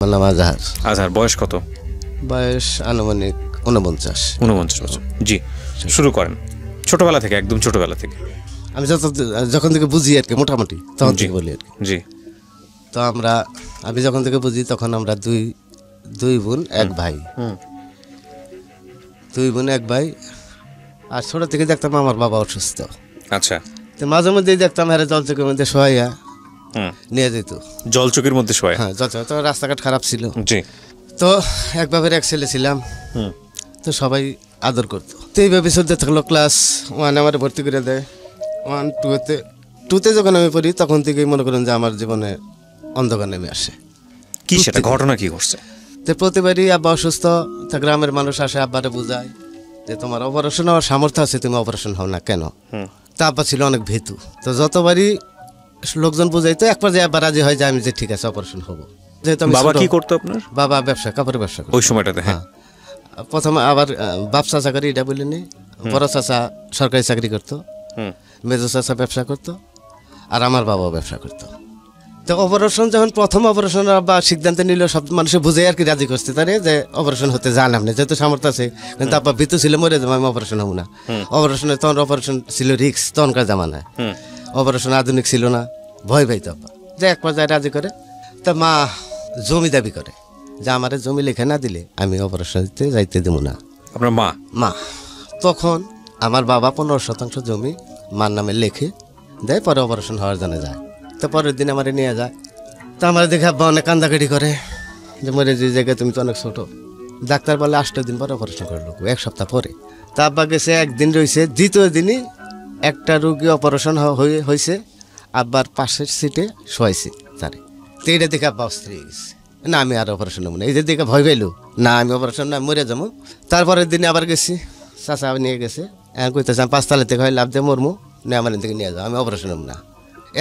আমার নাম আজহার। আজহার, বয়স কত? বয়স আনুমানিক 49। 49 বছর। জি, শুরু করেন ছোটবেলা থেকে, একদম ছোটবেলা থেকে। আমি যখন থেকে বুঝি আর কি, মোটামুটি তখন থেকে বলি আর কি। জি। তো আমি যখন থেকে বুঝি তখন আমরা দুই বোন এক ভাই। দুই বোন এক ভাই। আর ছোট থেকে দেখতাম আমার বাবা অসুস্থ। আচ্ছা। তো মাঝে মধ্যেই দেখতাম হ্যাঁ জল চোখের মধ্যে শোয়াইয়া নিয়ে যেত। জল চোখের মধ্যে শোয়া? হ্যাঁ, জল চোখ। তো রাস্তাঘাট খারাপ ছিল। জি। তো এক বাপের এক ছেলে ছিলাম। তো সবাই আদর করতো। তো এইভাবে চলতে থাকলো। ক্লাস 1 আমার ভর্তি করে দেয়। 1 2তে যখন আমি পড়ি তখন থেকেই মনে করেন যে আমার জীবনে অন্ধকার নেমে আসে। কি সেটা ঘটনা কি ঘটছে? তো প্রতিবারই আব্বা অসুস্থ, তা গ্রামের মানুষ আসে আব্বারে বোঝায় যে তোমার অপারেশন হওয়ার সামর্থ্য আছে, তুমি অপারেশন হও না কেন? তা আব্বা ছিল অনেক ভীতু। তো যতবারই লোকজন বোঝাইতো এক পর্যায়ে আব্বা রাজি হয় যে আমি যে ঠিক আছে অপারেশন হবো। যেহেতু বাবা কি করতো আপনার? বাবা ব্যবসা, কাপড়ের ব্যবসা করতো ওই সময়টাতে। হ্যাঁ। প্রথমে আবার বাপ চাচা করে এটা বলিনি, বড় চাচা সরকারি চাকরি করতো, মেজো চাচা ব্যবসা করতো, আর আমার বাবাও ব্যবসা করতো। তো অপারেশন যখন প্রথম অপারেশন বা সিদ্ধান্ত নিল, সব মানুষে বুঝে আর কি রাজি করছে তারে যে অপারেশন হতে যান আপনি, যেহেতু সামর্থ্য আছে। কিন্তু আব্বা ভীতু ছিল, মরে যাবো আমি, অপারেশন হবো না। অপারেশনে তখন অপারেশন ছিল রিক্স, তখনকার জামানায় অপারেশন আধুনিক ছিল না, ভয় পাইতো আব্বা। যে এক পর্যায়ে রাজি করে। তা মা জমি দাবি করে যে আমার জমি লেখা না দিলে আমি অপারেশন দিতে যাইতে দেবো না। আপনার মা তখন আমার বাবা 15% জমি মার নামে লেখে দেয়, পরে অপারেশন হওয়ার জন্য যায়। তো পরের দিন আমার নিয়ে যায়। তো আমার দেখে আব্বা অনেক কান্দাকাটি করে যে মরে যে জায়গায় তুমি তো অনেক ছোটো। ডাক্তার বলে 8 দিন পরে অপারেশন করে লোক, 1 সপ্তাহ পরে। তা আব্বা গেছে, একদিন রয়েছে, দ্বিতীয় দিনই একটা রুগী অপারেশন হয়েছে, আব্বার পাশের সিটে শোয়াইছে তারে। তো এটা দেখে আব্বা অস্থির হয়ে গেছে, না আমি আর অপারেশন নেবো না। এই যে দেখে ভয় পাইলো, না আমি অপারেশন না, মরে যাবো। তারপরের দিনে আবার গেছি, চাচা নিয়ে গেছে, কইতেছে আমি 5 তালা থেকে হয় লাভ দিয়ে মরমু, না আমার থেকে নিয়ে যাও, আমি অপারেশন নেবো না।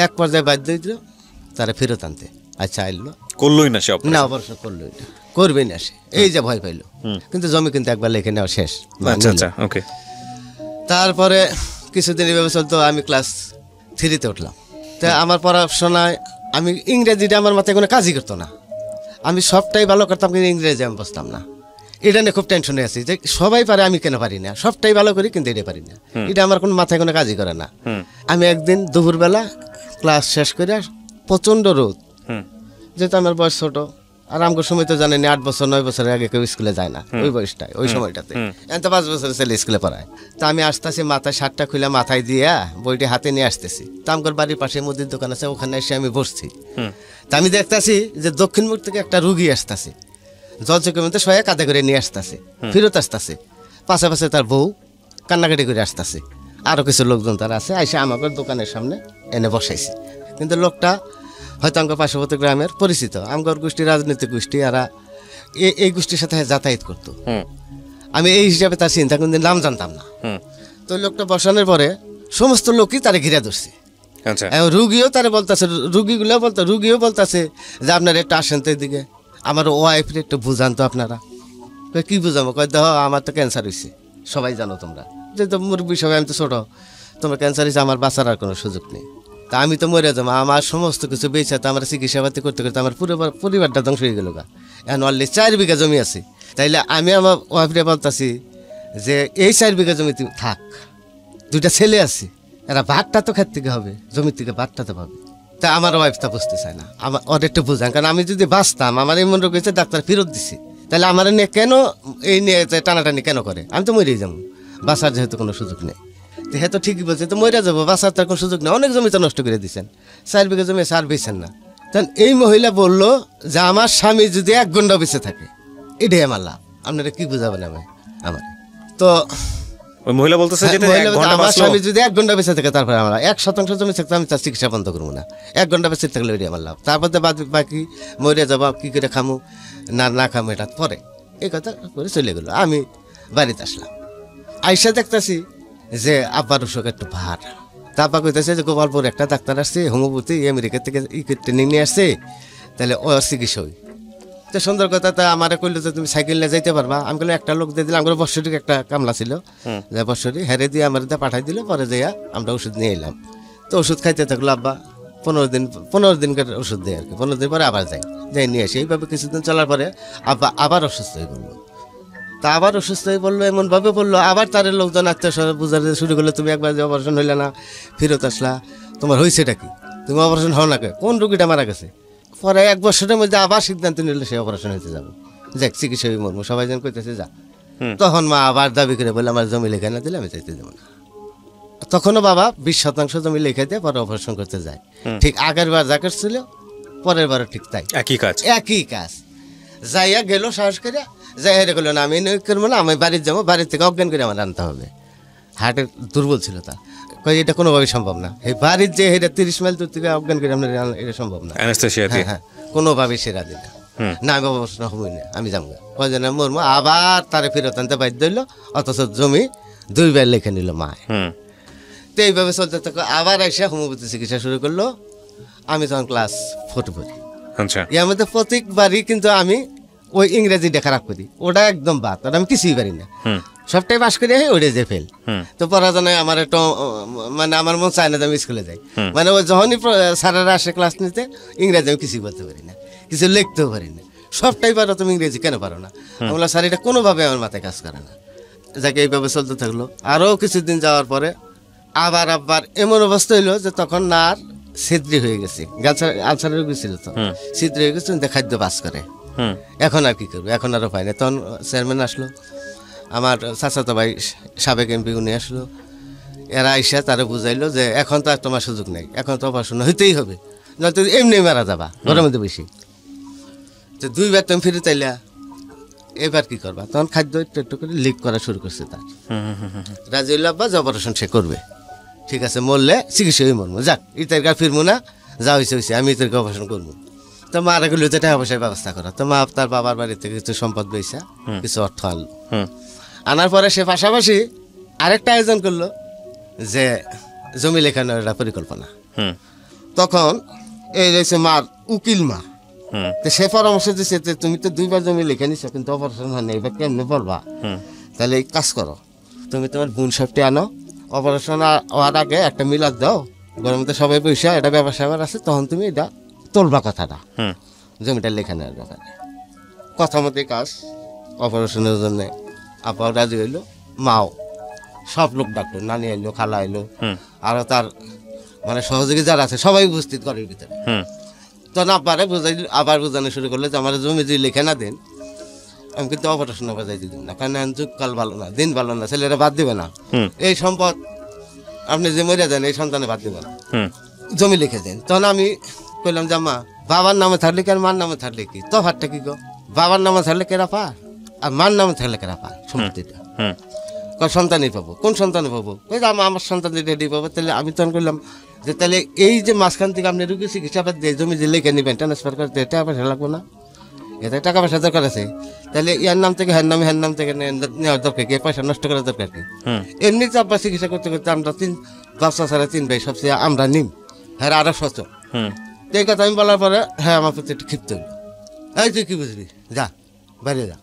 এক পর্যায়ে বাধ্য দিল তারা ফেরত আনতে। আচ্ছা আইলো, করলোই না সে না অপারেশন করলোই না, করবেই না সে, এই যে ভয় পাইলো। কিন্তু জমি কিন্তু একবার লেখে নেওয়া শেষ। আচ্ছা আচ্ছা, ওকে। তারপরে কিছুদিন এভাবে চলতো, আমি ক্লাস 3তে উঠলাম। তা আমার পড়াশোনায় আমি ইংরেজিটা আমার মাথায় কোনো কাজই করতো না। আমি সবটাই ভালো করতাম, কিন্তু ইংরেজি আমি বুঝতাম না। এটা নিয়ে খুব টেনশনে আছি যে সবাই পারে, আমি কেন পারি না? সবটাই ভালো করি কিন্তু এটা পারি না। এটা আমার কোনো মাথায় কোনো কাজই করে না। আমি একদিন দুপুরবেলা ক্লাস শেষ করে, প্রচণ্ড রোদ, যেহেতু আমার বয়স ছোট, আর আমার সময় তো জানেনি 8 বছর 9 বছরের আগে কেউ স্কুলে যায় না ওই বয়সটায়, ওই সময়টাতে। তো 5 বছরের ছেলে স্কুলে পড়ায়। তা আমি আসতেছি, মাথায় শার্টটা খুলে মাথায় দিয়া বইটি হাতে নিয়ে আসতেছি। তা আমার বাড়ির পাশে মুদির দোকান আছে, ওখানে এসে আমি বসছি। তা আমি দেখতেছি যে দক্ষিণমুখ থেকে একটা রুগী আসতেছে, জল চোখের মধ্যে শোয়া কাঁধে করে নিয়ে আসতেছে, ফেরত আসতেছে। পাশে তার বউ কান্নাকাটি করে আসতেছে, আরও কিছু লোকজন তারা আছে, এসে আমাকে দোকানের সামনে এনে বসাইছে। কিন্তু লোকটা হয়তো আমার পার্শ্ববর্তী গ্রামের পরিচিত, আমার গোষ্ঠী রাজনৈতিক গোষ্ঠী, আর এই গোষ্ঠীর সাথে যাতায়াত করতো। আমি এই হিসাবে তার চিন্তা কোনদিন নাম জানতাম না। তো লোকটা বসানোর পরে সমস্ত লোকই তারা ঘিরে ধরছে। রুগীও তারা বলতেছে, রুগীও বলতেছে যে আপনারা একটু আসেন তো এদিকে, আমার ওয়াইফের একটু বুঝান তো আপনারা। কি বুঝাবো? কয় দেখো আমার তো ক্যান্সার হয়েছে, সবাই জানো তোমরা, যেহেতু মুরব্বী সবাই, আমি তো ছোটো, তোমার ক্যান্সার হয়েছে, আমার বাঁচার আর কোনো সুযোগ নেই। তা আমি তো মরে যাবো, আমার সমস্ত কিছু বেঁচে তো আমার চিকিৎসাপাতি করতে করতে আমার পুরো পরিবারটা ধ্বংস হয়ে গেল। এখন অলরেডি 4 বিঘা জমি আছে। তাইলে আমি আমার ওয়াইফরে বলতেছি যে এই 4 বিঘা জমি তুমি থাক, 2টা ছেলে আছে, এরা ভাতটা তো খেত থেকে হবে, জমির থেকে ভাতটা তো পাবে। তা আমার ওয়াইফটা বুঝতে চায় না, আমার ওর একটু বুঝান, কারণ আমি যদি বাঁচতাম, আমার এমন রোগ হয়েছে, ডাক্তার ফেরত দিছে, তাহলে আমার নিয়ে কেন এই নিয়ে টানাটানি কেন করে? আমি তো মরেই যাবো, বাঁচার যেহেতু কোনো সুযোগ নেই। হ্যাঁ, তো ঠিকই বলছে, তো মরে যাবো, বাঁচার তার কোনো সুযোগ নেই, অনেক জমি তো নষ্ট করে দিচ্ছেন, 4 বিঘা জমি সার বেছেন না। তখন এই মহিলা বললো যে আমার স্বামী যদি 1 ঘন্টা বেঁচে থাকে, এটাই আমার লাভ, আপনারা কি বুঝাবেন আমার? তো ওই মহিলা বলতেছে আমার স্বামী যদি 1 ঘন্টা বেঁচে থাকে, তারপরে আমরা 1% জমি থাকতে আমি তার চিকিৎসা বন্ধ করবো না, 1 ঘন্টা বেঁচে থাকলে ওইটাই আমার লাভ। তারপর তো বাকি মরে যাবো, কী করে খামু না খামু এটা পরে, এই কথা করে চলে গেলো। আমি বাড়িতে আসলাম, আইসা দেখতেছি যে আব্বার অসুখ একটু ভার। তারপর কইতেছে যে গোপালপুর একটা ডাক্তার আসছে, হোমিওপ্যাথি, আমেরিকা থেকে ট্রেনিং নিয়ে আসছে, তাহলে ও চিকিৎসা হই। তো সুন্দর কথা, তা আমার কইলো যে তুমি সাইকেল নিয়ে যাইতে পারবা। আমি বললাম একটা লোক দিয়ে দিলাম, আমার বৎসরিক একটা কামলা ছিল, যে বৎসরি হেরে দিয়ে আমার দিয়ে পাঠাই দিল, পরে যাইয়া আমরা ওষুধ নিয়ে এলাম। তো ওষুধ খাইতে থাকলো আব্বা, পনেরো দিনকার ওষুধ দেয় আর কি, 15 দিন পরে আবার যাই নিয়ে আসি। এইভাবে কিছুদিন চলার পরে আবার অসুস্থ হয়ে পড়লো। তা আবার অসুস্থ হয়ে পড়লো, এমনভাবে পড়লো, আবার তার লোকজন আত্মীয় বুঝাতে শুরু করলো, তুমি একবার যে অপারেশন হইলে না, ফেরত আসলা, তোমার হয়েছেটা কি, তুমি অপারেশন হও না কে, কোন রুগীটা মারা গেছে। পরে 1 বছরের মধ্যে আবার সিদ্ধান্ত নিলে সে অপারেশন হইতে যাবো, যাক চিকিৎসা মর্ম সবাই যেন কইতেছে যা। তখন মা আবার দাবি করে বলে আমার জমি লেখা না দিলে আমি চাইতে দেবো না। তখনও বাবা 20% জমি লিখে দিয়ে পরে অপারেশন করতে যায়। ঠিক আগের বার যা করছিল পরের বারও ঠিক তাই, একই কাজ। যাইয়া গেল সাহস করে, যাই হেরে করলো না আমি করবো না, আমি বাড়ির যাবো, বাড়ির থেকে অজ্ঞান করে আমার আনতে হবে। হার্টের দুর্বল ছিল তা, কই এটা কোনোভাবেই সম্ভব না, এই বাড়ির যে এটা 30 মাইল দূর থেকে অজ্ঞান করে আমরা এটা সম্ভব না, হ্যাঁ কোনোভাবেই সে রাজি না, না আমি অপারেশন হবই না, আমি যাবো ওই জন্য মরমো। আবার তারে ফেরত আনতে বাধ্য হইলো, অথচ জমি 2 বার লিখে নিল মা। তো এইভাবে চলতে থাকো, আবার এসে হোমিওপ্যাথি চিকিৎসা শুরু করলো। আমি তখন ক্লাস 4 পড়ি। এর মধ্যে প্রত্যেকবারই কিন্তু আমি ওই ইংরেজিটা খারাপ করি, ওটা একদম বাদ, ওটা আমি কিছুই পারি না, সবটাই পাস করে ওইটা যে ফেল। তো পড়াশোনায় আমার একটু মানে আমার মন চায় না যে আমি স্কুলে যাই, মানে ওই যখনই স্যারেরা আসে ক্লাস নিতে, ইংরেজি আমি কিছুই বলতে পারি না, কিছু লিখতেও পারি না। সবটাই পারো তুমি, ইংরেজি কেন পারো না? আমরা স্যার এটা কোনোভাবে আমার মাথায় কাজ করে না। যাকে এইভাবে চলতে থাকলো। আরও কিছুদিন যাওয়ার পরে আবার এমন অবস্থা হইলো যে তখন না আর ছিদ্রি হয়ে গেছে, আলসারের রোগ ছিল, তো ছিদ্রি হয়ে গেছে, খাদ্য পাস করে। এখন আর কি করবো, এখন আরও পাই না। তখন চেয়ারম্যান আসলো, আমার চাচাতো ভাই সাবেক এমপি, উনি আসলো। এরা আইসা তারা বুঝাইলো যে এখন তো আর তোমার সুযোগ নেই, এখন তো অপারেশন হইতেই হবে, নয়তো এমনি মারা যাবা গরমের বেশি। তো 2 বার তুমি ফিরে তাইলা, এবার কি করবা? তখন খাদ্য একটু একটু করে লিক করা শুরু করছে তার। রাজি হইল আব্বা যে অপারেশন সে করবে, ঠিক আছে, মরলে চিকিৎসা হয়ে মরবো, যাক ইতার গা ফিরবো না, যা হয়েছে আমি ইতার গা অপারেশন করবো। তো মা রেগুলো টাকা পয়সার ব্যবস্থা করা। তো মা তার বাবার বাড়ি থেকে কিছু সম্পদ পেয়েছা, কিছু অর্থ আনলো। আনার পরে সে পাশাপাশি আরেকটা আয়োজন করলো যে জমি লেখানোর একটা পরিকল্পনা। তখন এই রয়েছে মার উকিল মা, তো সে পরামর্শ দিচ্ছে তুমি তো 2 বার জমি লিখে নিছো, কিন্তু অপারেশন হয় না, এবার কেমনে বলবা? তাহলে এই কাজ করো, তুমি তোমার বোন সবটি আনো, অপারেশন হওয়ার আগে একটা মিলাদ দাও, গরম মধ্যে সবাই পয়সা, এটা ব্যবসা আছে, তখন তুমি এটা তোলবা কথাটা, জমিটা লেখা নেওয়ার ব্যাপারে। কথা মতো কাজ, অপারেশনের জন্য আপাও রাজি হইলো, মাও, সব লোক ডাক্তার, নানি এলো, খালা এলো, আরো তার মানে সহযোগী যারা আছে সবাই উপস্থিত ঘরের ভিতরে। তখন আবার বোঝানো শুরু করলো যে আমার জমি যদি লিখে না দেন, আমি কিন্তু অপারেশন বাজাই দিলাম না, কারণ যুগকাল ভালো না, দিন ভালো না, ছেলেরা বাদ দিবে না, এই সম্পদ আপনি যে মরে যান এই সন্তানে বাদ দিবে না, জমি লিখে দেন। তখন আমি কইলাম যে মা, বাবার নামে থাকলে কি আর মার নামে থাকলে কি তফাৎটা কি গো? বাবার নামে থাকলে কেরা পায় আর মার নামে থাকলে কেরা পায় সম্পত্তিটা? সন্তানই পাবো, কোন সন্তানে পাবো? ওই যে আমার সন্তান রেডি পাবো। তাহলে আমি তখন করলাম যে তাহলে এই যে মাঝখান থেকে আপনি রুগী চিকিৎসা দিয়ে জমি যে লিখে নেবেন, ট্রান্সফার করতে টাকা পয়সা লাগবো না? এতে টাকা পয়সা দরকার আছে, তাহলে ইয়ার নাম থেকে হ্যার নাম থেকে নেওয়ার দরকার কি? পয়সা নষ্ট করার দরকার কি? এমনি তো আপনার চিকিৎসা করতে করতে আমরা 3 বাচ্চা ছাড়া 3 ভাই সবচেয়ে আমরা নিম, হ্যাঁ আরো সচল। এই কথা আমি বলার পরে হ্যাঁ আমার প্রতি একটু ক্ষিপ্ত হইল, এই তুই কি বুঝবি, যা বাইরে যা।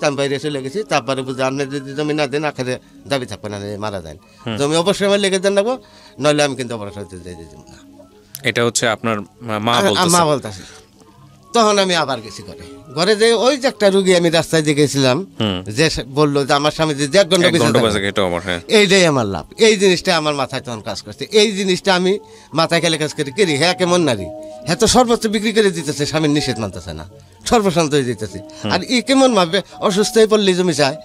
আমি বাইরে চলে গেছি। তারপরে বুঝে আপনি যদি জমি না দেন আখেরে দাবি থাকবে না, মারা যায়, জমি অবশ্যই আমার লেগে দেন নেবো, নইলে আমি কিন্তু অপারেশন যাই না। এটা হচ্ছে আপনার মা বলতেছে। তখন আমি আবার গেছি ঘরে যে ওই যে একটা রুগী আমি রাস্তায় দিয়ে গেছিলাম, যে বললো যে আমার স্বামী যে 1 ঘন্টা, এইটাই আমার লাভ। এই জিনিসটা আমার মাথায় তখন কাজ করছে, এই জিনিসটা আমি মাথায় খেলে কাজ করি। হ্যাঁ কেমন নারী, হ্যাঁ তো সর্বোচ্চ বিক্রি করে দিতেছে, স্বামীর নিষেধ মানতেছে না, সর্বশান্ত হয়ে দিতেছে। আর ই কেমন ভাবে অসুস্থ হয়ে পড়লে জমি চায়,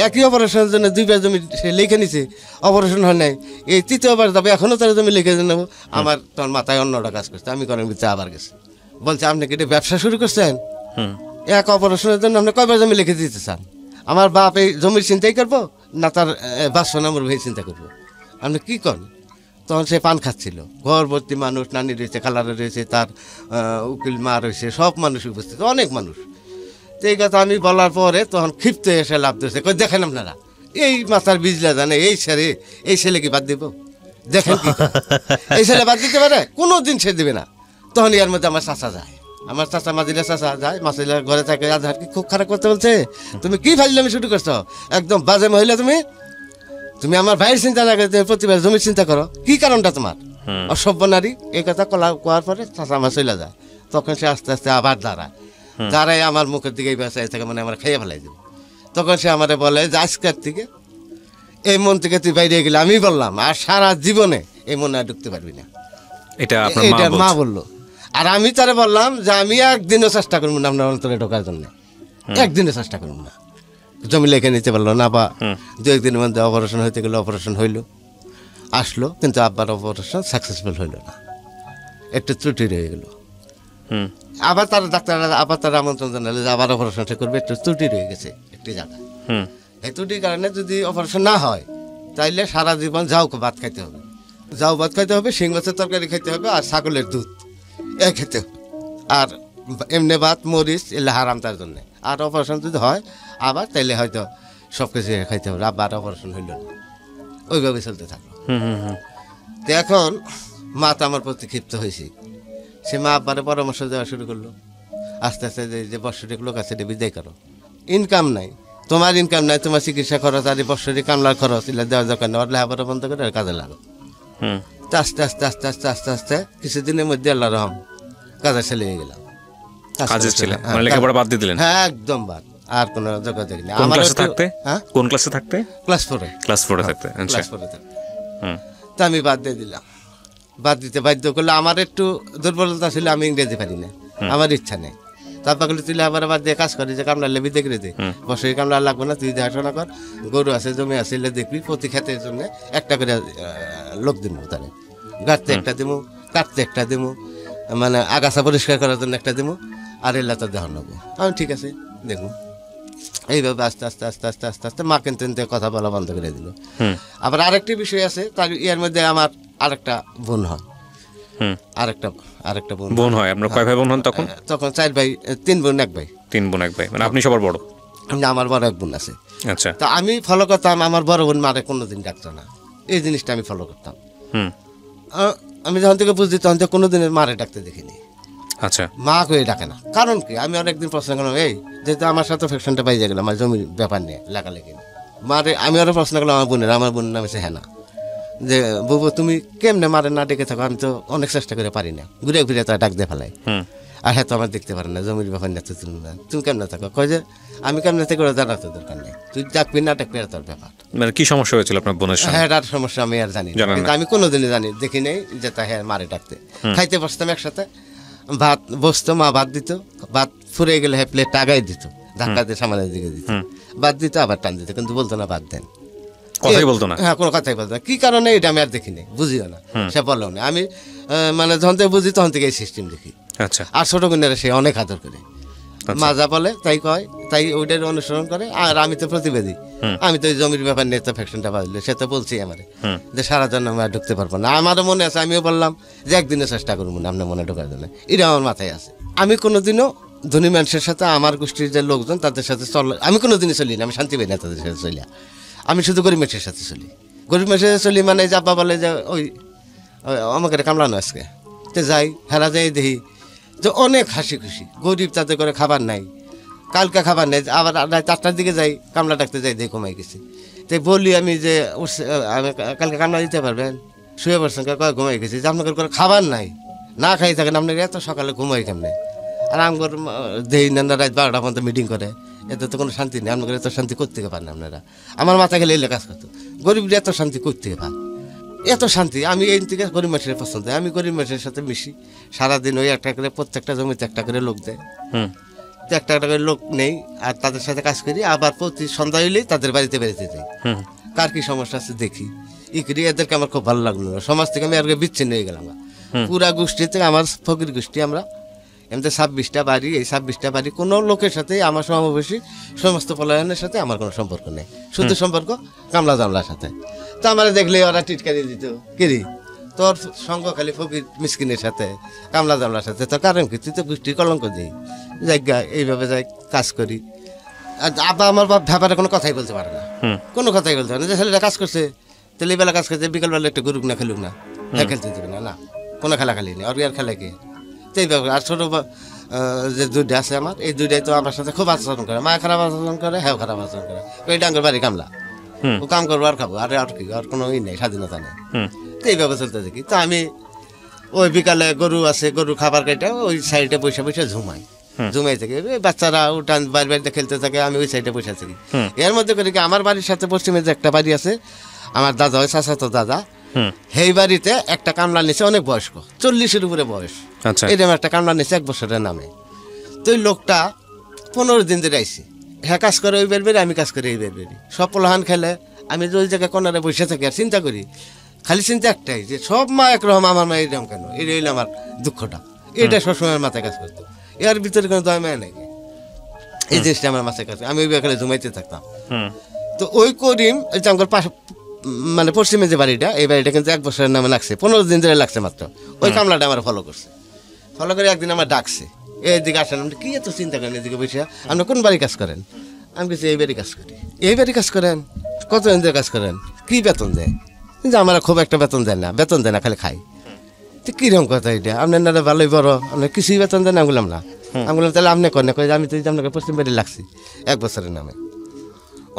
একই অপারেশনের জন্য 2 বার জমি সে লিখে নিছে, অপারেশন হয় নাই, এই 3য়বার যাবে, এখনো তারা জমি লিখে নেবো। আমার তখন মাথায় অন্যটা কাজ করছে, আমি ঘরের ভিতরে আবার গেছি। বলছে আপনি কি ব্যবসা শুরু করছেন? এক অপারেশনের জন্য আপনি কয়বার জমি লিখে দিতে চান? আমার বাপ এই জমির চিন্তাই করবো না তার বাচ্চা নামর ভাই চিন্তা করবো? আপনি কি করেন? তখন সে পান খাচ্ছিল, ঘর ভর্তি মানুষ, নানি রয়েছে, খালারা রয়েছে, তার উকিল মা রয়েছে, সব মানুষ উপস্থিত, অনেক মানুষ। তো এই কথা আমি বলার পরে তখন ক্ষিপ্ত এসে লাভ দিয়েছে, দেখেন আপনারা এই মাথার বিজলা জানে, এই ছেলে, এই ছেলে কি বাদ দিব? দেখেন কি এই ছেলে বাদ দিতে পারে? কোনোদিন সে দিবে না। তখন এর মধ্যে আমার চাচা যায়, আমার চাচা মাজিলা চাচা যায়, মাসিলা ঘরে থাকে, আজহার কি খুব খারাপ করতে বলছে, তুমি কি ফাইজলামি শুরু করছো, একদম বাজে মহিলা তুমি, তুমি আমার ভাইয়ের চিন্তা না করে প্রতিবার জমির চিন্তা করো, কি কারণটা তোমার? অসভ্য নারী এই কথা কোয়ার পরে চাচা আমার চলে যায়। তখন সে আস্তে আস্তে আবার দাঁড়ায় আমার মুখের দিকে বেসায় থেকে মানে আমার খেয়ে ফেলাই দেবে। তখন সে আমারে বলে যে আজকের থেকে এই মন থেকে তুই বাইরে গেলে, আমি বললাম আর সারা জীবনে এই মনে আর ঢুকতে পারবি না। এটা মা বললো। আর আমি তারে বললাম যে আমি একদিনও চেষ্টা করবো না আপনার অন্তরে ঢোকার জন্য, একদিনও চেষ্টা করবো না। জমি লেখে নিতে পারলো না, বা 2-1 দিনের মধ্যে অপারেশন হইতে গেলে অপারেশন হইলো, আসলো, কিন্তু আব্বার অপারেশন সাকসেসফুল হইল না, একটু ত্রুটি রয়ে গেল। আবার তার ডাক্তাররা আবার তার আমন্ত্রণ জানালে যে আবার অপারেশনটা করবে, একটু ত্রুটি রয়ে গেছে একটি জায়গায়। এই ত্রুটির কারণে যদি অপারেশন না হয় তাইলে সারা জীবন যাও ভাত খাইতে হবে, যাও ভাত খাইতে হবে, শিং মাছের তরকারি খাইতে হবে, আর ছাগলের দুধ এ খেতে হবে, আর এমনি ভাত মরিচ এলে হারাম তার জন্যে। আর অপারেশন যদি হয় আবার তাইলে হয়তো সব কিছু খাইতে হবে। আবার অপারেশন হইল না, ওইভাবে চলতে থাকলো। তো এখন মা তো আমার প্রতি ক্ষিপ্ত হয়েছে, সে মা আব্বারে পরামর্শ দেওয়া শুরু করলো। আস্তে আস্তে যে বৎসরিক লোক আছে এটা বিদায় করো, ইনকাম নাই, তোমার ইনকাম নাই, তোমার চিকিৎসা খরচ আর বৎসরিক কামলার খরচ এগুলো দেওয়ার দরকার নেই, লেখাপড়া বন্ধ করে আর কাজে লাগো। তো আস্তে আস্তে আস্তে আস্তে আস্তে আস্তে কিছুদিনের মধ্যে আল্লাহ রহম কাজে ছেলে হয়ে গেলাম। হ্যাঁ একদম বাদ, আর কোনো যোগাযোগ নেই। আমার কোন ক্লাসে থাকতে? ক্লাস 4-এ। ক্লাস 4-এ থাকতে। ক্লাস 4-এ থাকতে। তা আমি বাদ দিয়ে দিলাম। বাদ দিতে বাধ্য করলে আমার একটু দুর্বলতা ছিল, আমি ইংরেজি পারি না, আমার ইচ্ছা নেই। তারপর বলে তুই আবার বাদ দিয়ে কাজ করি, যে কামলা লেবি দেখলে দে, বছরে কামলা লাগবে না, তুই দেখাশোনা কর, গরু আছে জমি আছে দেখবি, প্রতি ক্ষেতের জন্য একটা করে লোক দিব, তাহলে গাঁটতে একটা দিবো, কাটতে একটা দিবো, মানে আগাছা পরিষ্কার করার জন্য একটা দিবো, আর এলা তো দেখানো নেবো। আমি ঠিক আছে দেখবো। এইভাবে আস্তে আস্তে আস্তে আস্তে আস্তে আস্তে মা কিন্তু কথা বলা বন্ধ করে দিল। আবার আরেকটি বিষয় আছে, তার এর মধ্যে আমার আরেকটা বোন হয়, আরেকটা বোন হয়। আপনার কয় ভাই বোন হন তখন? তখন 4 ভাই, 3 বোন 1 ভাই। 3 বোন 1 ভাই, মানে আপনি সবার বড়? আমার বড় 1 বোন আছে। আচ্ছা। তা আমি ফলো করতাম, আমার বড় বোন মারে কোনোদিন ডাকতো না, এই জিনিসটা আমি ফলো করতাম। আমি যখন থেকে বুঝছি তখন থেকে কোনোদিনের মারে ডাকতে দেখিনি। আচ্ছা। মা কয়ে ডাকে না, কারণ কি? আমি অনেকদিন প্রশ্ন করলাম, এই যেহেতু আমার সাথে ফ্যাকশনটা পাইয়ে গেলাম আমার জমির ব্যাপার নিয়ে লেখালেখি, মারে আমি আরও প্রশ্ন করলাম আমার বোনের নাম হচ্ছে হেনা, যে বুবু তুমি কেমনে মারে না ডেকে থাকো? আমি তো অনেক চেষ্টা করে পারি না, ঘুরে ঘুরে তো ডাক দিয়ে ফেলাই, আর হ্যাঁ তো আমার দেখতে পারে না, জমির ব্যাপার নিয়ে তো তুমি কেমনে থাকো? কয় যে আমি কেমনে থেকে জানার তো দরকার নেই, তুই ডাকবি না ডাকবি আর তোর ব্যাপার। মানে কি সমস্যা হয়েছিল আপনার বোনের সাথে? হ্যাঁ তার সমস্যা আমি আর জানি না, কিন্তু আমি কোনোদিনই দেখি নেই যে তা হ্যাঁ মারে ডাকতে। খাইতে বসতাম একসাথে, ভাত বসতো, মা ভাত দিত, ভাত ফুরে গেলে হ্যাঁ প্লেটটা আগাই দিত, ধাক্কা দিয়ে সামনের দিকে দিত, ভাত দিত আবার টান দিত, কিন্তু বলতো না ভাত দেন, কথাই বলতো না। হ্যাঁ কোনো কথাই বলতো না, কি কারণে এটা আমি আর দেখিনি, বুঝিও না, সে বললো না। আমি মানে যখন থেকে বুঝি তখন থেকে এই সিস্টেম দেখি। আচ্ছা। আর ছোট বোনেরা সে অনেক আদর করে, মা যা বলে তাই কয়, তাই ওইটার অনুসরণ করে। আর আমি তো প্রতিবাদী, আমি তো জমির ব্যাপার নিয়ে তো ফ্যাকশনটা বাজলে, সে তো বলছি আমারে যে সারা জন্য আমি আর ঢুকতে পারবো না। আমারও মনে আছে, আমিও বললাম যে একদিনে চেষ্টা করবো না আপনার মনে ঢোকার জন্য, এটা আমার মাথায় আছে। আমি কোনোদিনও ধনী মানুষের সাথে, আমার গোষ্ঠীর যে লোকজন তাদের সাথে আমি কোনোদিনই চলি না, আমি শান্তি পাই না তাদের সাথে চলিয়া। আমি শুধু গরিব মানুষের সাথে চলি, গরিব মানুষের সাথে চলি, মানে যে আব্বা বলে যে ওই আমাকে কামলানো আজকে, তো যাই হেরা যাই দেখি যে অনেক হাসি খুশি, গরিব তাতে করে খাবার নাই, কালকে খাবার নেই, আবার 4টার দিকে যাই কামলা ডাকতে যাই, দেখে কমাই গেছি। তাই বলি আমি যে আমি কালকে কামলা দিতে পারবেন? শুয়ে পড়ছেন, কয় ঘুমাই গেছি, যে আপনাদের করে খাবার নাই, না খাই থাকেন আপনার এত সকালে ঘুমাই কেমনে? আর আমার দেই না, রাত 12টা পর্যন্ত মিটিং করে, এতে তো কোনো শান্তি নেই, আপনাদের এত শান্তি করতে পারেন আপনারা? আমার মাথা গেলে এলে কাজ করতো, গরিবরা এত শান্তি করতে পারে, এত শান্তি। আমি এই থেকে গরিব মানুষের পছন্দ, আমি গরিব মানুষের সাথে মিশি সারাদিন, ওই একটা করে প্রত্যেকটা জমিতে একটা করে লোক দেয়, একটা একটা করে লোক নেই, আর তাদের সাথে কাজ করি। আবার প্রতি সন্ধ্যা হইলেই তাদের বাড়িতে বেড়াতে যাই, কার কি সমস্যা আছে দেখি, ই করি। এদেরকে আমার খুব ভালো লাগলো না, সমাজ থেকে আমি আর বিচ্ছিন্ন হয়ে গেলাম। পুরা গোষ্ঠী থেকে আমার ফকির গোষ্ঠী, আমরা এমনি 26টা বাড়ি, এই 26টা বাড়ি কোনো লোকের সাথে আমার সমাবেশী সমস্ত পলায়নের সাথে আমার কোনো সম্পর্ক নেই, শুধু সম্পর্ক কামলা জামলার সাথে। তো আমার দেখলে ওরা টিটকারি দিত, কিরি তোর সঙ্গ খালি ফকির মিসকিনের সাথে, কামলা জামলার সাথে, তোর কারণ কি? তুই তো গোষ্ঠীর কলঙ্ক দিই, জায়গা এইভাবে যাই কাজ করি। আর আব্বা আমার বাপ ব্যাপারে কোনো কথাই বলতে পারে না, কোনো কথাই বলতে পারে না, যে ছেলেটা কাজ করছে তাহলে বেলা কাজ করছে, বিকালবেলা একটা গরুক না খেলুক না, খেলতে দেবে না, না কোনো খেলা খেলি নেই, আর আর খেলা কে এই ব্যাপার। আর ছোটো যে দুইটা আছে আমার, এই দুইটাই তো আমার সাথে খুব আচরণ করে, মা খারাপ আচরণ করে, হ্যাঁ খারাপ আচরণ করে, ওই ডাঙ্গর বাড়ি কামলা, ও কাম করবো আর খাবো, আর কি, আর কোনো ই নেই, স্বাধীনতা নেই। তো এইভাবে চলতে থাকি। তো আমি ওই বিকালে গরু আছে, গরু খাবার কেটে ওই সাইডে বসে বসে ঝুমাই থাকি। এই বাচ্চারা উঠান বাড়িতে খেলতে থাকে, আমি ওই সাইডে বসে থাকি। এর মধ্যে করে কি আমার বাড়ির সাথে পশ্চিমে যে একটা বাড়ি আছে, আমার দাদা হয় চাচাতো দাদা, সেই বাড়িতে একটা কামলা নিছে, অনেক বয়স্ক, 40-এর উপরে বয়স। আচ্ছা এরকম একটা কামলা নিছে 1 বছরের নামে। তো ওই লোকটা 15 দিন ধরে আইসি, হ্যাঁ কাজ করে ওই বেরবেরি, আমি কাজ করি এই বেরবেরি, সব পোলাহান খেলে। আমি যে ওই জায়গায় কোনারে বসে থাকি আর চিন্তা করি, খালি চিন্তা একটাই যে সব মা একরকম, আমার মা এইরকম কেন, এই হইলো আমার দুঃখটা। এটা সবসময় মাথায় কাজ করতো, এর ভিতরে কোনো দয় মায়া নাই। এই জিনিসটা আমার মাথায় কাজ, আমি ওই বিকালে ঘুমাইতে থাকতাম। তো ওই করিম ওই যে আমার পাশে মানে পশ্চিমে যে বাড়িটা, এই বাড়িটা কিন্তু 1 বছরের নামে লাগছে, 15 দিন ধরে লাগছে মাত্র। ওই কামলাটা আমার ফলো করছে, ফলো করে একদিন আমার ডাকছে, এইদিকে আসেন। আপনি কি এত চিন্তা করেন এদিকে বসে, আপনি কোন বাড়ি কাজ করেন? আমি কিছু এই বাড়ি কাজ করি। এই বাড়ি কাজ করেন? কতদিন ধরে কাজ করেন? কি বেতন দেয়? কিন্তু আমার খুব একটা বেতন দেয় না, বেতন দেয় না, খালি খাই। তো কিরকম কথা এটা, আপনার না ভালোই বড়, আপনার কিছুই বেতন দেন? আমি বললাম না। আমি বললাম তাহলে আপনি করেন না? আমি তো আপনাকে পশ্চিম বাড়ি লাগছি 1 বছরের নামে,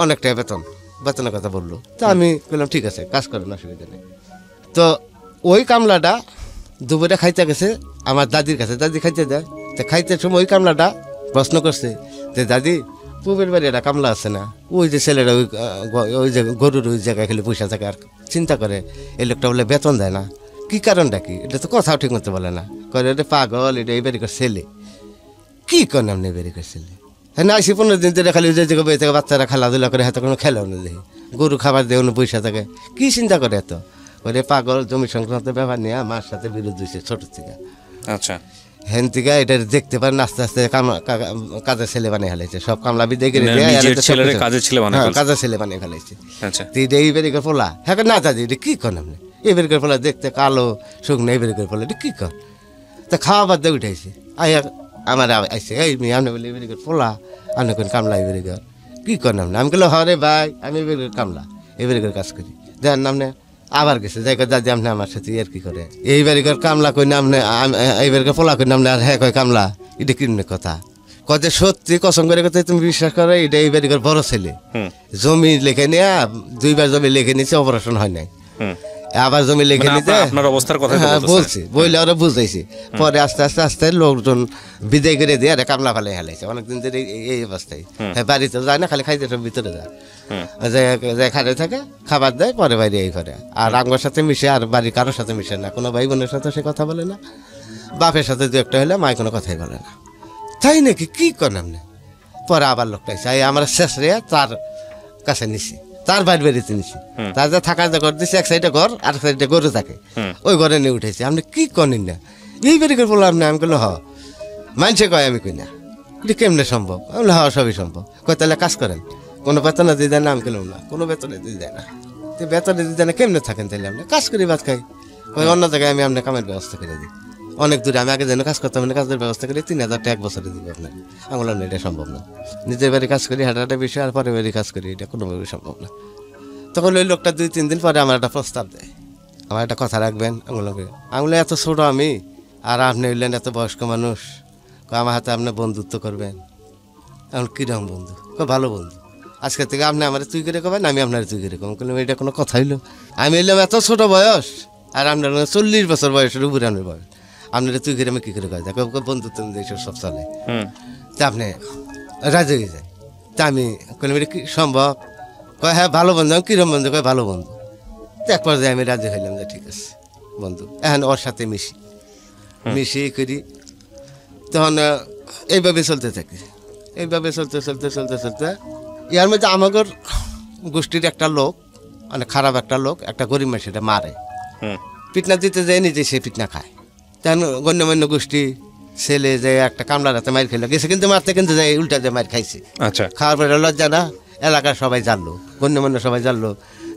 অনেকটা বেতনের কথা বললো। তো আমি বললাম ঠিক আছে কাজ করেন, অসুবিধা নেই। তো ওই কামলাটা দুপুরে খাইতে গেছে আমার দাদির কাছে, দাদি খাইতে দেয়। তো খাইতে সময় ওই কামলাটা প্রশ্ন করছে যে দাদি, পূবের বাড়ি একটা কামলা আছে না, ওই যে ছেলেরা ওই যে গরুর ওই জায়গায় খেলে পয়সা থাকে আর চিন্তা করে, এই লোকটা বলে বেতন দেয় না, কি কারণটা কি? এটা তো কথাও ঠিক মতো বলে না, করে এটা পাগল, এটা এই বাড়িকার ছেলে। কি করেন আপনি এই বাড়িকার ছেলে? হ্যাঁ না, আসি 15 দিন ধরে খালি ওই যে বই থেকে বাচ্চারা খেলাধুলা করে, হাতে কোনো খেলাও না দেখি, গরু খাবার দিয়ে অন্য পয়সা থাকে, কি চিন্তা করে এত? ওরে পাগল, জমি সংক্রান্ত ব্যাপার নিয়ে মার সাথে বিরোধ হয়েছে ছোট থেকে। আচ্ছা হেন থেকে এটা দেখতে পারেন আস্তে আস্তে কাজের ছেলে বানিয়ে ফেলেছে, সব কামলা বিদে করে কাজের ছেলে বানিয়ে ফেলেছে। আচ্ছা এই বেরিকের ফোলা, হ্যাঁ না দাদি এটা কি করেন আপনি? এই বেরিকের ফোলা দেখতে কালো শুকনো, এই বেরিকের ফোলা এটা কি কর? তা খাওয়া বাদ দিয়ে উঠাইছে, আমার আইসে এই মেয়ে আপনি বলে এই বেরিকের ফোলা, আপনি কোন কামলা এই বেরিকের কি করেন আপনি? আমি বললাম হরে ভাই, আমি এই বেরিকের কামলা, এই বেরিকের কাজ করি। দেন নামনে আবার গেছে যাই দাদি আপনি আমার সাথে আর কি করে, এই বাড়িকার কামলা কই নামনে, এই বাড়িকার পোলা কই নামনে, আর হ্যাঁ কয় কামলা, এটা কিনে কথা কত সত্যি কসম করে কথা তুমি বিশ্বাস করো, এটা এই বাড়িকার বড় ছেলে, জমি লিখে নিয়ে 2বার জমি লিখে নিয়েছে, অপারেশন হয় নাই, আবার জমি লিখে নিতে আপনার অবস্থার কথা বলছি, বইলে ওরা বুঝাইছি। পরে আস্তে আস্তে আস্তে লোকজন বিদায় করে দিয়ে আরে কামলা ফালে হেলাইছে অনেকদিন ধরে এই অবস্থায়। হ্যাঁ বাড়িতে যায় না, খালি খাইতে সব ভিতরে যায়, যে খারে থাকে খাবার দেয়, পরে বাইরে এই করে। আর আঙ্গর সাথে মিশে, আর বাড়ির কারোর সাথে মিশে না, কোনো ভাই বোনের সাথে সে কথা বলে না, বাপের সাথে 2-1টা হলে মায় কোনো কথাই বলে না। তাই নাকি? কি করেন আপনি? পরে আবার লোকটা চাই আমার শেষ রে তার কাছে নিছি, তার বাড়িতে নিছি, তার যা থাকার যে ঘর দিচ্ছে, এক সাইডে ঘর আর এক সাইডে গরু থাকে, ওই ঘরে নিয়ে উঠেছি। আপনি কি করেন না এই বাড়ি করে বললাম না? আমি বললো হ, মানছে কয় আমি কই না, এটা কেমনে সম্ভব? আমি বললাম হওয়া সবই সম্ভব। কয় তাহলে কাজ করেন, কোনো বেতনে দিয়ে দেয় না? আমি বললাম না, কোনো বেতনে দিয়ে দেয় না। তো বেতনে দিয়ে দেয় না, কেমনে থাকেন তাহলে? আপনি কাজ করি ভাত খাই, ওই অন্য জায়গায় আমি আপনার কামের ব্যবস্থা করে দিই, অনেক দূরে। আমি আগে যেন কাজ করতাম, কাজের ব্যবস্থা করে 3000 টাকা 1 বছরে দিব আপনার। আমি বললাম না, এটা সম্ভব না, নিজের বাড়ি কাজ করি হাঁটাহাঁটা বিষয়, আর পরে বাড়ি কাজ করি, এটা কোনোভাবে সম্ভব না। তখন ওই লোকটা 2-3 দিন পরে আমার একটা প্রস্তাব দেয়, আমার একটা কথা রাখবেন। আমি বললাম এত ছোটো আমি, আর আপনি হইলেন এত বয়স্ক মানুষ, আমার হাতে আপনি বন্ধুত্ব করবেন। এখন কীরকম বন্ধু? ভালো বন্ধু, আজকে থেকে আপনি আমার তুই করে কবেন, আমি আপনার তুই করে কবেন। বললাম এটা কোনো কথা হইলো? আমি হইলাম এত ছোট বয়স, আর আপনার 40 বছর বয়সের উপরে আপনার বয়স, আপনার তুই করে আমি কী করে কয়? বন্ধুত্ব এইসব সব চলে। তা আপনি রাজি হয়ে যায়। তা আমি বললাম এটা কি সম্ভব? কয় হ্যাঁ ভালো বন্ধু। আমি কীরকম বন্ধু? কয় ভালো বন্ধু। তো এক পর্যায়ে আমি রাজি হইলাম যে ঠিক আছে বন্ধু, এখন ওর সাথে মিশি করি। তখন এইভাবে চলতে থাকি, এইভাবে চলতে ইয়ার মধ্যে আমাদের গোষ্ঠীর একটা লোক, মানে খারাপ একটা লোক, একটা গরিব মানুষটা মারে, পিটনা দিতে যায়, নিজে সে পিটনা খায়। তখন গণ্যমান্য গোষ্ঠী ছেলে যে একটা কামলার হাতে মার খেলো গেছে, কিন্তু মারতে কিন্তু যায় উল্টা যে মার খাইছে। আচ্ছা, খাওয়ার পরে লজ্জা না, এলাকার সবাই জানলো, গণ্যমান্য সবাই জানলো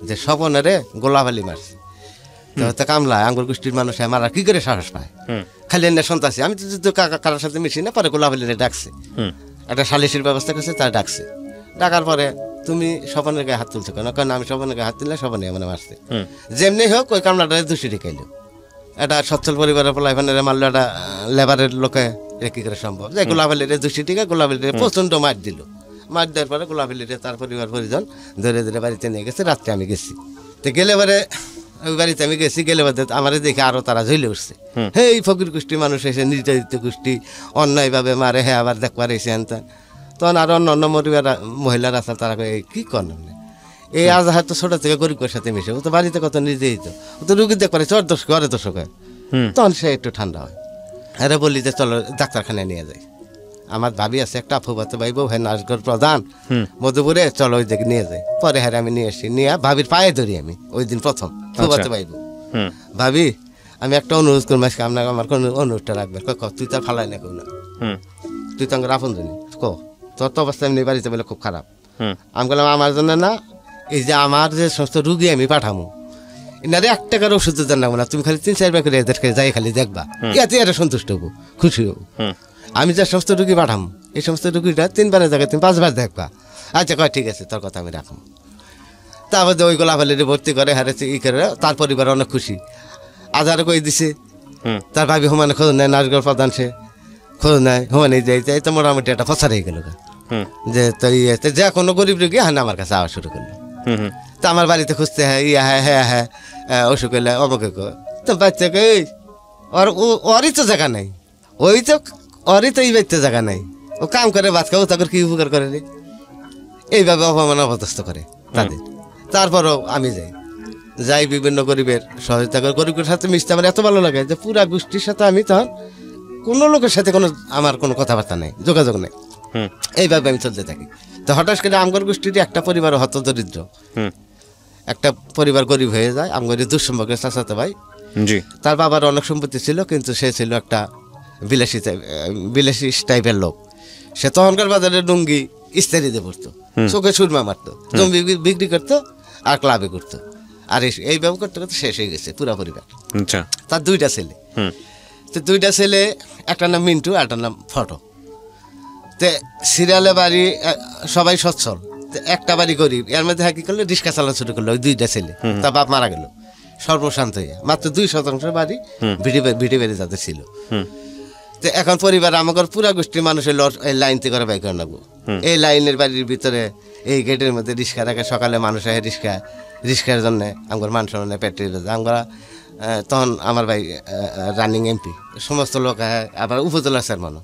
যে স্বপনেরে গোলাফালি মারছে। তো কামলা আঙ্গুর গোষ্ঠীর মানুষ মারা কি করে সাহস পায়? খালি এনে সন্তাসী। আমি তো কারোর সাথে মিশি না, পরে গোলাফালিরে ডাকছে, একটা সালিশের ব্যবস্থা করছে, তার ডাকছে। ডাকার পরে তুমি স্বপনের গায়ে হাত তুলছো কেন? কারণ আমি স্বপনের গায়ে হাত তুললে স্বপনে মানে মারছে। যেমনি হোক ওই কামলাটা দোষী রেখাইলো, একটা সচ্ছল পরিবারের পোলাইফানের মারলো, একটা লেবারের লোকে কি করে সম্ভব? যে গোলাফালিরে দোষী টিকে গোলাফালিরে প্রচণ্ড মার দিল। মার দেওয়ার পরে গোলাফালিরে তার পরিবার পরিজন ধরে ধরে বাড়িতে নিয়ে গেছে। রাত্রে আমি গেছি, তো গেলে পরে ওই বাড়িতে আমি গেছি, গেলে বাদে আমার দেখে আরো তারা ঝইলে উঠছে, হে এই ফকির গোষ্ঠী মানুষ এসে নির্যাতিত গোষ্ঠী অন্যায়ভাবে মারে, হ্যাঁ আবার দেখবার এসে আনতেন। তখন আরো অন্য অন্য মহিলারা আছে, তারা কয়, কি করেন এই আজ হয়তো ছোট থেকে গরিবের সাথে মিশে, ও তো বাড়িতে কত নিজেই তো, ও তো রুগী দেখবার চর দোষ ঘরে দোষ হয়। তখন সে একটু ঠান্ডা হয়, আরে বলি যে চলো ডাক্তারখানায় নিয়ে যাই। আমার ভাবি আছে একটা, ফুফাতো ভাই বউ, হ্যাঁ নাচগর প্রধান মধুপুরে, চলো ওই দিকে নিয়ে যাই। পরে হ্যাঁ আমি নিয়ে এসছি, নিয়ে ভাবির পায়ে ধরি আমি ওই দিন প্রথম, ফুফাতো ভাই বউ, ভাবি আমি একটা অনুরোধ করবো আজকে আপনার, আমার কোনো অনুরোধটা রাখবে। তুই তার ফালাই না কেউ না, তুই তো আমার আপন জানি, তোর তো অবস্থা এমনি বাড়িতে বলে খুব খারাপ। আমি বললাম আমার জন্য না, এই যে আমার যে সমস্ত রুগী আমি পাঠামো, এনারে 1 টাকার ওষুধ দেন না, তুমি খালি 3-4 বার করে এদেরকে যাই খালি দেখবা, এতে এরা সন্তুষ্ট হবো, খুশি হবো। আমি যে সমস্ত রুগী পাঠামো, এই সমস্ত রুগীটা 3 বারের জায়গায় তুমি 5 বার দেখবা। আচ্ছা কয় ঠিক আছে, তোর কথা আমি রাখবো। তারপর ওই গোলাপালিরে ভর্তি করে হারেছে ই করে, তার পরিবার অনেক খুশি। আধারে কই দিছে, তার ভাবি হুমানে খোঁজ নেয়, নাচগর প্রধান সে খোঁজ নেয়, হুমানে যাইতে তো মোটামুটি একটা ফসা হয়ে গেল যে তো ইয়েতে যে কোনো গরিব রুগী হ্যাঁ আমার কাছে আওয়া শুরু করলো। তো আমার বাড়িতে খুঁজতে হ্যাঁ ইয়া হ্যাঁ হ্যাঁ হ্যাঁ অসুখ হইলে অমুকে তো বাচ্চাকে ওরই তো জায়গা নাই, ওই তো ওরই তো এই বাচ্চা জায়গা নাই, ও কাম করে ভাত খাবো, তাকে কি উপকার করে রে, এইভাবে অপমান অপদস্থ করে তাদের। তারপরও আমি যাই বিভিন্ন গরিবের সহযোগিতা করে, গরিবের সাথে মিশতে আমার এত ভালো লাগে যে পুরা গোষ্ঠীর সাথে আমি তখন কোনো লোকের সাথে আমার কোনো কথাবার্তা নেই, যোগাযোগ নেই, এইভাবে আমি চলতে থাকি। তো হঠাৎ করে আমগর গোষ্ঠীর একটা পরিবার হত দরিদ্র, একটা পরিবার গরিব হয়ে যায়। আমগর দুঃসম্পর্কের চাচাতো ভাই, তার বাবার অনেক সম্পত্তি ছিল, কিন্তু সে ছিল একটা বিলাসী টাইপের লোক। সে তখনকার বাজারে লুঙ্গি ইস্তারিতে পড়তো, চোখে সুরমা মারতো, জমি বিক্রি করতো আর ক্লাবে করতো, আর এইভাবে করতে করতে শেষ হয়ে গেছে পুরা পরিবার। তার 2টা ছেলে, তো 2টা ছেলে, একটা নাম মিন্টু আর একটা নাম ফটো। তে সিরিয়ালে বাড়ি সবাই সচ্ছল, একটা বাড়ি গরিব, এর মধ্যে কি করলো, রিক্সা চালানো শুরু করলো ওই 2টা ছেলে। তার বাপ মারা গেল সর্বশান্ত হয়ে, মাত্র 2% বাড়ি ভিটে বেড়ে যাতে ছিল। তো এখন পরিবার আমাদের পুরা গোষ্ঠীর মানুষের লাইনতে করে বাই করে নেবো, এই লাইনের বাড়ির ভিতরে এই গেটের মধ্যে রিক্সা রাখে, সকালে মানুষ আহে রিক্সার জন্য আমার মান সম্মানে পেট্রোল আমরা। তখন আমার ভাই রানিং এমপি, সমস্ত লোক আহে, আবার উপজেলা চেয়ারম্যানও।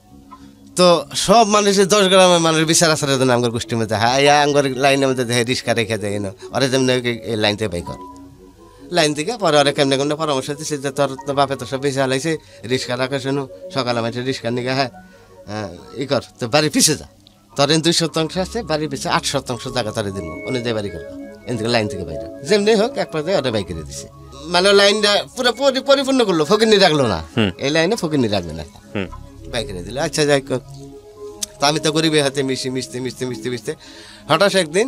তো সব মানুষের 10 গ্রামের মানুষ বিচার আসার জন্য আমার গোষ্ঠীর মধ্যে হ্যাঁ আমার লাইনের মধ্যে দেখে রিক্সা রেখে দেয় না, ওরা যেমন এই লাইন থেকে বাই কর, লাইন থেকে পরে ওরা কেমনে কেমনে পরামর্শ দিচ্ছে যে তোর বাপে তো সব বেশি হালাইছে, রিক্সা রাখা শুনো, সকালে মাঠে রিক্সা নিয়ে হ্যাঁ ই কর, তো বাড়ি পিছিয়ে যা, তোর 2% আছে, বাড়ির পিছিয়ে 8% জায়গা তোর দিব, উনি যে বাড়ি করবো এদিকে লাইন থেকে বাইরে যেমনি হোক এক পর্যায়ে ওরা বাই করে দিছে। মানে লাইনটা পুরো পরিপূর্ণ করলো, ফকিরনি রাখলো না, এই লাইনে ফকিরনি রাখবে না, বাই করে দিল। আচ্ছা যাই হোক, তা আমি তো গরিবের হাতে মিশতে হঠাৎ একদিন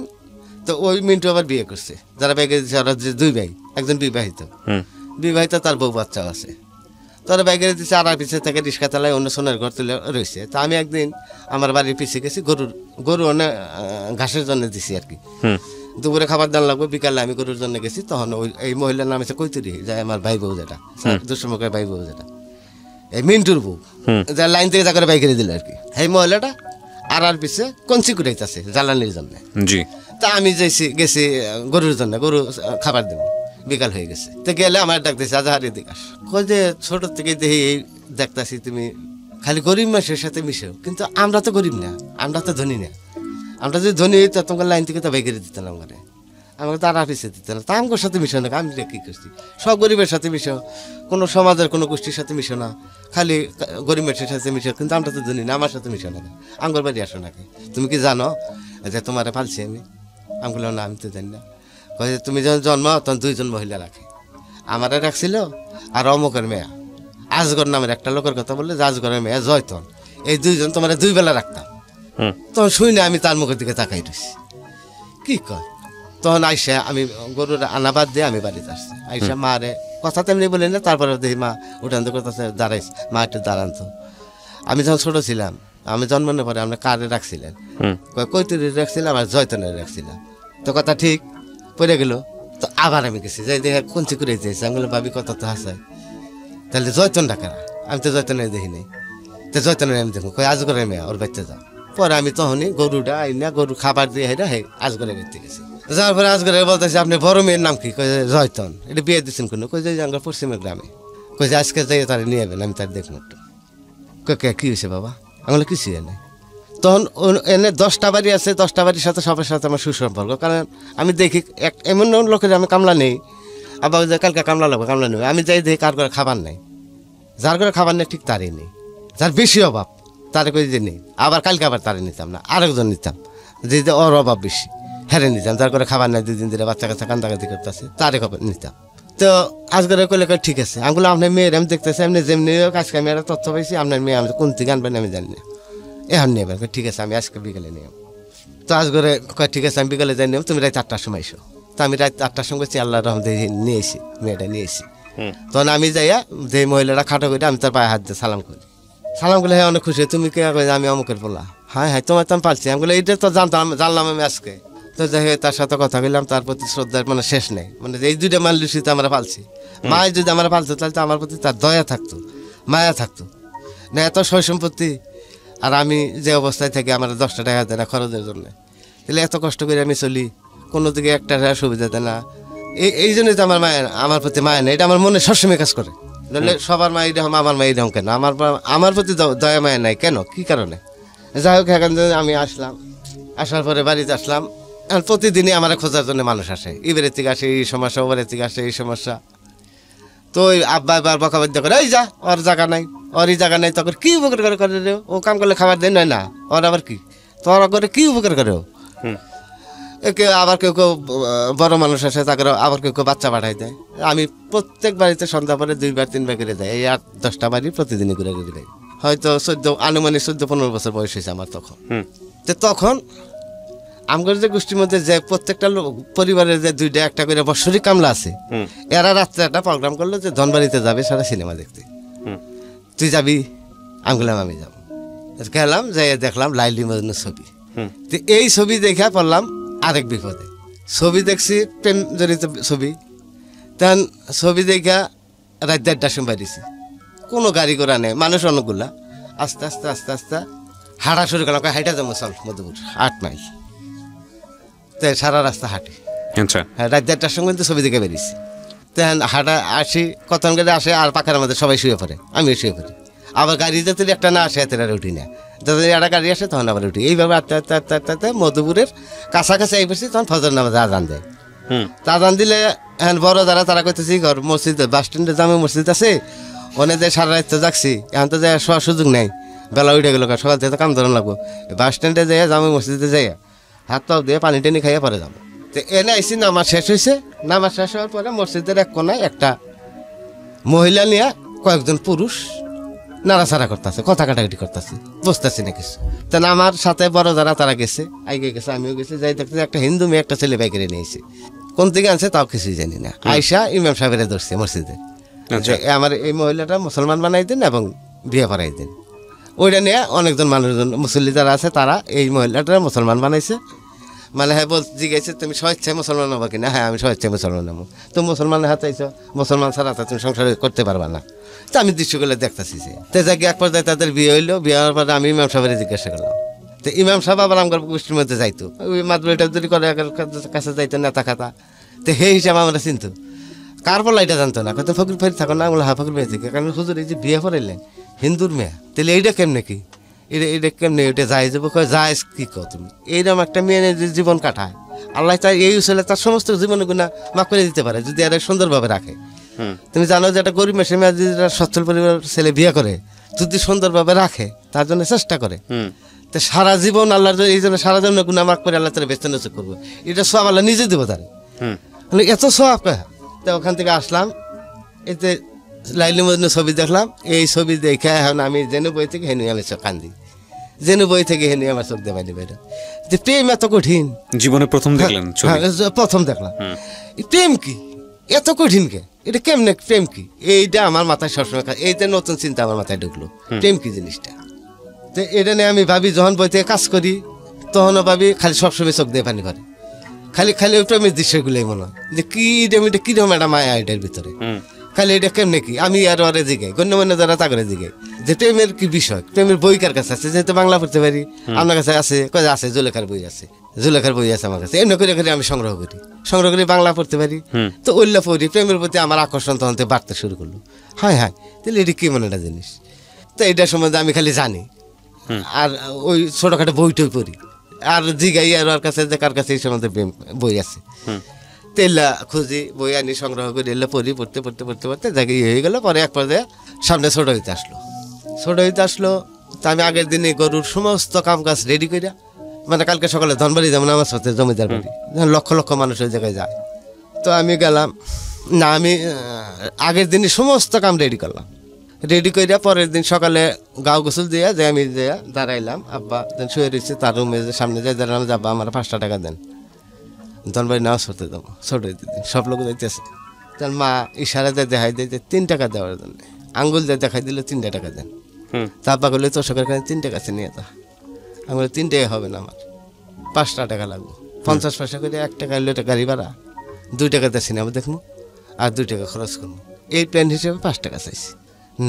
তো ওই মিন্টু আবার বিয়ে করছে, যারা বাই করে দিচ্ছে ওরা যে 2 ভাই, একজন বিবাহিত তার বউ বাচ্চাও আছে, তারা বাই করে দিচ্ছে। আর পিছিয়ে থেকে রিক্সা চালায় অন্য সোনার ঘর তুলে রয়েছে। তা আমি একদিন আমার বাড়ির পিছিয়ে গেছি, গরু অনেক ঘাসের জন্য দিছি আর কি, দুপুরে খাবার দান লাগবে, বিকালে আমি গরুর জন্য গেছি। তখন ওই এই মহিলার নাম হচ্ছে কৈতুরি, যায় আমার ভাই বউ যেটা, দুঃসমুখের ভাই বউ যেটা, এই মিন্টুর বউ, যা লাইন থেকে যা করে বাই করে দিল আর কি। এই মহিলাটা আর পিছিয়ে কঞ্চি কুড়াইতেছে জ্বালানির জন্য। তা আমি গেছি গরুর জন্য, গরু খাবার দেবো, বিকাল হয়ে গেছে। তো গেলে আমার ডাকতেছে আজাহারি দিকাস, কই যে ছোট থেকে দেখি দেখতেছি তুমি খালি গরিব মানুষের সাথে মিশো, কিন্তু আমরা তো গরিব না, আমরা তো ধনী না, আমরা যদি ধনী হইতো তোমার লাইন থেকে তো বাই করে দিত না, আমাকে তো আর পিছিয়ে দিত না। তা আমার সাথে মিশো না, আমি কি করছি, সব গরিবের সাথে মিশো, কোনো সমাজের কোনো গোষ্ঠীর সাথে মিশো না, খালি গরিব মানুষের সাথে মিশো, কিন্তু আমরা তো ধনী না, আমার সাথে মিশো না, আমার বাড়ি আসো নাকি, তুমি কি জানো যে তোমারে পালছি আমি? আমি বললাম না, আমি তো জানি না। তুমি যখন জন্ম তখন 2জন মহিলা রাখে, আমারে রাখছিল আর অমুকের মেয়া আজগর নামের একটা লোকের কথা বললে, আজগরের মেয়া জয়তন, এই 2জন তোমার 2 বেলা রাখতাম। তখন শুই না, আমি তার মুখের দিকে তাকাই রয়েছি, কি কয়। তখন আইসা আমি গরুর আনাবাদ দিয়ে আমি বাড়িতে আসছি, আইসা মারে কথা তেমনি বলি না, তারপরে দেখি মা উঠান তো কথা দাঁড়াইছে, মা একটু দাঁড়ান তো। আমি যখন ছোট ছিলাম, আমি জন্মানোর পরে আমরা কারে রাখছিলেন, কৈতুরি রাখছিলাম আর জয়তনের রাখছিলাম, তো কথা ঠিক পড়ে গেল। তো আবার আমি গেছি, যাই দেখে কঞ্চি করে দিয়েছি, আমি বললাম ভাবি কত তো হাসায়, তাহলে জয়তন ডাকা, আমি তো জয়তনের দেখি নাই, তো জয়তনের আমি দেখুন কই আজগরের মেয়া ওর বাচ্চা যাও। পরে আমি তখনই গরুটা আইনা গরু খাবার দিয়ে হেরা আজগরে বেরতে গেছি, যার পরে আজকে বলতেছে আপনি বড় মেয়ের নাম কি? কই যে জয়তন। এটা বিয়ে দিচ্ছেন কোনো? কই যে আমার পশ্চিমের গ্রামে। কই যে আজকে যাই তারা নিয়ে যাবেন, আমি তার দেখবো একটু। কে কী হয়েছে বাবা? আমি কিছু নেই। তখন এনে 10টা বাড়ি আছে, 10টা বাড়ির সাথে সবার সাথে আমার সুসম্পর্ক। কারণ আমি দেখি এমন লোকের আমি কামলা নেই, আবার যে কালকে কামলা লাগবে, কামলা নেবে। আমি যাই দেখি কার করে খাবার নেই, যার করে খাবার নেই ঠিক তারই নেই, যার বেশি অভাব তারে কই যে নেই। আবার কালকে আবার তারে নিতাম না, আরেকজন নিতাম যে ওর অভাব বেশি, হেরে নিতাম। যার করে খাবার নেই, 2 দিন ধরে বাচ্চা কাচ্চা কান্দাকাতি করতেছে, তারে খবর নিতাম। তো আজকে কইলে ঠিক আছে, আঙুলো আপনার মেয়ের আমি দেখতেছি, এমনি যেমনি আজকে আমি একটা তথ্য পাইছি, আপনার মেয়ে আমি কোন থেকে আনবেন আমি জানি না, এখন নেবেন। ঠিক আছে আমি আজকে বিকেলে নিয়ে। তো আজকে ঠিক আছে আমি বিকেলে যাই নিলাম, তুমি রাত 8টার সময় এসো। তো আমি রাত 8টার সময় আল্লাহ রহমতে নিয়ে এসি, মেয়েটা নিয়ে এসি। তখন আমি যাইয়া যে মহিলাটা খাটো করে আমি তার পায়ে হাত দিয়ে সালাম করি। সালাম করলে হ্যাঁ অনেক খুশি, তুমি কে? আমি অমুকের বলা। হ্যাঁ হ্যাঁ তোমার তো আমি পারছি। আমি বলে এটা তো জানলাম আমি আজকে। তো যাই হোক তার সাথে কথা বললাম, তার প্রতি শ্রদ্ধার মানে শেষ নেই। মানে এই 2টা মানুষই আমরা পালছি। মায় যদি আমরা পালতো তাহলে তো আমার প্রতি তার দয়া থাকতো, মায়া থাকতো না। এত সয় সম্পত্তি, আর আমি যে অবস্থায় থাকি আমার 10টা টাকা দেয় না খরচের জন্য, তাহলে এত কষ্ট করে আমি চলি, কোনো দিকে একটা সুবিধা দেয় না। এই জন্যই তো আমার মায়ের আমার প্রতি মায়া নেই। এটা আমার মনে সবসময় কাজ করে। নাহলে সবার মা এইরকম, আমার মা এইরকম কেন? আমার প্রতি দয়া মায়া নাই কেন? কি কারণে? যাই হোক এখান থেকে আমি আসলাম, আসার পরে বাড়িতে আসলাম। এখন প্রতিদিনই আমার খোঁজার জন্য মানুষ আসে, এবারের থেকে আসে এই সমস্যা, ওবারের থেকে আসে এই সমস্যা। তো ওই আব্বা এবার বকাবাদ্য করে, এই যা ওর জায়গা নাই, ওর এই জায়গা নেই, তখন কি উপকার করে রে? ও কাম করলে খাবার দেয় নয় না, ওর আবার কি তোরা করে কি উপকার করে? ও কেউ আবার কেউ কেউ বড় মানুষ আসে, তাকে আবার কেউ কেউ বাচ্চা পাঠাই দেয়। আমি প্রত্যেক বাড়িতে সন্ধ্যা পরে 2বার 3বার করে যাই। এই 8-10টা বাড়ি প্রতিদিনই ঘুরে ঘুরে যাই। হয়তো আনুমানিক 14-15 বছর বয়স হয়েছে আমার তখন। তো তখন আমার যে গোষ্ঠীর মধ্যে যে প্রত্যেকটা পরিবারের যে 2টা একটা করে বৎসরিক কামলা আছে, এরা রাত্রে একটা প্রোগ্রাম করলো যে ধনবাড়িতে যাবে সারা সিনেমা দেখতে। তুই যাবি? আমি বললাম আমি যাবো। গেলাম, যাই দেখলাম লাইলি মজনুর ছবি। তো এই ছবি দেখা পড়লাম আরেক বিপদে। ছবি দেখছি প্রেম জড়িত ছবি। তখন ছবি দেখা রাত 1:30টার সময় বাড়িছি, কোনো গাড়ি ঘোড়া নেই, মানুষ অনেকগুলা। আস্তে আস্তে আস্তে আস্তে হাঁটা শুরু করলাম, হাইটা যাবো চল মধুপুর 8 মাইল। তো সারা রাস্তা হাঁটি। আচ্ছা, হ্যাঁ রাত 1:30টার সময় কিন্তু ছবি দেখে বেরিয়েছি। তখন হাঁটা আসি, কতক্ষণ করে আসে, আর পাখার মধ্যে সবাই শুয়ে পড়ে, আমিও শুয়ে পড়ি। আবার গাড়ি যাতে একটা না আসে এতে উঠি না, যাতে একটা গাড়ি আসে তখন আবার উঠি। এইভাবে আস্তে আস্তে আস্তে আস্তে আস্তে মধুপুরের কাছাকাছি এই বসছি, তখন ফজর নামাজে আজান দেয়। আজান দিলে এখন বড় যারা তারা করতেছি ঘর মসজিদ, বাস স্ট্যান্ডে জামে মসজিদ আছে, ওনে যে সারা রাত যাচ্ছি, এখন তো যাই শোয়ার সুযোগ নেই, বেলা উঠে গেল, সকাল থেকে কাম ধরন লাগবো। বাস স্ট্যান্ডে যাই, জামে মসজিদে যাই, হাত পাও দিয়ে পানি টানি খাইয়া পরে যাবো। তো এনে আইসি, নামাজ শেষ হয়েছে। নামাজ শেষ হওয়ার পরে মসজিদের এক কোনায় একটা মহিলা নিয়ে কয়েকজন পুরুষ নাড়াচাড়া করতেছে, কথা কাটাকাটি করতেছে, বুঝতেছি না কিছু। তা আমার সাথে বড় যারা তারা গেছে, আগে গেছে, আমিও গেছি। যাই দেখতে একটা হিন্দু মেয়ে একটা ছেলে বাইকেরে নিয়েছে, কোন থেকে আনছে তাও কিছুই জানি না। আয়সা ইমাম সাহেবের ধরছে মসজিদে, আমার এই মহিলাটা মুসলমান বানাই দিন এবং বিয়ে করাই দিন। ওইটা নিয়ে অনেকজন মানুষজন মুসল্লি যারা আছে তারা এই মহিলাটা মুসলমান বানাইছে। মানে হ্যাঁ জিজ্ঞাসা তুমি স্বেচ্ছায় মুসলমান হবো কিনা? হ্যাঁ আমি স্বেচ্ছায় মুসলমান হবো। তো মুসলমানের হাতে আইছো, মুসলমান ছাড়া তুমি সংসার করতে পারবা না। তো আমি দৃশ্যগুলো দেখতেছি যে তো যাকে এক পর্যায়ে তাদের বিয়ে হইলো। বিয়ে হওয়ার পরে আমি ইমাম সাহেবের জিজ্ঞাসা করলাম। তো ইমাম সাহেব আবার আমার গোষ্ঠীর মধ্যে যাইতো, ওই মাদ্রাসা যদি করে কাছে যাইতো নেতা খাতা। তো সেই হিসাবে আমরা চিনতো, কার বলা এটা জানতো না। কত ফকির ফেরি থাকো না, আমরা হা ফকির মেয়ে থেকে, কারণ হুজুর এই যে বিয়ে করাইলেন হিন্দুর মেয়ে, তাহলে এইটা কেমনে কি? এটা কেমনি? ওইটা যাই যাবো, যাই কি কো তুমি? এইরকম একটা মেয়ে জীবন কাটায়, আল্লাহ তাই এই ছেলে তার সমস্ত জীবন গুণা মাফ করে দিতে পারে যদি এরা সুন্দরভাবে রাখে। তুমি জানো যে একটা গরিব মেশে মেয়ে যদি সচ্ছল পরিবার ছেলে বিয়ে করে, যদি সুন্দরভাবে রাখে, তার জন্য চেষ্টা করে, তো সারা জীবন আল্লাহর এই জন্য সারা জন্য গুণা মাফ করে আল্লাহ তারা বেস্ত নজর করবো। এটা সব আল্লাহ নিজে দেবো তার, এত সব। তো ওখান থেকে আসলাম, এতে লাইলি মজনু ছবি দেখলাম। এই ছবি দেখে এখন আমি জেনু বই থেকে হেনু আমি কান্দি, জেনু বই থেকে হেনু আমার চোখ দেবাই বাইরে। যে প্রেম এত কঠিন, জীবনে প্রথম দেখলেন? প্রথম দেখলাম। প্রেম কি এত কঠিন কে? এটা কেমনে প্রেম কি? এইটা আমার মাথায় সবসময়, এইটা নতুন চিন্তা আমার মাথায় ঢুকলো, প্রেম কি জিনিসটা। তো এটা নিয়ে আমি ভাবি, যখন বই থেকে কাজ করি তখনও ভাবি, খালি সবসময় চোখ দিয়ে পানি করে, খালি খালি ওই প্রেমের দৃশ্যগুলোই মনে হয় যে কি এটা কিরকম একটা মায়া এটার ভিতরে। খালি এটা কেমনে কি? আমি আর ওরে জিগাই, গণ্যমান্য যারা তা করে জিগাই, যে প্রেমের কি বিষয়, প্রেমের বই কার কাছে আছে, যেহেতু বাংলা পড়তে পারি, আপনার কাছে আছে, কয়ে আছে জুলেখার বই আছে, জুলেখার বই আছে আমার কাছে, এমনি করে করে আমি সংগ্রহ করি বাংলা পড়তে পারি। তো ওইলা পড়ি, প্রেমের প্রতি আমার আকর্ষণ তখন থেকে বাড়তে শুরু করলো। হ্যাঁ হ্যাঁ, তাহলে এটি কি মনে একটা জিনিস, তো এইটার সম্বন্ধে আমি খালি জানি, আর ওই ছোটোখাটো বইটই পড়ি, আর জিগাই আর ওর কাছে যে কার কাছে এই সম্বন্ধে বই আছে, তেলা খুঁজি, বই আনি সংগ্রহ করি, এলে পড়ি, পড়তে পড়তে পড়তে পড়তে জায়গায় হয়ে গেলো। পরে এক পর্যায়ে সামনে ছোটো হইতে আসলো, তা আমি আগের দিনে গরুর সমস্ত কাম কাজ রেডি করিয়া, মানে কালকে সকালে ধনবাড়ি যেমন আমার সাথে জমিদার বাড়ি, লক্ষ লক্ষ মানুষ ওই জায়গায় যায়, তো আমি গেলাম না, আমি আগের দিনই সমস্ত কাম রেডি করলাম, রেডি করিয়া পরের দিন সকালে গাও গোসল দিয়া যে আমি যে দাঁড়াইলাম, আব্বা শুয়ে রয়েছে তার রুমে সামনে যাই দাঁড়ালাম, যাবা আমার 5টা টাকা দেন, ধনবাড়ি নামাজ পড়তে দেবো, ছোটো দিন সব লোক দেখতেছে, তার মা ইশারা দিয়ে দেখাই দিয়ে যে 3 টাকা দেওয়ার জন্য আঙ্গুল দিয়ে দেখাই দিল 3টা টাকা দেন, তারপর করলে তোর সরকার কাছে 3 টাকা আছে নিয়ে যা, আমি বলি 3 টাকা হবে না, আমার 5টা টাকা লাগবো, 50 পয়সা করে 1 টাকা হলে গাড়ি ভাড়া, 2 টাকা দিয়ে সিনেমা দেখবো আর 2 টাকা খরচ করবো, এই প্ল্যান হিসেবে 5 টাকা চাইছি,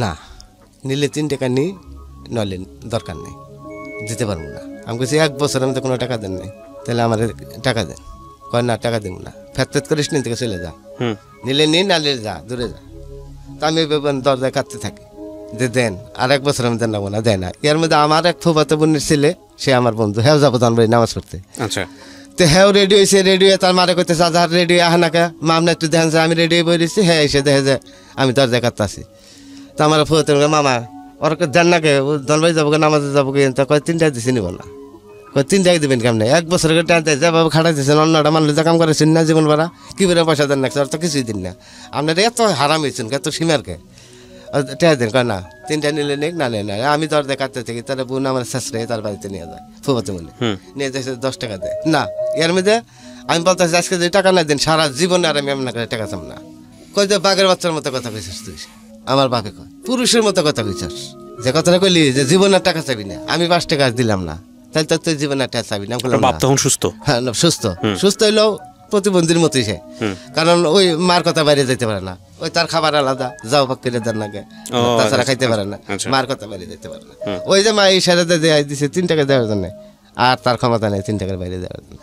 না নিলে 3 টাকা নিই, নইলে দরকার নেই, দিতে পারবো না। আমি বলছি 1 বছর আমি তো কোনো টাকা দেন নাই, তাহলে আমার টাকা দেন, কয় না টাকা দেবো না, ফেত করিস নি থেকে চলে যা, নিলে নি নালে যা, দূরে যা। তা আমি দরজায় কাঁদতে থাকি যে দেন, আর 1 বছর আমি দেন নেবো না, দেয় না। এর মধ্যে আমার এক ফুফাতো বোনের ছেলে, সে আমার বন্ধু, হ্যাঁ যাবো ধনবাড়ি নামাজ পড়তে, আচ্ছা, তো হ্যাঁ রেডি হয়েছে, রেডি হয়ে তার মারে করতেছে আজার রেডি আহ নাকা মামনা একটু দেখেন যে আমি রেডি হয়ে বই দিচ্ছি, হ্যাঁ এসে দেখে যে আমি দরজায় কাঁদতে আসি, তো আমার ফুফাতো মামা ওর দেন নাকে, ধনবাড়ি যাবো নামাজে যাবো, তা কয় 3 টাকা দিছি নিব না, কয় 3 টাকা দেবেন কেমন, 1 বছর টানতে যাবো খাটাই দিচ্ছেন, অন্যটা মানুষ যা কাম করেছেন না জীবন ভাড়া, কি করে পয়সা দেন না, ওর তো কিছুই দিন না, আপনার এত হারাম হয়েছেন, এত সীমারকে টাকা দেন, কয় না 3টা নিলে নেই, না নেই না, আমি দরজায় কাটতে থাকি, তার বোন আমার শেষরে তার বাড়িতে নিয়ে যায়, ফুফাতো বলে নিয়ে যাচ্ছে 10 টাকা দেয় না, এর মধ্যে আমি বলতেছি আজকে যে টাকা না দেন সারা জীবনে আর আমি এমন করে টাকা চাম না, কই যে বাঘের বাচ্চার মতো কথা কইছিস তুই, আমার বাপে কয় পুরুষের মতো কথা কইছিস, যে কথাটা কইলি যে জীবনের টাকা চাবি না, আমি 5 টাকা দিলাম না, তাহলে তো তুই জীবনের টাকা চাবি না, বাপ তখন সুস্থ, হ্যাঁ সুস্থ হইলেও প্রতিবন্ধীর মতোই সে, কারণ ওই মার কথা বাইরে যেতে পারে না, ওই তার খাবার আলাদা, যাও পাক করে দেন না, তাছাড়া খাইতে পারে না, মার কথা বাইরে যেতে পারে না, ওই যে মা এই সারা দিছে 3 টাকা দেওয়ার জন্য, আর তার ক্ষমতা নেই 3 টাকার বাইরে দেওয়ার জন্য,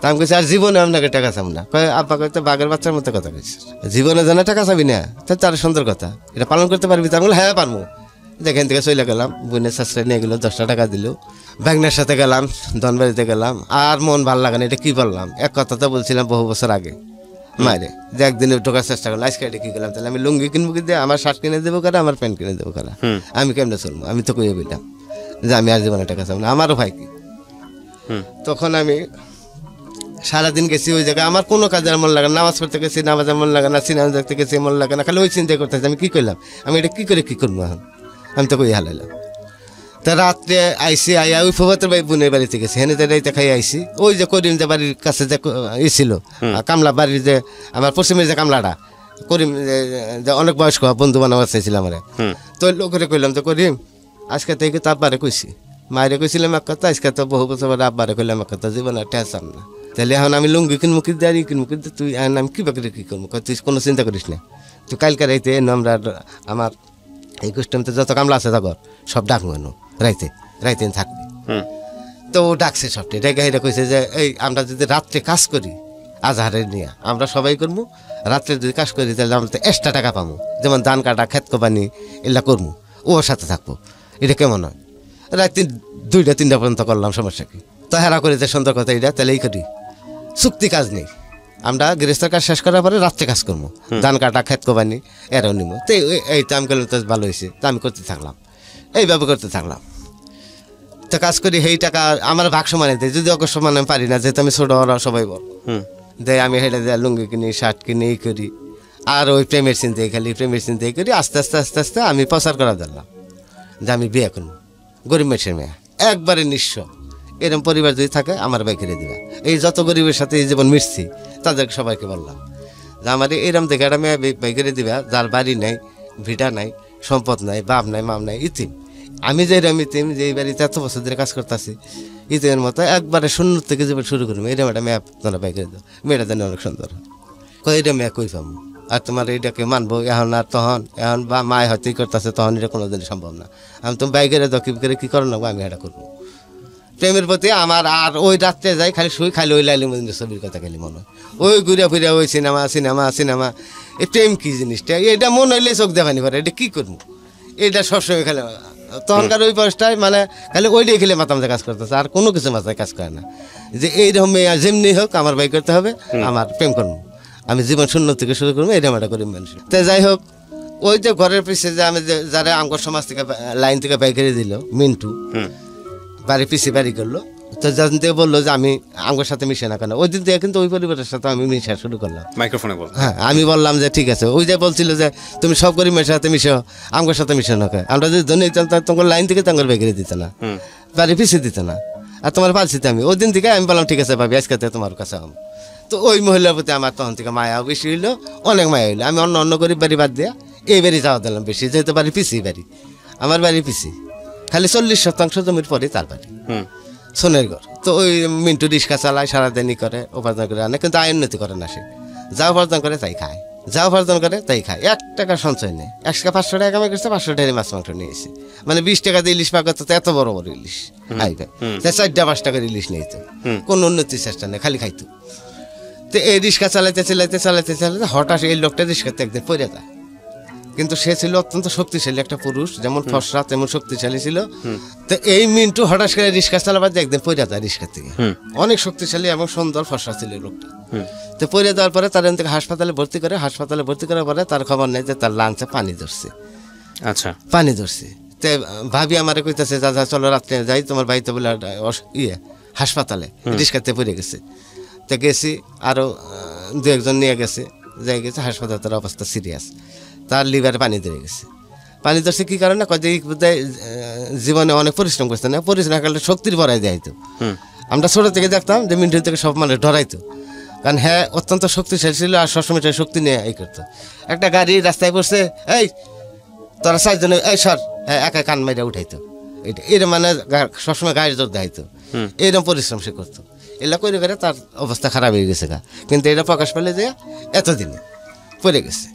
তা আমি কইছি আর জীবনে আপনাকে টাকা চাম না, কয় আব্বা কয় তো বাঘের বাচ্চার মতো কথা কইছিস, জীবনে জানে টাকা চাবি না, তার সুন্দর কথা, এটা পালন করতে পারবি, তা বলে হ্যাঁ পারবো, যেখান থেকে চলে গেলাম, বোনের শাস্ত্রে নিয়ে গেলো, 10টা টাকা দিল, ব্যাগনার সাথে গেলাম, ধনবাড়িতে গেলাম, আর মন ভালো লাগে না, এটা কি বললাম, এক কথা তো বলছিলাম বহু বছর আগে মায়েরে, যে একদিনে ঢোকার চেষ্টা করলাম, আজকে এটা কি করলাম, তাহলে আমি লুঙ্গি কিনবো কি দিয়ে, আমার শার্ট কিনে দেবো কারা, আমার প্যান্ট কিনে দেবো কারা, আমি কেমনে চলবো, আমি তো কইয়ে বললাম যে আমি আর জীবনে টাকা চাবো না, আমারও ভাই কি, তখন আমি সারাদিন গেছি ওই জায়গায়, আমার কোনো কাজের মন লাগে না, নামাজ পড়তে গেছি নামাজের মন লাগে না, সিনেমা দেখতে গেছি মন লাগে না, খালি ওই চিন্তা করতেছি আমি কি করলাম, আমি এটা কি করে কি করবো এখন, আমি তো কই হালাইলাম। তা রাত্রে আইসি আইয়া ওই ফুফাতের ভাই বোনের বাড়িতে গেছি, হেনে রাইতে খাই আইসি, ওই যে করিম যে বাড়ির কাছে যে ছিল কামলা বাড়ির যে আমার পশ্চিমের যে কামলাটা করিম, যে অনেক বয়স্ক বন্ধু বানাবার চাইছিল আমার, তো লোকের কইলাম যে করিম আজকে থেকে তো আব্বারে কইছি, মায়েরে কইছিলাম এক কথা, আজকে তো বহু বছর পরে আব্বারে কইলাম এক কথা, জীবনে টেনশন না, তাহলে এখন আমি লুঙ্গি কিনবো কি দাঁড়ি কিনবো কিন্তু তুই এখন আমি কী বাকি কী করবো, তুই কোনো চিন্তা করিস না, তুই কালকে রাইতে আমরা আমার এই গোষ্ঠীতে যত কামলা আছে তখন সব ডাকবো রাইতে রাইতে থাকবি, তো ও ডাকছে সবটি রেখে এটা কইছে যে এই আমরা যদি রাত্রে কাজ করি আজহারে নিয়ে আমরা সবাই করবো, রাত্রে যদি কাজ করি তাহলে আমরা তো এক্সট্রা টাকা পাবো, যেমন ধান কাটা ক্ষেত কোপানি এগুলা করবো, ওর সাথে থাকবো, এটা কেমন হয়, রাত 2টা 3টা পর্যন্ত করলাম, সমস্যা কি, তো হেরা করে যে সুন্দর কথা এটা, তাহলে এই করি চুক্তি কাজ নেই, আমরা গৃহস্থের কাজ শেষ করার পরে রাত্রে কাজ করবো, ধান কাটা ক্ষেত কোপানি এরাও নিব, তো এই তো আমি করলাম, তো ভালো হয়েছে, তো আমি করতে থাকলাম, এইভাবে করতে থাকলাম, তো কাজ করি সেই টাকা আমার ভাগ সমানে দেয়, যদি অকস্মাত সমানে পারি না, যেহেতু আমি ছোট ওরা সবাই বল দেয়, আমি হেঁটে দেয় লুঙ্গি কিনি শার্ট কিনি এই করি, আর ওই প্রেমের চিন্তাই খালি প্রেমের চিন্তাই করি, আস্তে আস্তে আস্তে আস্তে আমি প্রচার করা ধরলাম যে আমি বিয়ে করবো, গরিব মেয়ের মেয়ে একবারে নিঃস্ব, এরকম পরিবার যদি থাকে আমার বাই করে দিবা, এই যত গরিবের সাথে এই জীবন মিশছি তাদেরকে সবাইকে বললাম যে আমার এরম দেখে একটা মেয়ে বাই করে দিবা, যার বাড়ি নাই ভিটা নাই সম্পদ নাই বাপ নাই মাম নাই, ইতিম, আমি যে এরম ইতিম, যে এই বাড়িতে এত বছর ধরে কাজ করতেছি ইতিমের মতো, একবারে শূন্য থেকে জীবন শুরু করবো, এরম একটা মেয়ে তোমরা বাই করে দাও, মেয়েটা জানি অনেক সুন্দর, কই এটা মেয়ে কই পাবো, আর তোমার এইটাকে মানবো এখন আর তখন এখন বা মায় হয়তো করতেছে তখন এটা কোনোদিনই সম্ভব না। আমি তুমি বাইকের দকিব করে কী করে নেবো, আমি এটা করবো। প্রেমের প্রতি আমার আর ওই রাত্রে যাই খালি শুই, খালি ওই লাইলি মদিনা ছবির কথা খালি মনে হয়, ওই ঘুরে ফিরে ওই সিনেমা সিনেমা সিনেমা। এই প্রেম কী জিনিসটা, এটা মন হইলে চোখ দেখানি পারে, এটা কী করবো, এটা সবসময় খালি তখনকার ওই বয়সটায় মানে খালি ওইটাই খেলে মাথা মাথায় কাজ করতেছে, আর কোনো কিছু মাথায় কাজ করে না যে এইরকম যেমনি হোক আমার বাই করতে হবে, আমার প্রেম করবো, আমি জীবন শূন্য থেকে শুরু করবো, এরকম একটা করি মানুষ। তো যাই হোক, ওই যে ঘরের পিছিয়ে যে আমি যারা আঙ্গর সমাজ থেকে লাইন থেকে বাই করে দিল মিন্টু, বাড়ি পিছিয়ে বাড়ি করলো, তো যেদিন থেকে বললো যে আমি আঙ্গর সাথে মিশে না কেন, ওই দিন থেকে কিন্তু ওই পরিবারের সাথে আমি মিশা শুরু করলাম। মাইক্রোফোনে বল। হ্যাঁ, আমি বললাম যে ঠিক আছে, ওই যে বলছিল যে তুমি সব গরিবের সাথে মিশো, আঙ্গর সাথে মিশো না, আমরা যদি ধনী তোমার লাইন থেকে তোমার বেগেরে দিতে না, বাড়ি পিছিয়ে দিতে না, আর তোমার পালছিতে আমি ওই দিন থেকে আমি বললাম ঠিক আছে ভাবি আজকে তোমার কাছে আমি। তো ওই মহিলার প্রতি আমার তখন থেকে মায়া বেশি হইলো, অনেক মায়া হইলো। আমি অন্য গরিব বাড়ি বাদ দিয়া এই বাড়ি যাওয়া দিলাম বেশি, যেহেতু বাড়ি পিছিয়ে বাড়ি, আমার বাড়ি পিছিয়ে খালি 40% জমির পরে তার বাড়ি সোনের ঘর। তো ওই মিন্টু রিক্সা চালায়, সারাদিনই করে, উপার্জন করে আনে, কিন্তু আয় উন্নতি করে না। সে যা উপার্জন করে তাই খায়, যা উপার্জন করে তাই খায়, 1 টাকা সঞ্চয় নেই। 500 টাকা কামাই করছে, 500 টাকা মাছ মাংস নিয়েছে, মানে 20 টাকা দিয়ে ইলিশ পাক করতে, এত বড় বড় ইলিশ আইবে, 4-5 টাকার ইলিশ নিয়েছে, কোনো উন্নতির চেষ্টা নেই, খালি খাইতো। তো এই রিক্সা চালাইতে চালাইতে চালাইতে চালাইতে হঠাৎ এই লোকটা রিক্সাতে একদিন পড়ে যায়। কিন্তু সে ছিল অত্যন্ত শক্তিশালী একটা পুরুষ, যেমন ফসরা তেমন শক্তিশালী ছিল। তো এই মিন্টু হঠাৎ করে রিক্সা চালাবার যে একদিন পড়ে যায় রিক্সা থেকে, অনেক শক্তিশালী এবং সুন্দর ফসরা ছিল লোকটা। তো পড়ে যাওয়ার পরে তার থেকে হাসপাতালে ভর্তি করে, হাসপাতালে ভর্তি করার পরে তার খবর নেই যে তার লাঞ্চে পানি ধরছে। আচ্ছা, পানি ধরছে। তো ভাবি আমারে কইতেছে যা যা চলো রাত্রে যাই, তোমার বাড়িতে বলে হাসপাতালে রিক্সাতে পড়ে গেছে। তো গেছি, আরও 2-1জন নিয়ে গেছে, যাই গেছে হাসপাতালে, তার অবস্থা সিরিয়াস, তার লিভারে পানি ধরে গেছে। পানি ধরছে কী কারণে, কয় জীবনে অনেক পরিশ্রম করছে না, পরিশ্রম করলে শক্তির ভরাই দেয়। তো আমরা ছোটো থেকে দেখতাম যে মিন্টু থেকে সব মানুষ ডরাইতো, কারণ হ্যাঁ অত্যন্ত শক্তিশালী ছিল, আর সবসময় শক্তি নিয়ে এই করতো। একটা গাড়ি রাস্তায় পড়ছে, এই তোরা 4জনে এই সর, হ্যাঁ একা কান মাইরা উঠাইতো, এটা এরকম মানে সবসময় গাড়ি জোর দেখাইতো, এরকম পরিশ্রম সে করতো। এগুলো করে করে তার অবস্থা খারাপ হয়ে গেছে গা, কিন্তু এটা প্রকাশ পেলে যে এতদিনে পড়ে গেছে।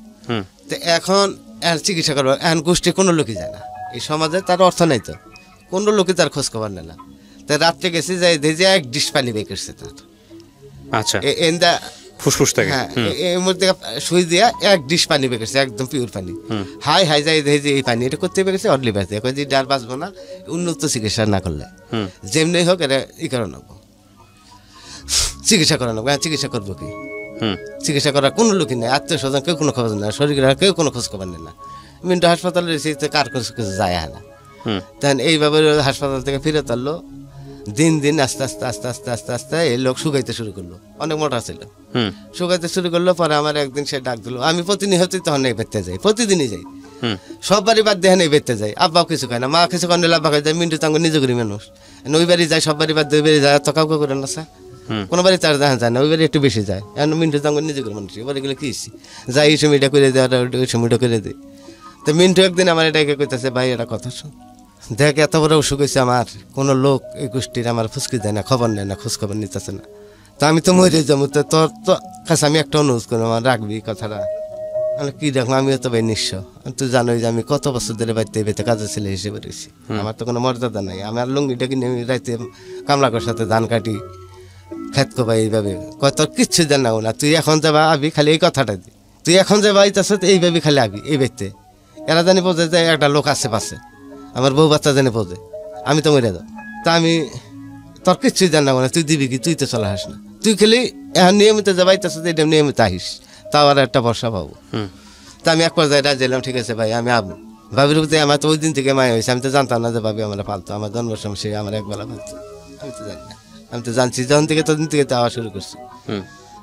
তো এখন চিকিৎসা করবো, এখন গোষ্ঠী কোনো লোকই যায় না, এই সমাজে তার অর্থ নাই, তো কোনো লোকই তার খোঁজ খবর নেয় না। তো রাত্রে গেছি, যাই দেখি 1 ডিশ পানি বের করছে তার। আচ্ছা, এন্দা ফুসফুস থেকে, হ্যাঁ, এর মধ্যে সুই দিয়া 1 ডিশ পানি বের করছে, একদম পিওর পানি। হাই হাই যাই দেখি যে এই পানি এটা করতে পেরেছে অডলি বাঁচতে, কই যে ডার বাঁচবো না উন্নত চিকিৎসা না করলে, যেমনি হোক এটা ই করে নেবো, চিকিৎসা করে নেবো। চিকিৎসা করবো কি, চিকিৎসা করার কোনো লোকই নেই, আত্মীয় স্বজন কেউ কোনো খবর নেই, শরীরের কেউ কোনো খোঁজ খবর নেই না। মিন্টু হাসপাতালে রয়েছে, কার কিছু কিছু যায় না। তখন এইভাবে হাসপাতাল থেকে ফিরে তারলো। দিন দিন আস্তে আস্তে আস্তে আস্তে আস্তে আস্তে এই লোক শুকাইতে শুরু করলো, অনেক মোটা ছিল, শুকাইতে শুরু করলো। পরে আমার একদিন সে ডাক দিল, আমি প্রতিনিয়তই তখন এই বেরতে যাই, প্রতিদিনই যাই, সব বাড়ি বাদ দিয়ে এই বেরতে যাই। আব্বাও কিছু খায় না, মা কিছু খান আব্বা খাই যায়। মিন্টু তাঙ্গ নিজে করি মানুষ, ওই বাড়ি যায়, সব বাড়ি বাদ দিয়ে বাড়ি যায়, তো কাউকে করে না স্যার, কোনো বাড়ি তার দেখা যায় না, ওই বাড়ি একটু বেশি যায়। এখন মিন্টু তাঙ্গ নিজে করে মানুষ, এবারে গেলে কি যাই এই সময়টা করে দেয়, ওই সময়টা করে দিই। তো মিন্টু একদিন আমার এটাকে কইতেছে, ভাই এটা কথা শোন, দেখ এত বড় অসুখ হয়েছে আমার, কোনো লোক এই গোষ্ঠীর আমার ফুসকি দেয় না, খবর নেয় না, খোঁজ খবর নিতেছে না, তো আমি তো মরে যাবো, তো তোর তো কাছে আমি একটা অনুরোধ করি, আমার রাখবি কথাটা। আমি কি দেখো, আমিও তো ভাই নিঃস্ব, তুই জানোই যে আমি কত বছর ধরে বাড়িতে বেতে কাজের ছেলে হিসেবে রয়েছি, আমার তো কোনো মর্যাদা নাই। আমার লুঙ্গিটা কিনে আমি রাইতে কামলাকর সাথে ধান কাটি, খেত কবাই, এইভাবে কয় তোর কিচ্ছু জানাবো না, তুই এখন যাবা আবি, খালি এই কথাটা দি, তুই এখন যাবা আইতাছ এইভাবে খালি আবি এই বেতে, এরা জানি বোঝে যে একটা লোক আছে পাশে, আমার বউ বাচ্চা জেনে বোঝে, আমি তো মরে যাও। তা আমি তোর কিচ্ছুই জানাবো না, তুই দিবি কি, তুই তো চলে হাস না, তুই খেলি এখন নিয়মিত যাবাইতেছ, এটা নিয়মিত আহিস, তাও আর একটা বর্ষা পাবো। তা আমি এক পর্যায়ে রাজি এলাম, ঠিক আছে ভাই আমি আবু। ভাবির প্রতি আমার তো ওই দিন থেকে মায়া হয়েছে, আমি তো জানতাম না যে ভাবি আমার পালতো, আমার জন্মের সময় সে আমার একবেলা পালতো, আমি তো জানি না, আমি তো জানছি যখন থেকে তখন থেকে যাওয়া শুরু করছি।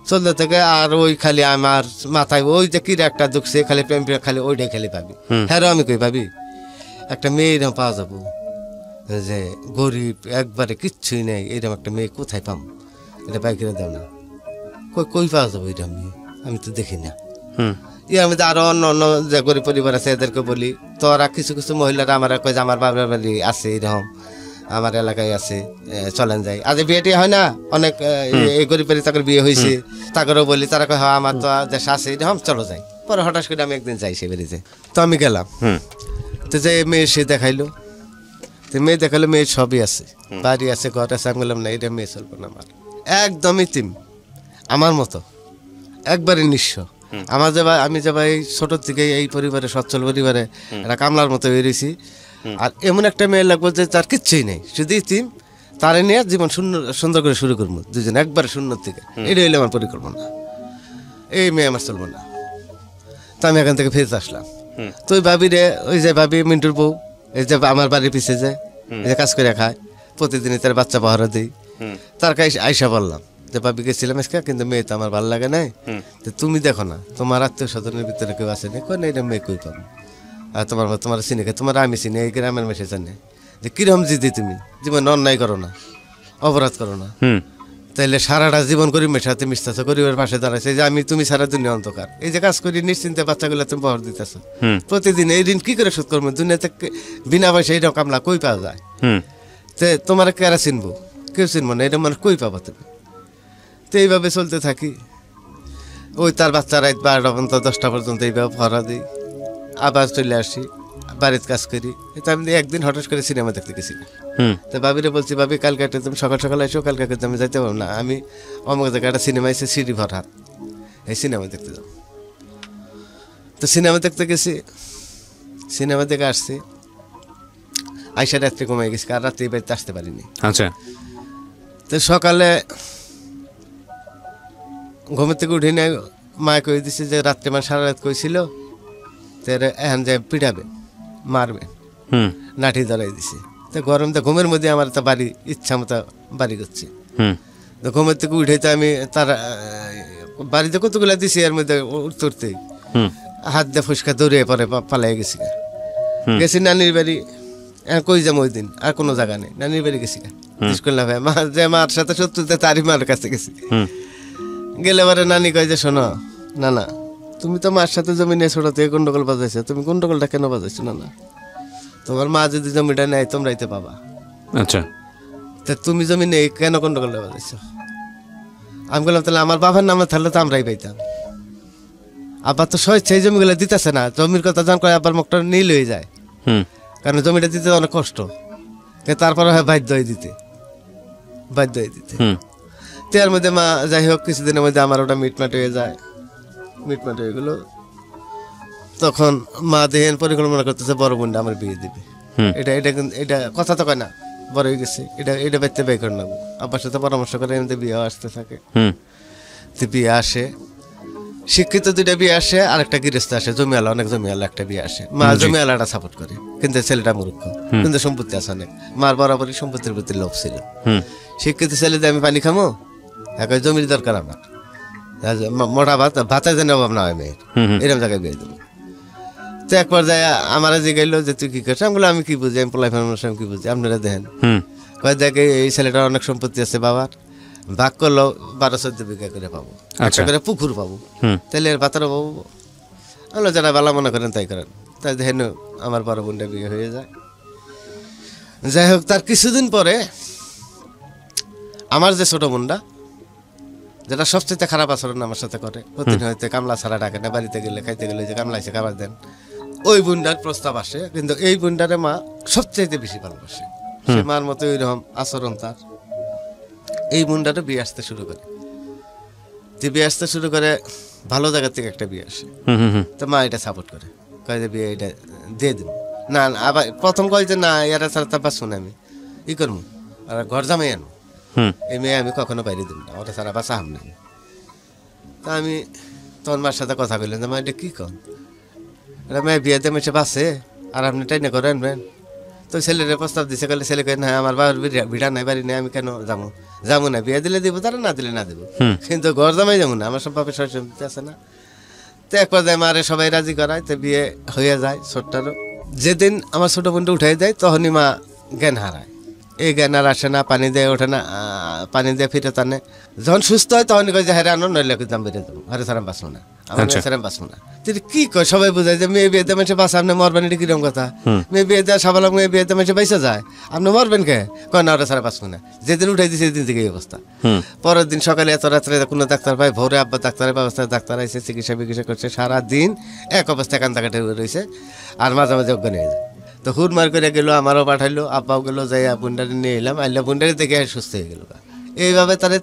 চলতে থেকে আর ওই খালি আমার মাথায় ওই যে কিরা একটা দুঃখছে, খালি প্রেম খালি ওইটাই খালি ভাবি। হ্যাঁ আমি কই ভাবি একটা মেয়ে এরকম পাওয়া যাবো, যে গরিব একবারে কিচ্ছুই নেই, এরকম একটা মেয়ে কোথায় পাম, এটা বাইকেরা দাও না, কই পাওয়া যাবো এটা মেয়ে, আমি তো দেখি না। আমি তো আরো অন্য অন্য যে গরিব পরিবার আছে এদেরকে বলি, তোরা কিছু কিছু মহিলারা আমার কয় যে আমার বাবার বাড়ি আছে এরকম, আমার এলাকায় আছে, চলেন যাই। আজ বিয়েটি হয় না, অনেক এই গরিব বাড়ি তাদের বিয়ে হয়েছে, তাদেরও বলি, তারা কয় হ্যাঁ আমার তো দেশ আছে এরকম, চলো যাই। পরে হঠাৎ করে আমি একদিন যাই সে বেরিয়েছে, তো আমি গেলাম, হুম তো যে মেয়ে সে দেখাইলো, তো মেয়ে দেখালো মেয়ের সবই আছে, বাড়ি আছে, ঘর আছে। আমি বললাম না, এটা মেয়ে চলবো না আমার, একদমই তিম আমার মতো, একবারে নিঃস্ব। আমার যে আমি যে ভাই ছোটোর থেকে এই পরিবারে, সচ্ছল পরিবারে একটা কামলার মতো বেরিয়েছি, আর এমন একটা মেয়ে লাগবো যে তার কিচ্ছুই নেই, শুধু তিম, তারে নিয়ে জীবন সুন্দর করে শুরু করবো দুজন, একবারে শূন্যর থেকে। এটা হইলে আমার পরিকল্পনা, এই মেয়ে আমার চলবো না। তো আমি এখান থেকে ফেরত আসলাম। তো ওই ভাবি রে, ওই যে ভাবি মিন্টুর বউ, এই যে আমার বাড়ির পিছে যে এই যে কাজ করে খায়, প্রতিদিনই তার বাচ্চা পাহারা দিই, তার কাছে আইসা বললাম যে ভাবি গেছিলাম আজকে, কিন্তু মেয়ে তো আমার ভালো লাগে নাই, তো তুমি দেখো না তোমার আত্মীয় স্বজনের ভিতরে কেউ আছে না, কই না এটা মেয়ে কই পাবো, আর তোমার চিনি কে, তোমার আমি চিনি, এই গ্রামের মেসে জানে যে কিরম জিদি তুমি, জীবন অন্যায় করো না, অপরাধ করো না, তাইলে সারাটা জীবন গরিবের সাথে মিশতেছো, গরিবের পাশে দাঁড়াইছে, যে আমি তুমি সারা দুনিয়া অন্ধকার, এই যে কাজ করি নিশ্চিন্তে বাচ্চাগুলো তুমি বহর দিতেছো, প্রতিদিন এই ঋণ কি করে শোধ করবো, দুনিয়াতে বিনা পয়সা এইরকম কামলা কই পাওয়া যায়, তে তোমার কারা চিনবো, কেউ চিনবো না, এটা মানে কই পাবো তুমি। তো এইভাবে চলতে থাকি, ওই তার বাচ্চা রাত 12টা পর্যন্ত 10টা পর্যন্ত এইভাবে পড়া দিই, আবার চলে আসি, বাড়িতে কাজ করি। তো আমি একদিন হঠাৎ করে সিনেমা দেখতে গেছি, তো ভাবিরে বলছি, ভাবি কালকে তুমি সকাল সকাল এসো, কালকে আমি যাইতে পারবো না, আমি অমুক জায়গায় একটা সিনেমা এসে সিঁড়ি ভরহাট, এই সিনেমা দেখতে যাবো। তো সিনেমা দেখতে গেছি, সিনেমা দেখে আসছি, আইসা রাত্রে ঘুমাই গেছি, আর রাত্রে বাড়িতে আসতে পারিনি। আচ্ছা, তো সকালে ঘুমের থেকে উঠে নিয়ে মায় কয়ে দিছে যে রাত্রে মানে সারা রাত কইছিল, তো এখন যে পিটাবে, মারবে, লাঠি ধরাই দিছে। তো গরম, তো ঘুমের মধ্যে আমার তো বাড়ি ইচ্ছা মতো বাড়ি করছে। তো ঘুমের থেকে উঠে তো আমি তার বাড়িতে কতগুলো দিছি, এর মধ্যে উঠতে উঠতেই হাত দিয়ে ফুসকা দৌড়িয়ে পরে পালাই গেছি। গেছি নানির বাড়ি, কই যাবো ওই দিন, আর কোনো জায়গা নেই, নানির বাড়ি গেছি। করলাম ভাই, মা যে মার সাথে শত্রুতে তারই মার কাছে গেছি। গেলে পরে নানি কয় যে শোনো, না না, তুমি তো মার সাথে জমি নিয়ে ছোট থেকে গন্ডগোল বাজাইছো, তুমি গন্ডগোলটা কেন বাজাইছো? না না, তোমার মা যদি জমিটা নেয় তোমরাইতে পাবা। আচ্ছা, তা তুমি জমি নেই কেন গন্ডগোলটা বাজাইছো? আমি বললাম তাহলে আমার বাবার নামে থাকলে তো আমরাই পাইতাম, আবার তো সেই জমিগুলো দিতেছে না, জমির কথা জান করে আবার মুখটা নীল হয়ে যায়, কারণ জমিটা দিতে অনেক কষ্ট, তারপরে হয় বাধ্য হয়ে দিতে, বাধ্য হয়ে দিতে। তার মধ্যে মা যাই হোক কিছুদিনের মধ্যে আমার ওটা মিটমাট হয়ে যায়, মিটমাট হয়ে গেলো। তখন মা দেখেন পরিকল্পনা করতেছে বড় বোনটা আমার বিয়ে দিবে, এটা এটা এটা কথা তো কয় না, বড় হয়ে গেছে, এটা বাড়িতে বিয়ে করে নেবো, আব্বার সাথে পরামর্শ করে এমনি বিয়ে আসতে থাকে। তো বিয়ে আসে, শিক্ষিত দুইটা বিয়ে আসে, আর একটা গৃহস্থ আসে, জমিওয়ালা, অনেক জমিওয়ালা একটা বিয়ে আসে। মা জমিওয়ালাটা সাপোর্ট করে, কিন্তু ছেলেটা মূর্খ, কিন্তু সম্পত্তি আছে অনেক, মার বরাবরই সম্পত্তির প্রতি লোভ ছিল। শিক্ষিত ছেলে দিয়ে আমি পানি খামো, এখন জমির দরকার আমার, মোটা ভাতের জন্য অভাব না হয় মেয়ের, এরকম জায়গায় বিয়ে দেবো। তো এক পর্যায়ে আমার জিগাইলো যে তুই কি করছিস? আমি বললাম আমি কি বুঝি, আমি পোলাই ফ্যামিলির সঙ্গে কি বুঝি, আপনারা দেখেন। কয় দেখে এই ছেলেটার অনেক সম্পত্তি আছে বাবার, ভাগ করলেও 12-14 বিঘা করে পাবো, একটা করে পুকুর পাবো, তাহলে এর ভাতারও পাবো। আমরা যারা ভালো মনে করেন তাই করেন। তাই দেখেন আমার বড় বোনটা বিয়ে হয়ে যায়। যাই হোক, তার কিছুদিন পরে আমার যে ছোট বোনটা, যেটা সবচেয়ে খারাপ আচরণ আমার সাথে করে, প্রতিদিন হয়তো কামলা ছাড়া ডাকে না, বাড়িতে গেলে খাইতে গেলে যে কামলা এসে খাবার দেন, ওই বোনটার প্রস্তাব আসে। কিন্তু এই বোনটারে মা সবচেয়ে বেশি ভালোবাসে, সে মার মতো ওইরকম আচরণ তার। এই বোনটারে বিয়ে আসতে শুরু করে, যে বিয়ে আসতে শুরু করে ভালো জায়গা থেকে একটা বিয়ে আসে, তো মা এটা সাপোর্ট করে, কয় যে বিয়ে এটা দিয়ে দিব না। আবার প্রথম কয় যে না, এরা ছাড়া তারপর শুনে আমি ই করবো, আর ঘর জামাই আনো, এই মেয়ে আমি কখনো বাইরে দিব না, ওটা ছাড়া বাসা হাম না। তা আমি তখন মার সাথে কথা বললাম যে মা এটা কী কন, এটা মেয়ে বিয়েতে মেসে বাসে আর আপনি টাইনে করে আনবেন। তো ছেলের প্রস্তাব দিছে, বলে ছেলে কেন না, আমার বাবার ভিড়া নাই, বাড়ি নেই, আমি কেন যাবো না, বিয়ে দিলে দিব, তারা না দিলে না দেবো, কিন্তু ঘর জামাই যাবো না, আমার সব বাপের সরসম্পত্তি আছে না। তো এক পর্যায়ে মারে সবাই রাজি করায়, তো বিয়ে হয়ে যায় ছোট্টারও। যেদিন আমার ছোটো বোনটা উঠাই দেয়, তখনই মা জ্ঞান হারায়, এই জ্ঞান আর আসে না, পানি দেয় ওঠে না, পানি দিয়ে ফিরে টানে। যখন সুস্থ হয় তখনই কয় যে হ্যাঁ আনো, নইলে দাম বেড়ে দেবো, হরে সারাম বাঁচবো না। আমার আচ্ছা। মেয়ে ছাড়া আমি বাঁচবো না। তুই কি কয় সবাই বোঝায় যে মেয়ে বিয়েতে মানুষে বাঁচা, আপনি মরবেন, এটা কিরকম কথা? মেয়ে বিয়েতে সবাই মেয়ে বিয়েতে মানুষে বাইসা যায়, আপনি মরবেন কে? কয় না, ওরা ছাড়া বাঁচবো না। যেদিন উঠাই দিয়েছে সেদিন থেকে এই অবস্থা। পরের দিন সকালে এত রাত্রে কোনো ডাক্তার পাই, ভোরে আব্বা ডাক্তারের ব্যবস্থায় ডাক্তার আইসে, চিকিৎসা করছে, সারাদিন এক অবস্থায় কান্দাকাটি রয়েছে, আর মাঝে মাঝে অজ্ঞান হয়ে যায়। তো হুড়মার করে গেলো, আমারও পাঠাইলো, আব্বাও গেলো, যাই বুন্ডারি নিয়ে এলাম, আইলা বুন্ডারি দেখে সুস্থ হয়ে গেল। এইভাবে তারে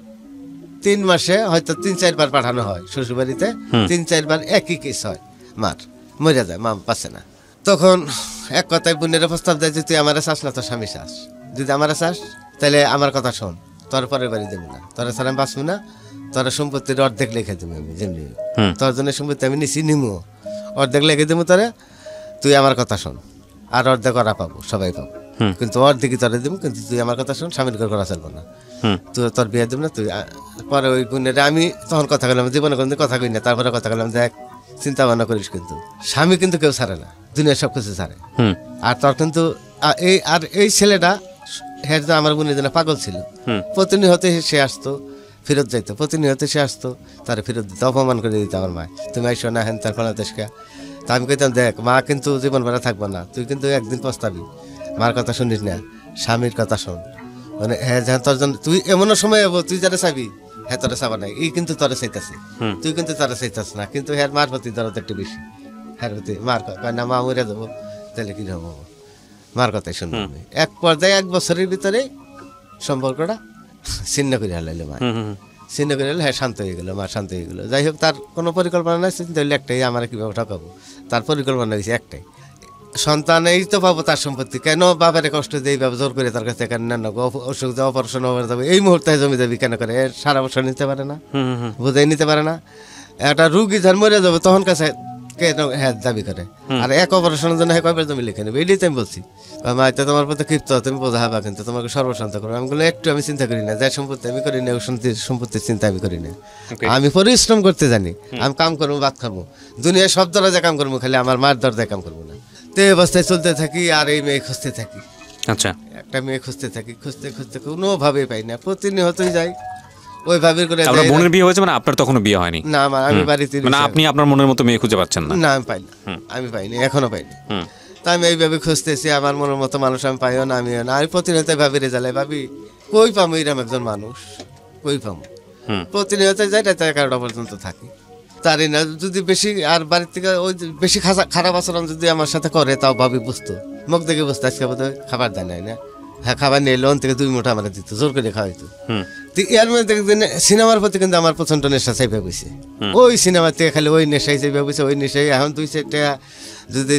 3 মাসে হয়তো 3-4 বার পাঠানো হয় শ্বশুরবাড়িতে, 3-4 বার একই কেস হয়, মার মরে যায়, মা পাচ্ছে না। তখন এক কথায় বোনের প্রস্তাব দেয় যে তুই আমার চাস না, তোর স্বামী চাস, যদি আমার চাস তাহলে আমার কথা শোন, তোর পরের বাড়ি দেবো না, তোরা ছাড়া আমি বাঁচবো না, তোর সম্পত্তির অর্ধেক লিখে দেবো আমি, যেমনি তোর জন্য সম্পত্তি আমি নিছি, নিমো অর্ধেক লিখে দেবো তোরা, তুই আমার কথা শোন, আর অর্ধেক ওরা পাবো, সবাই পাবো, কিন্তু অর্ধেকই তোরা দেবো, কিন্তু তুই আমার কথা শোন, স্বামীর ঘর করা চলবো না, তুই তোর বিয়ে দেব না তুই। পরে ওই বোনের আমি তখন কথা বললাম, জীবনে কোনদিন কথা কই না, তারপরে কথা বললাম, দেখ চিন্তা ভাবনা করিস, কিন্তু স্বামী কিন্তু কেউ ছাড়ে না, দুনিয়ার সব কিছু ছাড়ে। আর তোর কিন্তু এই ছেলেটা হ্যাঁ আমার বোনের জন্য পাগল ছিল, প্রতিনিয়ত সে আসতো, ফেরত যাইতো, প্রতিনিয়ত সে আসতো, তার ফেরত দিত, অপমান করে দিত আমার মা, তুমি আইসো না হেন তার বাংলাদেশকে। তা আমি কইতাম, দেখ মা কিন্তু জীবন বেড়া থাকবো না, তুই কিন্তু একদিন পস্তাবি, মার কথা শুনিস না, স্বামীর কথা শোন, মানে হ্যাঁ তোর জন্য তুই এমনও সময় হবো, তুই যারা চাবি হ্যাঁ তোরা চাবা নাই, এই কিন্তু তোরা চাইতাছে, তুই কিন্তু তোরা চাইতাস না, কিন্তু হ্যাঁ মার প্রতি দরদ একটু বেশি, হ্যাঁ প্রতি মার কয় না, মা মরে যাবো, তাহলে কি হবো, মার কথাই শুনবো আমি। এক পর্যায়ে 1 বছরের ভিতরে সম্পর্কটা ছিন্ন করে হালাইলো মা, ছিন্ন করে হলে হ্যাঁ শান্ত হয়ে গেলো, মা শান্ত হয়ে গেলো। যাই হোক, তার কোনো পরিকল্পনা নাই, চিন্তা হইলে একটাই, আমার কীভাবে ঠকাবো, তার পরিকল্পনা হয়েছে একটাই, সন্তান এই তো পাবো তার সম্পত্তি, কেন বাবারে কষ্ট দিয়ে এইভাবে জোর করে তার কাছে কেন না, অসুখ যাবো, অপারেশন হয়ে যাবে, এই মুহূর্তে জমি যাবি কেন করে, এর সারা বছর নিতে পারে না, বুঝাই নিতে পারে না, একটা রুগী যার মরে যাবে তখন কাছে হ্যাঁ দাবি করে, আর এক অপারেশনের জন্য হ্যাঁ কয়বার জমি লিখে নেবে, এটাই তো আমি বলছি। মা এটা তোমার প্রতি ক্ষিপ্ত, তুমি বোঝা হবা, কিন্তু তোমাকে সর্বশান্ত করো। আমি বললাম একটু আমি চিন্তা করি না, যাই সম্পত্তি আমি করি না, সম্পত্তির চিন্তা আমি করি না, আমি পরিশ্রম করতে জানি, আমি কাম করবো, ভাত খাবো, দুনিয়ার সব দরজায় কাম করবো, খালি আমার মার দরজায় কাম করবো না। তো এই অবস্থায় চলতে থাকি, আর এই মেয়ে খুঁজতে থাকি, আচ্ছা একটা মেয়ে খুঁজতে থাকি, খুঁজতে খুঁজতে কোনোভাবে পাই না, প্রতিনিয়তই যাই ওই ভাবে করে। আপনার বোনের বিয়ে হয়েছে মানে আপনার তখনো বিয়ে হয়নি? না, আমি বাড়িতে, মানে আপনি আপনার মনের মতো মেয়ে খুঁজে পাচ্ছেন না? না আমি পাইনি, আমি পাইনি, এখনো পাইনি। তা আমি এইভাবে খুঁজতেছি, আমার মনের মতো মানুষ আমি পাইও না, আমিও না, আমি প্রতিনিয়ত ভাবি রেজালাই, ভাবি কই পাবো এরকম একজন মানুষ, কই পাবো, প্রতিনিয়ত যাই রাত 11টা পর্যন্ত থাকি, তারই না যদি বেশি আর বাড়ির থেকে ওই বেশি খারাপ আচরণ যদি আমার সাথে করে, তাও ভাবি বুঝতো, মুখ দেখে বুঝতো আজকে বোধহয় খাবার দেয় নাই না, হ্যাঁ খাবার নিয়ে লোন থেকে 2 মুঠা আমার দিত, জোর করে খাওয়াইতো। এর মধ্যে সিনেমার প্রতি কিন্তু আমার প্রচন্ড নেশা চাইবে বসে, ওই সিনেমার থেকে খালি ওই নেশাই চাইবে বসে, ওই নেশাই। এখন 2-4 টাকা যদি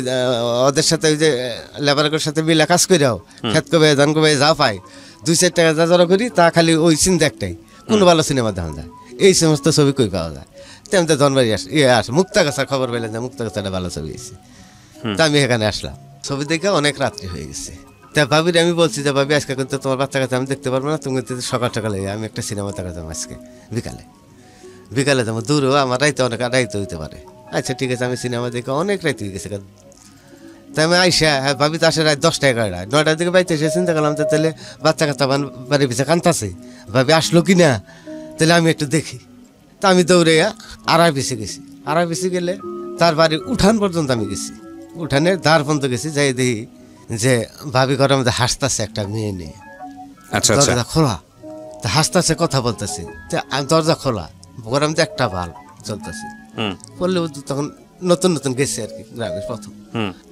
ওদের সাথে ওই যে লেবারের সাথে মিলা কাজ করেও খেত কবে ধান কবে যা পাই, 2-4 টাকা যা জড়ো করি, তা খালি ওই চিন্তা একটাই, কোন ভালো সিনেমা দেখা যায়, এই সমস্ত ছবি কই পাওয়া যায়। তেমন তো ধনবাড়ি আসে মুক্তাগাছার খবর পেলেন যে মুক্তাগাছাটা ভালো ছবি এসেছে, তা আমি এখানে আসলাম, ছবি দেখে অনেক রাত্রি হয়ে গেছে। তা ভাবির আমি বলছি যে ভাবি আজকে কিন্তু তোমার বাচ্চা কাছে আমি দেখতে পারবো না, তুমি সকাল সকালে আমি একটা সিনেমা দেখা যাবো আজকে বিকালে যাবো, দূরও আমার রাইতে অনেক রাইতে হইতে পারে। আচ্ছা ঠিক আছে, আমি সিনেমা দেখে অনেক রাইতে হয়ে গেছে, তাই আমি আইসা হ্যাঁ ভাবি তো আসে রাত 10টা 11টা 9টার দিকে বাড়িতে এসে চিন্তা করলাম, তাহলে বাচ্চা কাচ্চা বাড়ির পিছিয়ে কান্তাছে, ভাবি আসলো কি না, তাহলে আমি একটু দেখি। তা আমি দৌড়ে আড়াই পিছিয়ে গেছি, আড়াই পিছিয়ে গেলে তার বাড়ির উঠান পর্যন্ত আমি গেছি, উঠানের ধার পর্যন্ত গেছি, যাই দেখি যে ভাবি ঘরের মধ্যে হাসতেছে একটা মেয়ে নিয়ে, দরজা খোলা, তা হাসতেছে, কথা বলতেছে, দরজা খোলা, ঘরের মধ্যে একটা বাল্ব চলতেছে, বললে তখন নতুন নতুন গেছে আর কি গ্রামের প্রথম।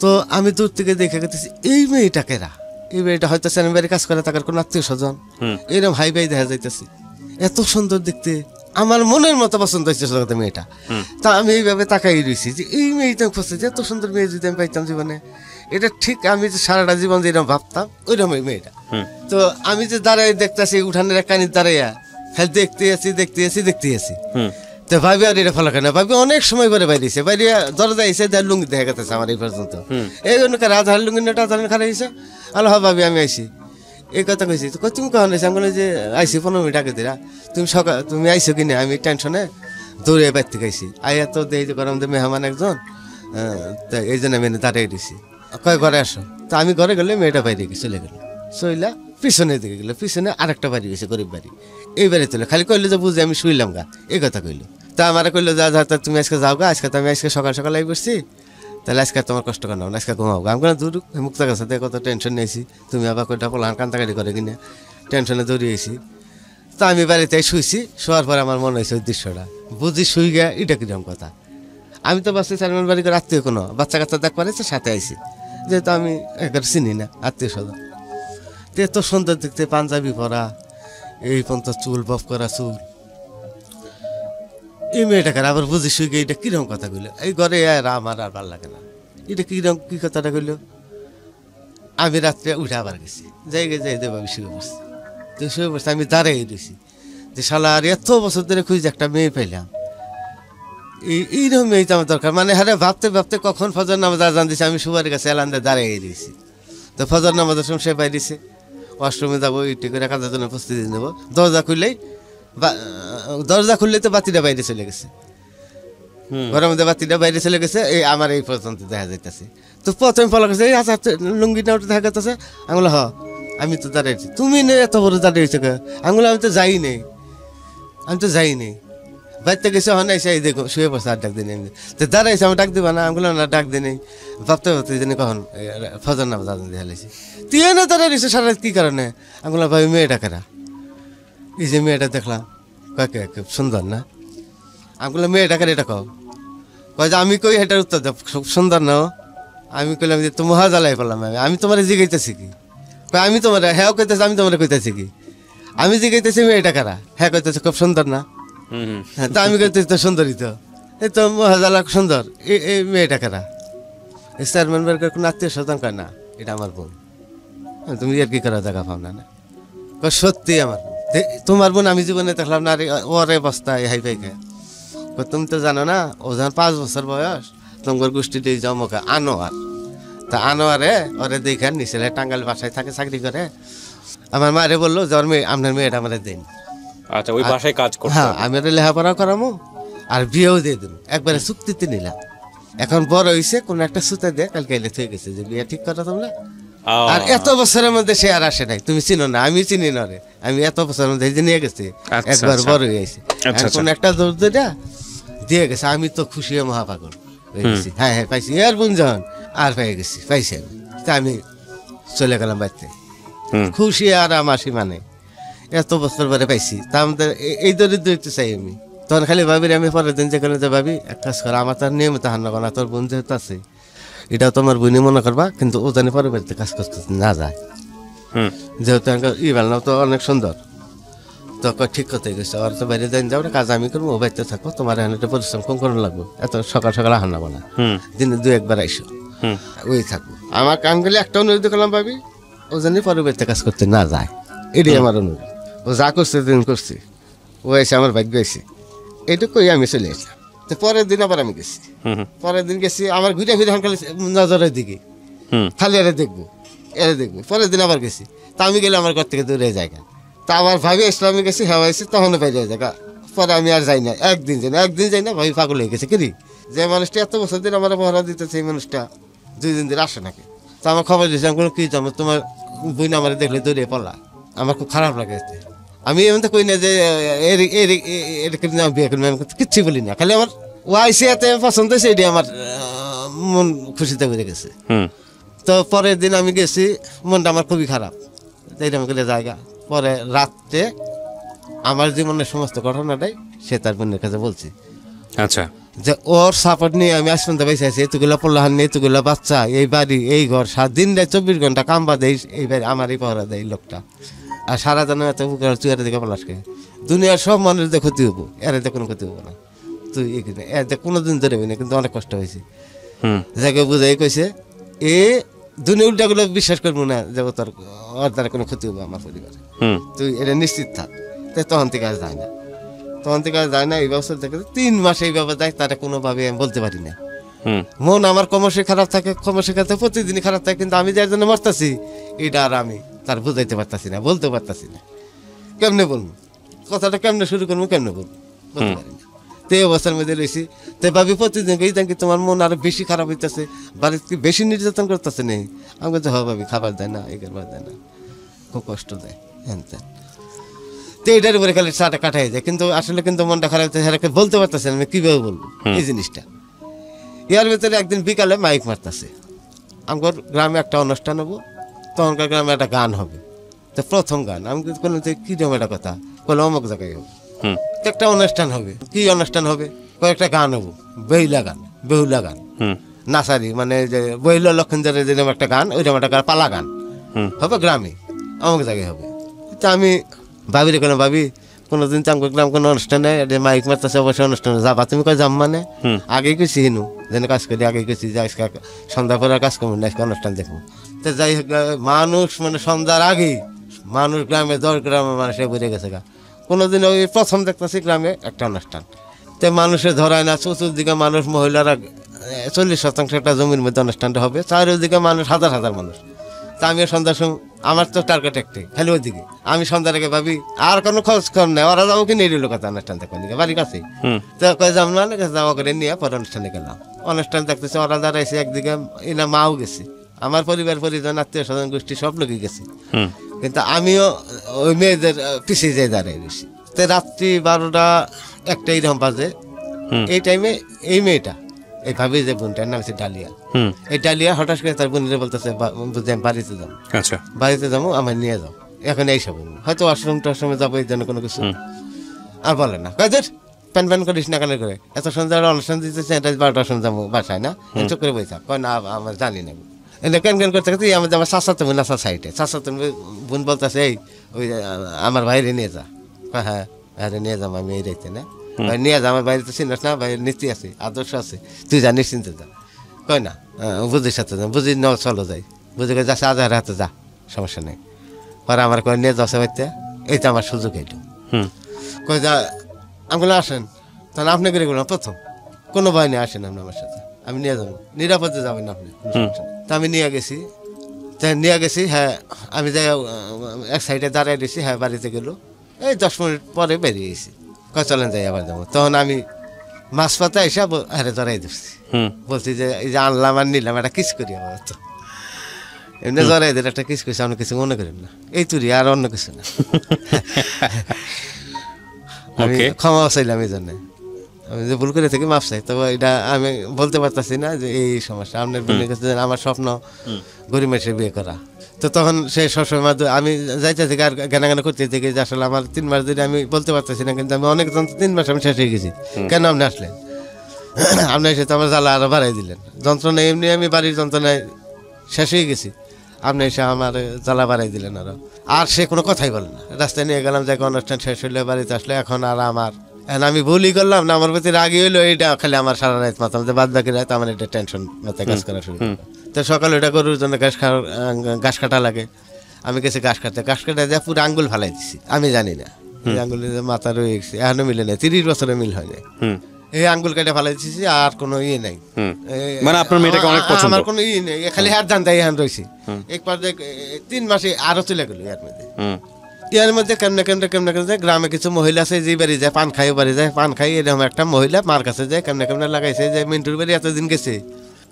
তো আমি দূর থেকে দেখে গেছি এই মেয়েটা কেরা, এই মেয়েটা হয়তো সেনাবাড়ি কাজ করে, তার কোনো আত্মীয় স্বজন, এরকম হাই ভাই দেখা যাইতেছে, এত সুন্দর দেখতে, আমার মনের মতো পছন্দ হয়েছে জগতে মেয়েটা। তা আমি এইভাবে তাকাই রয়েছি যে এই মেয়েটা খুঁজছে, যে এত সুন্দর মেয়ে যদি আমি পাইতাম জীবনে, এটা ঠিক আমি যে সারাটা জীবন যেরকম ভাবতাম ওইরকম এই মেয়েটা। তো আমি যে দাঁড়াই দেখতেছি উঠানের এক কানি দাঁড়াইয়া খালি দেখতে আছি, তো ভাবি আর এটা ফলো করে না, ভাবি অনেক সময় পরে বাইরেছে, বাইরে দরজা এসে দেয় লুঙ্গি দেখা গেছে আমার এই পর্যন্ত, এই জন্য রাধার লুঙ্গি নেটা খারাপ হয়েছে, আলো হ্যাঁ ভাবি আমি আইসি, এই কথা কইছি। তো তুমি কখন আইসি, আমি বলি যে আইসি 15 মিনিট আগে দিরা, তুমি আইসো কিনা, আমি টেনশনে দৌড়ে বাইর থেকে আইসি, আইয়া তো দেই যে গরম মেহমান একজন, এই জন্য আমি দাঁড়িয়ে দিছি, কয় ঘরে আসো। তা আমি ঘরে গেলে মেয়েটা বাইরে গিয়ে চলে গেল, চইলা পিছনের দিকে গেলো, পিছনে আরেকটা বাড়ি গেছে গরিব বাড়ি, এই বাড়ি তুলে খালি কইলো যে বুঝে আমি শুইলাম গা, এই কথা কইলো, তা আমারে কইলো যা যা তা তুমি আজকে যাও গা, আজকে তো আমি আজকে সকাল সকাল আই বসছি, তাহলে আজকে তোমার কষ্ট কর না, আজকে ঘুমাও গা। আমি কোনো দূর মুক্তা গেছে দেখো কত টেনশন নিয়েছি, তুমি আবার কইটা পোলান কান্তাকাটি করে কিনে টেনশনে দৌড়িয়েছি। তা আমি বাড়িতে শুইছি, শোয়ার পরে আমার মনে হয়েছে ওই দৃশ্যটা, বুঝি শুই গা, এটা কিরকম কথা। আমি তো বাচ্চা সালমান বাড়ি করে আত্মীয় কোনো বাচ্চা কাচ্চা দেখ পারেছে সাথে আইছি, যেহেতু আমি একবার চিনি না আত্মীয় স্বজন। তো এত সুন্দর দেখতে, পাঞ্জাবি পরা, এই পর্যন্ত চুল বফ করা চুল, এই মেয়েটাকে আবার বুঝি শুই গিয়ে এটা কিরকম কথা কইলো, এই ঘরে আর আমার আর ভালো লাগে না, এটা কিরকম কি কথাটা কইলো। আমি রাত্রে উঠে আবার গেছি, যাই দেবো আমি শুয়ে বসছি। তো শুয়ে বসছি, আমি দাঁড়াই দিয়েছি যে শালা আর এত বছর ধরে খুঁজে একটা মেয়ে পেলাম, এইরকম মেয়ে তো আমার দরকার। মানে হ্যাঁ ভাবতে ভাবতে কখন ফজর নামাজ আজান দিছে, আমি সুবারের কাছে এলান দিয়ে দাঁড়িয়ে দিয়েছি। তো ফজর নামাজের সময় সে বাইরেছে, ওয়াশরুমে যাবো, ইটি করে কাজের জন্য প্রস্তুতি নেবো, দরজা খুললেই তো বাতিটা বাইরে চলে গেছে, ঘরের মধ্যে বাতিটা বাইরে চলে গেছে, এই আমার এই পর্যন্ত দেখা যাইতেছে। তো প্রথমে ফলো করছে, এই আচ্ছা লুঙ্গিটা ওটা দেখা যাচ্ছে, আঙুলো হ আমি তো দাঁড়িয়েছি, তুমি নেই এত বড় দাঁড়িয়েছে, আঙুলো আমি তো যাই নেই, আমি তো যাই নেই, বাড়িতে গেছে হন এসে এই দেখো শুয়ে পড়ছে, আর ডাক দিন এমনি তো দাঁড়াইছে, আমি ডাক দিবা না, আঙুলো না ডাক দিই নেই, ভাবতে ভাবতে জানি কখন ফজর নামাজ আজান দিয়ে হালাইছি। তুই না দাঁড়িয়েছে সারা কি কারণে, আঙুলো ভাবি মেয়েটা কারা, এই যে মেয়েটা দেখলাম কাকে খুব সুন্দর না, আঙুলো মেয়েটা কারা এটা কও, কয় যে আমি কই এটার উত্তর দাও খুব সুন্দর না, আমি কইলাম যে তো মহা জ্বালাই করলাম, আমি তোমার জিগাইতেছি কি, আমি তোমার হ্যাঁ কইতেছি, আমি তোমার কইতেছি কি, আমি জিগাইতেছি মেয়েটা কারা, হ্যাঁ কইতেছে খুব সুন্দর না, হ্যাঁ তা আমি কইতেছি তো সুন্দরই তো, এই তো মহা জ্বালা সুন্দর, এই মেয়েটা কারা, এই চেয়ারম্যান বাড়ির কোনো আত্মীয় স্বজন কয় না এটা আমার বোন, তুমি আর কি করা দেখা পাও না, কয় সত্যি আমার তোমার বোন, আমি জীবনে দেখলাম না, ওরে বস্তা হাই ফাই খায়, তুমি তো জানো না ও যখন 5 বছর বয়স তোমার গোষ্ঠীতে জমকা আনোয়ার, তা আনোয়ারে ওরে দেখে নিছিলে টাঙ্গাইল বাসায় থাকে চাকরি করে, আমার মারে বললো যে ওর মেয়ে আপনার মেয়েটা আমার দিন, আচ্ছা ওই বাসায় কাজ করতে, হ্যাঁ আমি ওটা লেখাপড়া করামো আর বিয়েও দিয়ে দেবো, একবারে চুক্তিতে নিলাম। এখন বড় হয়েছে কোন একটা সুতে দিয়ে কালকে এলে হয়ে গেছে যে বিয়ে ঠিক করা তোমরা, আর এত বছরের মধ্যে সে আর আসে নাই, তুমি চিনো না আমি চিনি না রে, আমি এত বছরের মধ্যে এই যে নিয়ে গেছি, একবার বড় হয়ে গেছে, কোন একটা দৌড় দিয়ে গেছে, আমি তো খুশি হয়ে মহাপাগল হয়ে গেছি, হ্যাঁ হ্যাঁ পাইছি আর বোন যখন আর পেয়ে গেছি, পাইছি আমি, তা আমি চলে গেলাম বাড়িতে, খুশি আর আমার সীমা নেই, এত বছর পরে পাইছি, তা আমাদের এই দরিদ্র একটু চাই আমি, তখন খালি ভাবি আমি পরের দিন যেখানে যে ভাবি এক কাজ করা, আমার তার নিয়মিত হান্না করা, তোর বোন যেহেতু আছে এটাও তোমার বোনই মনে করবা, কিন্তু ও জানি পরের বাড়িতে কাজ করতে না যায়, যেহেতু ইবেলনাও তো অনেক সুন্দর, তো ঠিক করতে গেছে, আর তো বাইরে যাই যাও কাজ আমি করবো, ও বাড়িতে থাকো, তোমার এখানে একটা পরিশ্রম কম করানো লাগবো, এত সকাল সকাল হান্না না, দিনে 2-1 আইসো, ওই থাকবো। আমার কাম গেলে একটা অনুরোধ করলাম ভাবি, ও জানি পরের বাড়িতে কাজ করতে না যায়, এটাই আমার অনুরোধ, ও যা করছে দিন করছি, ও এসে আমার ভাগ্য এসে এইটুকুই আমি চলে এসলাম। তো পরের দিন আবার আমি গেছি, পরের দিন গেছি আমার ঘুরে ফিরে খালি নজরের দিকে, খালি এরা দেখবো পরের দিন আবার গেছি, তা আমি গেলে আমার ঘর থেকে দূরে জায়গা, তা আমার ভাবি ইসলামে গেছি হেওয়াইছি, তখনও বাইরে জায়গা, পরে আমি আর যাই না, একদিন যাই না, ভাবি পাগল হয়ে গেছে কিরি, যে মানুষটা এত বছর দিন আমার পহরা দিতেছে, এই মানুষটা 2 দিন ধরে আসে নাকি, তা আমার খবর দিয়েছে, আমি কোনো কি জানো তোমার বোন আমার দেখলে দৌড়িয়ে পড়লা, আমার খুব খারাপ লাগে, আমি এমন তো কই না যে বিয়ে করবো, আমি কিচ্ছু বলি না, খালি আমার ও আইসি এতে পছন্দ হয়েছে, এটি আমার মন খুশিতে বেড়ে গেছে। তো পরের দিন আমি গেছি, মনটা আমার খুবই খারাপ, এইরকম করে জায়গা, পরে রাত্রে আমার জীবনের সমস্ত ঘটনাটাই সে তার বোনের কাছে বলছি, আচ্ছা যে ওর সাপোর্ট নিয়ে আমি আজ পর্যন্ত বেঁচে আছি, এতগুলো পড়লাহান নিয়ে এতগুলো বাচ্চা, এই বাড়ি এই ঘর, 7 দিন 24 ঘন্টা কাম বাদে এই বাড়ি আমারই পাহারা দেয় লোকটা, আর সারা জানো এত চুয়ারে দিকে পলাশকে, দুনিয়ার সব মানুষদের ক্ষতি হবো, এর এতে কোনো ক্ষতি হবো না, তুই এখানে এতে কোনোদিন ধরেবি না, কিন্তু অনেক কষ্ট হয়েছে, যাকে বুঝাই কইছে এ দুনিয়া উল্টাগুলো বিশ্বাস করবো না যে তোর ওর দ্বারা কোনো ক্ষতি হবো আমার পরিবারে, তুই এটা নিশ্চিত থাক। তখন থেকে আর যায় না, এই বছর থেকে 3 মাস এইভাবে যায়, তারা কোনোভাবে আমি বলতে পারি না, মন আমার ক্রমশই খারাপ থাকে, প্রতিদিনই খারাপ থাকে, কিন্তু আমি যার জন্য মরতাছি এটা আর আমি তার বুঝাইতে পারতাছি না, বলতে পারতাছি না, কেমনে বলবো কথাটা, কেমনে শুরু করবো, কেমনে বলবো, বলতে পারি না। তো এই অবস্থার মধ্যে রয়েছি, তো ভাবি প্রতিদিন এই দেখি তোমার মন আরো বেশি খারাপ হইতেছে, বাড়িতে বেশি নির্যাতন করতেছে নেই, আমি বলছি হ ভাবি খাবার দেয় না, এই খাবার দেয় না, খুব কষ্ট দেয়, হ্যান তেন। তো এটার উপরে খালি চাটা কাটাই যায়, কিন্তু আসলে কিন্তু মনটা খারাপ হচ্ছে, সেটাকে বলতে পারতেছে না আমি কীভাবে বলবো এই জিনিসটা। ইয়ার ভিতরে একদিন বিকালে মাইক মারতেছে, আমার গ্রামে একটা অনুষ্ঠান হবো, তখনকার গ্রামে একটা গান হবে। তো প্রথম গান আমি বললাম যে কীরকম একটা কথা, বলে অমুক জায়গায় হবে, তো একটা অনুষ্ঠান হবে। কি অনুষ্ঠান হবে? কয়েকটা গান হবো, বেহুলা গান নাচারি, মানে যে বহিল লক্ষণদারের যেরকম একটা গান, ওইরকম একটা গান, পালা গান হবে গ্রামে, অমুক জায়গায় হবে। তো আমি ভাবি রেখে ভাবি কোনোদিন তো আমি গ্রাম কোনো অনুষ্ঠানে মাইক মারতেছে, অবশ্যই অনুষ্ঠানে যাবা। তুমি কয় যাম মানে আগেই গেছি হিনু যেন কাজ করি, আগে গেছি যে আজকে সন্ধ্যা পরে কাজ করবো না, আজকে অনুষ্ঠান দেখবো। তো যাই হোক, মানুষ মানে সন্ধ্যার আগেই মানুষ গ্রামে 10 গ্রামের মানুষে বেড়ে গেছে গা। কোনোদিন ওই প্রথম দেখতেছি গ্রামে একটা অনুষ্ঠান, তো মানুষে ধরায় না, চতুর্দিকে মানুষ, মহিলারা 40% একটা জমির মধ্যে অনুষ্ঠানটা হবে, চারিদিকে মানুষ, হাজার হাজার মানুষ। তা আমি সন্ধ্যার সময়, আমার তো টার্গেট একটাই, খালি ওইদিকে। আমি সন্ধ্যার আগে ভাবি আর কোনো খোঁজ কর নেই, ওরা যাবো কি নিয়ে কথা অনুষ্ঠান দেখবেন বাড়ির কাছেই। তো কয়ে যাম না, যাওয়া করে নিয়ে পরে অনুষ্ঠানে গেলাম। অনুষ্ঠান দেখতেছি, ওরা দাঁড়াইছে একদিকে, এনা মাও গেছে, আমার পরিবার পরিজন, আত্মীয় স্বজন গোষ্ঠী সব লোকই গেছে, কিন্তু আমিও ওই মেয়েদের পিছিয়ে যাই দাঁড়াই গেছি। তো রাত্রি 12টা 1টা এরকম বাজে, এই টাইমে এই মেয়েটা, এই ভাবি যে বোনটার নাম হচ্ছে ডালিয়া, এই ডালিয়া হঠাৎ করে তার বোনের বলতেছে বুঝে আমি বাড়িতে যাবো, আচ্ছা বাড়িতে যাবো, আমার নিয়ে যাও। এখন এইসব হয়তো আশ্রমে যাবো, এই জন্য কোনো কিছু আর বলে না, কাজের প্যান প্যান করিস না কেন করে, এত সন্ধ্যা অনুষ্ঠান দিতেছে, 12টার সময় যাবো বাসায় না, চোখ করে বইসা কয় না আমার জানি না। কেন কেন করতে করতে আমার চাচাতো বোন আছে সাইডে, চাচাতো বোন বলতেছে এই ওই আমার বাইরে নিয়ে যা। হ্যাঁ আরে নিয়ে যাবো আমি এই রাইতে না, নিয়ে যা, আমার বাইরে তো চিনিস না, বাইরের নীতি আছে, আদর্শ আছে, তুই যা নিশ্চিন্তে যা। কয় না বুঝির সাথে যা, বুঝি ন চলো যাই, বুঝি করে যাচ্ছে আধার হাতে যা, সমস্যা নেই। পরে আমার কয় নিয়ে যাচ্ছে বাড়িতে, এই তো আমার সুযোগ এইটু। কয় যা, আমি বলে আসেন, তাহলে আপনি করে গেলাম প্রথম, কোনো ভয় নেই, আসেন আপনি আমার সাথে, আমি নিয়ে যাবো, নিরাপদে যাবেন আপনি। তা আমি নিয়ে গেছি, হ্যাঁ আমি যাই এক সাইডে দাঁড়াই দিয়েছি, হ্যাঁ বাড়িতে গেলো, এই 10 মিনিট পরে বেরিয়ে গেছি। কয় চলেন যাই আবার যাবো। তখন আমি মাছ পাতা এসে আরে জড়াই দিচ্ছি, বলছি যে এই যে আনলাম আর নিলাম, একটা কিস করি আমার, তো এমনি জড়াই দিলে একটা কিস করছি, আপনি কিছু মনে করেন না, এই তুরি আর অন্য কিছু না। আমি ক্ষমা চাইলাম এই জন্য, আমি যে ভুল করে থেকে মাপ চাই, তবে এটা আমি বলতে পারতেছি না যে এই সমস্যা আপনার বোনের কাছে, আমার স্বপ্ন গরিব মানুষের বিয়ে করা। তো তখন সে সবসময় আমি যাইতে থেকে আর গানা করতে থেকে যে আসলে আমার 3 মাস ধরে আমি বলতে পারতেছি না, কিন্তু আমি অনেক 3 মাস আমি শেষ হয়ে গেছি, কেন আপনি আসলেন, আপনি এসে তো আমার জ্বালা আরো বাড়াই দিলেন, যন্ত্রণা এমনি আমি বাড়ির যন্ত্রণায় শেষ হয়ে গেছি, আপনি এসে আমার জ্বালা বাড়াই দিলেন আরো। আর সে কোনো কথাই বলে না, রাস্তায় নিয়ে গেলাম, যে অনুষ্ঠান শেষ হইলে বাড়িতে আসলে, এখন আর আমার আমি ভুলই করলাম না, আমার প্রতি রাগি হইলো, এটা খালি আমার সারা রাত মাথা, বাদ বাকি রাত আমার এটা টেনশন মাথায় কাজ করা শুরু। তো সকালে ওটা গরুর জন্য ঘাস কাটা লাগে, আমি গেছি ঘাস কাটা দিয়ে পুরো আঙ্গুল ফালাই দিছি, আমি জানি না এই আঙ্গুলের মাথা রয়ে গেছে, এখনো মিলে নেই, 30 বছরে মিল হয় নাই, এই আঙ্গুল কেটে ফালাই দিছি, আর কোনো ইয়ে নাই, মানে আপনার মেয়েটাকে অনেক পছন্দ, আমার কোনো ইয়ে নেই, খালি হাত জানতাই এখন রয়েছি। একবার 3 মাসে আরো চলে গেল ইয়ার মধ্যে কেমনে গ্রামে কিছু মহিলা আছে, যে বাড়ি যায় পান খাই, বাড়ি যায় পান খাই, এরকম একটা মহিলা মার কাছে যায়, কেমনে লাগাইছে যে মিন্টুর বাড়ি এতদিন গেছে,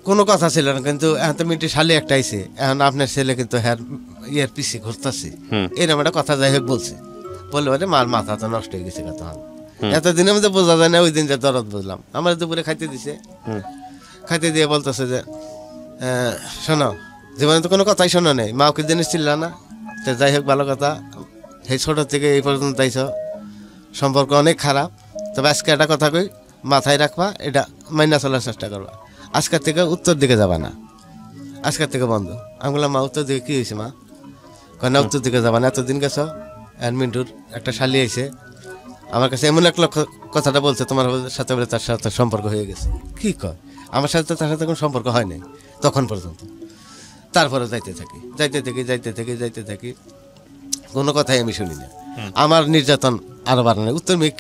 কোনো কথা ছিল না, কিন্তু এখন তো মিন্টু শালি একটা আইছে, এখন আপনার ছেলে কিন্তু হ্যাঁ ইয়ার পিছিয়ে ঘুরতেছে, এরকম একটা কথা যাই হোক বলছে, বললে বলে মার মাথা তো নষ্ট হয়ে গেছে, তখন এতদিনের মধ্যে বোঝা যায় না, ওই দিন যে দরদ বুঝলাম, আমার দুপুরে খাইতে দিছে, খাইতে দিয়ে বলতেছে যে শোনো, জীবনে তো কোনো কথাই শোনো নেই, মাও কি জিনিস ছিল না, তো যাই হোক ভালো কথা, সেই ছোটো থেকে এই পর্যন্ত আইছ, সম্পর্ক অনেক খারাপ, তবে আজকে একটা কথা কই, মাথায় রাখবা, এটা মাইনা চলার চেষ্টা করবা, আজকের থেকে উত্তর দিকে যাবা না, আজকের থেকে বন্ধ। আমি বললাম মা উত্তর দিকে কী হয়েছে মা, কেন উত্তর দিকে যাবা না, এতদিন গেছো, মিন্টুর একটা শালি আইছে, আমার কাছে এমন এক লক্ষ কথাটা বলছে, তোমার সাথে বলে তার সাথে সম্পর্ক হয়ে গেছে। কী কয়, আমার সাথে তার সাথে কোনো সম্পর্ক হয় নাই তখন পর্যন্ত। তারপরে যাইতে থাকি কোনো কথাই আমি শুনি না, আমার নির্যাতন আরো বাড়ানো, উত্তর মিক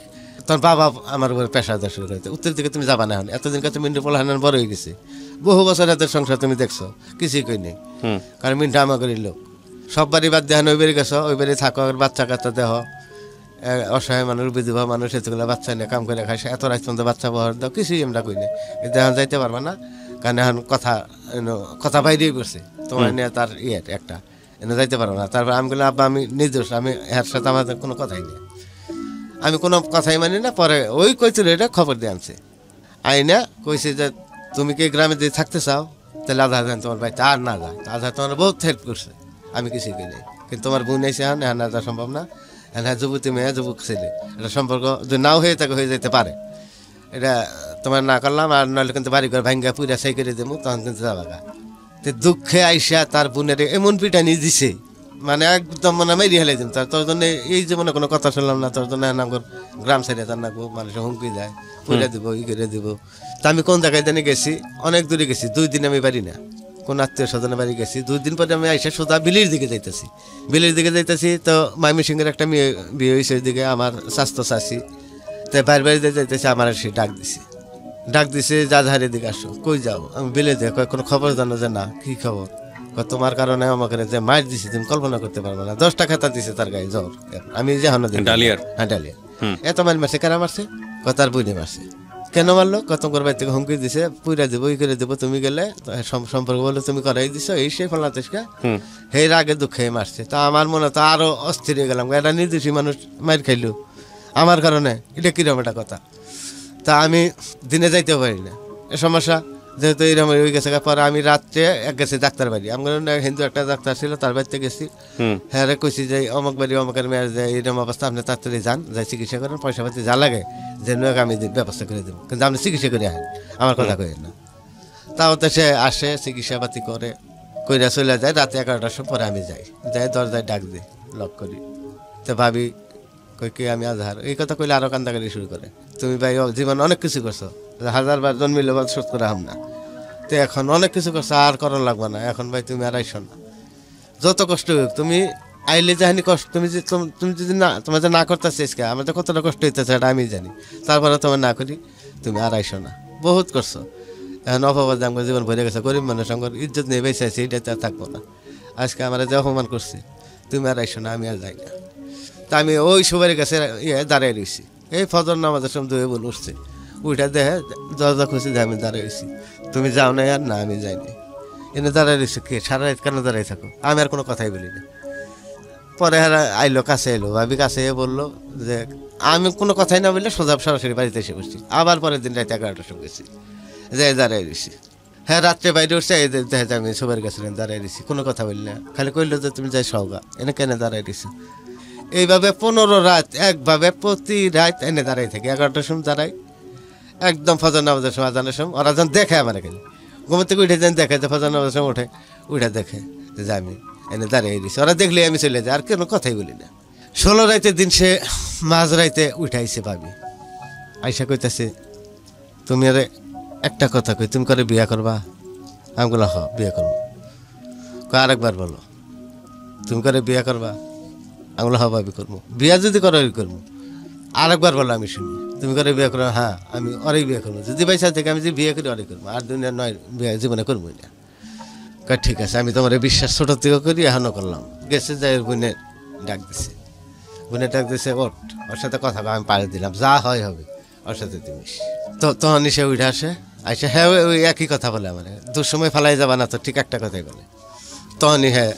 তোমার বাবা আমার উপরে পেশা দেওয়া শুরু করেছে, উত্তর দিকে তুমি যাবা না, এখন এতদিন কাছে মিন্টু পোলাহান বড় হয়ে গেছে, বহু বছর এদের সংসার তুমি দেখছো, কিছুই কই নেই, কারণ মিন্টু আমার করির লোক, সব বাড়ি বাদ দেখানো, ওই বাড়ি গেছো, ওই বাড়ি থাকো, বাচ্চা কাচ্চা দেহ, অসহায় মানুষ, বিধবা মানুষ, এতগুলো বাচ্চা নিয়ে কাম করে খায়, এত রাত পর্যন্ত বাচ্চা বহর দাও, কিছুই আমরা কই নেই, কিন্তু এখন যাইতে পারবা না, কারণ এখন কথা বাইরেই করছে তোমার নিয়ে, তার একটা এনে যাইতে পারবো না। তারপর আমি বললাম আব্বা আমি নির্দোষ, আমি এর সাথে আমাদের কোনো কথাই নেই, আমি কোনো কথাই মানি না। পরে ওই কইছিল এটা খবর দিয়ে আনছে, আইনা কইছে যে তুমি কি গ্রামে দিয়ে থাকতে চাও, তাহলে আধা হাজার তোমার ভাই আর না যায়, আধা তোমার বহুত হেল্প করছে, আমি কিছুই করি নাই। কিন্তু তোমার বোন এসে এখন না যাওয়া সম্ভব না, হ্যাঁ যুবতী মেয়ে যুবক ছেলে, এটা সম্পর্ক যদি নাও হয়ে থাকে হয়ে যেতে পারে, এটা তোমার না করলাম। আর নইলে কিন্তু বাড়ি ঘর ভাঙ্গা পুরা সেই করে দেবো, তখন কিন্তু যাবা গা। তো দুঃখে আইসা তার বোনের এমন পিটানি দিছে, মানে একদম মানে মেরি হেলে দিন তার। তোর জন্য এই যে মনে কোনো কথা শুনলাম না, তোর জন্য নামগর গ্রাম সাইডে তার নাকবো, মানুষ হুমকি যায়, পুরা দিব ই করে দিব। তা আমি কোন জায়গায় জানি গেছি, অনেক দূরে গেছি, 2 দিন আমি বাড়ি না, কোন আত্মীয় স্বজনের বাড়ি গেছি। 2 দিন পরে আমি আইসা সোজা বিলির দিকে যাইতেছি, বিলির দিকে যাইতেছি। তো মাইমি সিংহের একটা মেয়ে বিয়ে হয়েছে ওইদিকে, আমার স্বাস্থ্য চাষি। তো বাইরে বাড়িতে যাইতেছে, আমার সে ডাক দিছে যা ঝাড়িয়ে দিকে আসো। কই যাও? আমি বিলে দিয়ে কয় কোনো খবর জানো? যে না। কি খবর? তোমার কারণে আমাকে যে মার দিছে তুমি কল্পনা করতে পারবে না, 10টা খাতা দিছে তার গায়ে জ্বর। আমি যে ডালিয়ার? হ্যাঁ ডালিয়া। এত মার মারছে, কেন মারছে? কথার বুঝে মারছে। কেন মারলো? তোমার বাড়ি থেকে হুমকি দিছে, পুরা দেবো ই করে দেবো, তুমি গেলে সম্পর্ক বলে তুমি করাই দিছো, এই সেই ফলাতেসকা হে আগে দুঃখে মারছে। তা আমার মনে তো আরো অস্থির হয়ে গেলাম, এটা নির্দোষী মানুষ মার খাইলো আমার কারণে, এটা কিরকম একটা কথা। তা আমি দিনে যাইতে পারি না, এ সমস্যা যেহেতু এইরকম হয়ে গেছে। পরে আমি রাত্রে গেছি ডাক্তার বাড়ি, আমার হিন্দু একটা ডাক্তার ছিল, তার বাড়িতে গেছি। হ্যাঁ রে কইছি যে অমুক বাড়ি অমুকের মেয়ের যে এইরকম অবস্থা, আপনি তাড়াতাড়ি যান, যাই চিকিৎসা করেন, পয়সা পাতি যা লাগে যে আমি ব্যবস্থা করে দেবো, কিন্তু আপনি চিকিৎসা করে আসেন, আমার কথা কই না। তাও তো সে আসে, চিকিৎসা পাতি করে কইরা চলে যায়। রাতে 11টার সময় পরে আমি যাই, দরজায় ডাক দিই, লক করি। তো ভাবি কই কি আমি আজহার, এই কথা কইলে আরো কান্দাকাটি শুরু করে। তুমি ভাই জীবন অনেক কিছু করছো, 1000বার জন্মিলে শোধ করে হাম না, তো এখন অনেক কিছু করছো, আর করার লাগবে না, এখন ভাই তুমি আর আইসো না। যত কষ্ট হোক তুমি আইলে যাহানি কষ্ট, তুমি যদি না তোমার যে না করতেছে আমার তো কতটা কষ্ট হইতেছে এটা আমি জানি, তারপরে তোমার না করি, তুমি আর আইসো না। বহুত করছো, এখন অপবাদ আমার জীবন ভরে গেছে, গরিব মানুষ আমার ইজ্জত নিয়ে বেঁচে আছি, এটা তো আর থাকবো না। আজকে আমার যে অপমান করছে, তুমি আর আইসো না, আমি আর যাই না। তা আমি ওই সবাই কাছে দাঁড়াই রয়েছি, এই ফজর নামাজের সময় দুই বোন উঠছে, উঠে দেখে দরজা খুঁজছি যে আমি দাঁড়াই রয়েছি। তুমি যাও না? আর না আমি যাইনি, এনে দাঁড়াই রয়েছি। কে সারা রাত কেন দাঁড়াই থাকো? আমি আর কোনো কথাই বলি না। পরে আইলো, কাছে এলো, ভাবি কাছে বললো যে আমি কোনো কথাই না বললে সোজা সরাসরি বাড়িতে এসে বসছি। আবার পরের দিন রাতে 11টার সময় গেছি, যাই দাঁড়াই রয়েছি। হ্যাঁ রাত্রে বাইরে উঠছে, দেখে আমি সবার কাছে দাঁড়াই রয়েছি, কোনো কথা বললি না, খালি কইলো যে তুমি যাই সওগা, এনে কেন দাঁড়াই রয়েছি। এইভাবে 15 রাত একভাবে প্রতি রাত এনে দাঁড়াই থাকি। 11টার সময় দাঁড়াই, একদম ফজর নামাজের সময়, আজানের সময়। ওরা যখন দেখে আমার এখানে ঘুমের থেকে উঠে যেন দেখে যে ফজর নামাজের সময় উঠে দেখে যে আমি এনে দাঁড়িয়ে দিছি। ওরা দেখলে আমি চলে যাই, আর কোনো কথাই বলি না। 16 রাতের দিন সে মাঝ রাইতে উঠাইছে ভাবি, আইসা কইতাছে তুমি আরে একটা কথা কই, তুমি করে বিয়া করবা? আমি বললাম হ বিয়ে করবো। আরেকবার বলো, তুমি করে বিয়া করবা? আমি বললাম হ ভাবি করবো। বিয়া যদি করো করবো। আরেকবার বলো আমি শুনি, তুমি করে বিয়ে করো? হ্যাঁ আমি অনেক বিয়ে করবো, যদি পয়সা থেকে আমি যে বিয়ে করি অনেক করবো, আর দুনিয়া নয় বিয়ে জীবনে করবোই না। ঠিক আছে, আমি তোমার বিশ্বাস ছোট থেকে করি, এখনও করলাম। গেছে যাই বোনে ডাক দিছে, বোনে ডাক দিছে ওর সাথে কথা আমি পাড়ে দিলাম, যা হয় হবে, ওর সাথে তুমি। তো তখন সে উঠে আসে, আইসা হ্যাঁ ওই একই কথা বলে আমার, দুঃসময় ফেলাই যাবা না তো, ঠিক একটা কথাই বলে। তখনই হ্যাঁ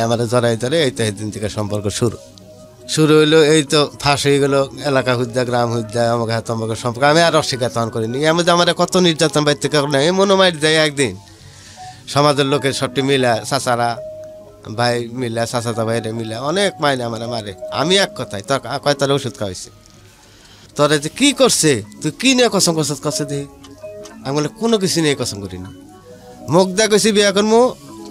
আমার জড়াই ধরে, এই তো দিন থেকে সম্পর্ক শুরু হইলো। এই তো ফাঁস হয়ে গেলো, এলাকা হুদ্দা গ্রাম হুদ্দা আমাকে হাত আমাকে সম্পর্ক। আমি আর অস্বীকার তখন করিনি, এমন আমার কত নির্যাতন বাড়িতে এমনও মাইট দেয়। একদিন সমাজের লোকের সবটি মিলা, চাচারা ভাই মিলা, চাচাতা ভাইরে মিলা অনেক মাইনে আমার মারে। আমি এক কথাই তোর কয় তার ওষুধ খাওয়াইছে, তোরা যে কী করছে তুই কী নিয়ে কসম কসম করছে দেখি। আমি বলে কোনো কিছু নিয়ে কসম করি না, মুখ দা কইছি বিয়া করবো,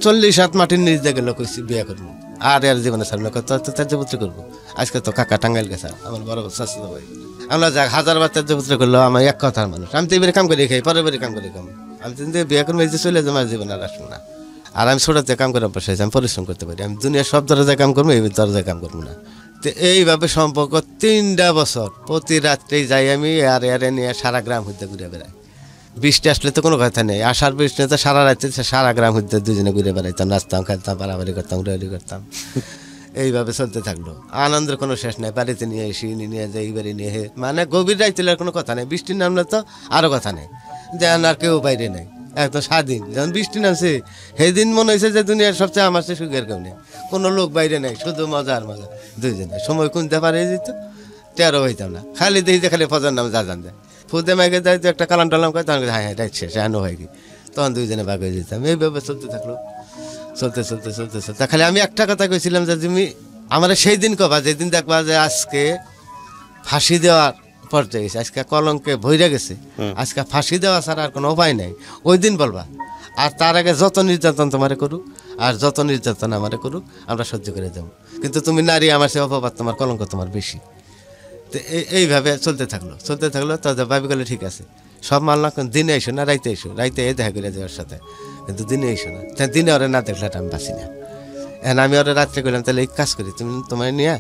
40 হাত মাটির নিচ দিয়ে গেলো কইছি বিয়া করবো, আর জীবনে সামনে ত্যায্যপুত্র করবো। আজকে তো কাকা টাঙ্গাইল গেছে, আমার বড় চাচা ভাই। আমরা যাক 1000বার ত্যায্যপুত্র করলো, আমার এক কথার মানুষ। আমি তো এবারে কাম করে খাই, পরের বাড়ি কাম করে খাম। আমি তো বিয়া করবো, এই যে চলে যাবো, আমার জীবনে আর আসবো না। আর আমি ছোটোতে কাম করে অভ্যাস হয়েছি, আমি পরিশ্রম করতে পারি। আমি দুনিয়ার সব দরজায় কাম করবো, এই দরজায় কাম করবো না। তো এইভাবে সম্পর্ক 3টা বছর প্রতি রাত্রেই যাই আমি, আর এরে নিয়ে সারা গ্রাম হইতে ঘুরে বেড়াই। বৃষ্টি আসলে তো কোনো কথা নেই, আষাঢ় বৃষ্টি তো সারা রাত্রে সারা গ্রাম হইতে দুজনে ঘুরে বেড়াইতাম, নাচতাম, খেলতাম, বাড়াবাড়ি করতাম, ঘুরাঘুরি করতাম। এইভাবে চলতে থাকলো, আনন্দের কোনো শেষ নেই। বাড়িতে নিয়ে এসি, নিয়ে যাই, বাড়ি নিয়ে মানে গভীর রাইতে কোনো কথা নেই। বৃষ্টির নামলে তো আরও কথা নেই, যেন আর কেউ বাইরে নেই, একদম স্বাধীন। যখন বৃষ্টি নামছে সেই দিন মনে হয়েছে যে দুনিয়ার সবচেয়ে আমার চেয়ে সুখের কেউ নেই, কোনো লোক বাইরে নেই, শুধু মজা আর মজা দুইজনে। সময় কোনতে পারে যেত, টেরো হইতাম না, খালি দেখি যে খালি ফজর নাম যা জান যায় ফুদে মাইকে যাই তো একটা কালাম টালাম করে, তখন হ্যাঁ হ্যাঁ রাইট শেষ হ্যাঁ হয় কি, তখন দুইজনে ভাগ হয়ে যেতাম। এইভাবে চলতে থাকলো, চলতে চলতে চলতে চলতে খালি আমি একটা কথা কইছিলাম যে তুমি আমার সেই দিন কবা যেদিন দেখবা যে আজকে ফাঁসি দেওয়ার পর্যায়ে গেছে, আজকে কলঙ্কে ভইরা গেছে, আজকে ফাঁসি দেওয়া ছাড়া আর কোনো উপায় নাই, ওই দিন বলবা। আর তার আগে যত নির্যাতন তোমারে করুক আর যত নির্যাতন আমারে করুক আমরা সহ্য করে যাবো, কিন্তু তুমি নারী, আমার সে অপবাদ, তোমার কলঙ্ক তোমার বেশি। তো এইভাবে চলতে থাকলো তাদের ভাবি গেলে ঠিক আছে সব মানলাম, দিনে এসো না রাইতে এসো, রাইতে দেখা করে যাওয়ার সাথে, কিন্তু দিনে এসো না, দিনে ওরা না দেখলে আমি বাঁচি না। এখন আমি ওরা রাত্রে করলাম তাহলে এই কাজ করি, তুমি তোমার নিয়ে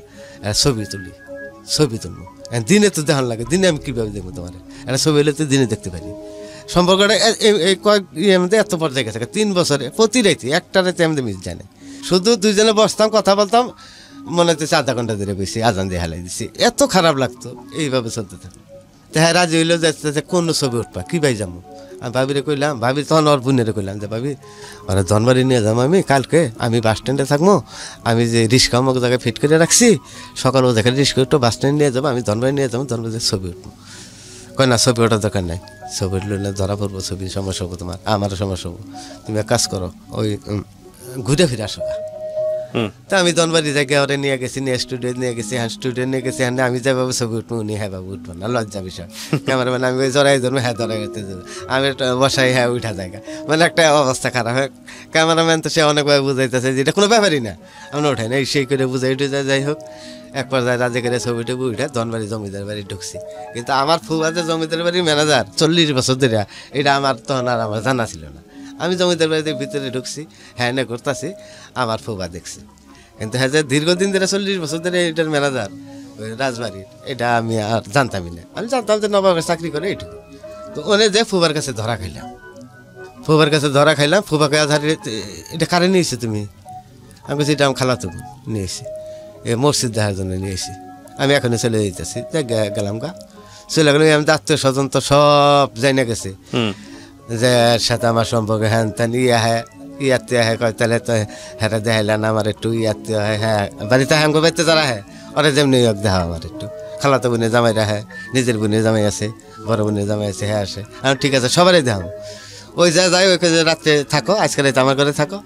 ছবি তুলবো, দিনে তো দেখান লাগে, দিনে আমি কীভাবে দেখবো তোমার, একটা ছবি হলে তো দিনে দেখতে পারি। সম্পর্কটা এই কয়েক মধ্যে এত পর্যায়ে গেছে 3 বছরে প্রতি রাইতে একটা রাতে আমাদের মিস জানে, শুধু দুইজনে বসতাম কথা বলতাম, মনে হচ্ছে আধা ঘন্টা ধরে বেশি আজান দিয়ে হালাই দিছি, এত খারাপ লাগতো। এইভাবে চলতে থাকতো। তো হ্যাঁ রাজি হইলো যে কোনো ছবি উঠবা কী ভাই যাবো, আমি ভাবিরে কইলাম, ভাবি তখন ওর বোনেরে কইলাম যে ভাবি ওরা ধনবাড়ি নিয়ে যাবো, আমি কালকে আমি বাস স্ট্যান্ডে থাকবো, আমি যে রিক্সা অমুক জায়গায় ফিট করে রাখছি, সকাল ও জায়গায় রিক্সা উঠবো, বাস স্ট্যান্ড নিয়ে যাবো, আমি ধনবাড়ি নিয়ে যাবো, ধনবাড়িতে ছবি উঠবো। কয় না ছবি ওঠার দরকার নাই, ছবি উঠলে ধরা পড়বো, ছবি সমস্যা হবো, তোমার আমারও সমস্যা হবো, তুমি এক কাজ করো ওই ঘুরে ফিরে আসো। তা আমি ধনবাড়ি থেকে ওরে নিয়ে গেছি, নিয়ে স্টুডিও নিয়ে গেছি, হ্যাঁ স্টুডিও নিয়ে গেছি, হ্যাঁ আমি যে বাবু ছবি উঠবো, উনি হ্যাঁ বাবু উঠবো না, লজ্জা বিষয়। ক্যামেরাম্যান আমি ওই জড়াই ধরবো, হ্যাঁ ধরা করতে যাবো, আমি বসাই হ্যাঁ উঠা জায়গা, মানে একটা অবস্থা খারাপ হয়। ক্যামেরাম্যান তো সে অনেকভাবে বুঝাইতেছে যে এটা কোনো ব্যাপারই না, আমরা উঠাই না, সেই করে বুঝাই উঠে যায়। যাই হোক এক পর্যায়ে রাজে করে ছবিটা উঠে ধনবাড়ি জমিদার বাড়ি ঢুকছি, কিন্তু আমার ফুয়াদের জমিদার বাড়ির ম্যানেজার 40 বছর ধরে, এটা আমার তখন আর আমার জানা ছিল না। আমি জমিদার বাড়িতে ভিতরে ঢুকছি, হ্যাঁ নে করতেছি, আমার ফুয়া দেখছি, কিন্তু হ্যাঁ যে দীর্ঘদিন ধরে 40 বছর ধরে এটার ম্যানেজার ওই রাজবাড়ির, এটা আমি আর জানতামই না। আমি জানতাম যে নবাবের চাকরি করে এইটুকু। তো ওনে যে ফুবার কাছে ধরা খাইলাম, ফুবাকে আধার এটা কারে নিয়েছি তুমি, আমি বলছি এটা আমি খালাতো নিয়েছি, এ মসজিদ দেখার জন্য নিয়েছি, আমি এখনই চলে যেতেছি। গেলাম চলে গেলাম, আমি আত্মীয় স্বজন তো সব যাই না গেছে, যে সাথে আমার সম্পর্কে হ্যাঁ তেন ইয়াতে হ্যাঁ কয় তাহলে তো হ্যাঁ দেখাইলেন আমার একটু ইয়াতে হয়, হ্যাঁ বাড়িতে হ্যাঁ বাড়িতে যারা হ্যাঁ ওরা যেমনি দেখা আমার একটু, খালাতো বোনের জামাইরা হ্যাঁ, নিজের বোনের জামাই আছে, বড় বোনের জামাই আছে, হ্যাঁ আসে, আমি ঠিক আছে সবারই দেখাবো। ওই যা যাই ওই রাত্রে থাকো, আজকে রাতে আমার ঘরে থাকো,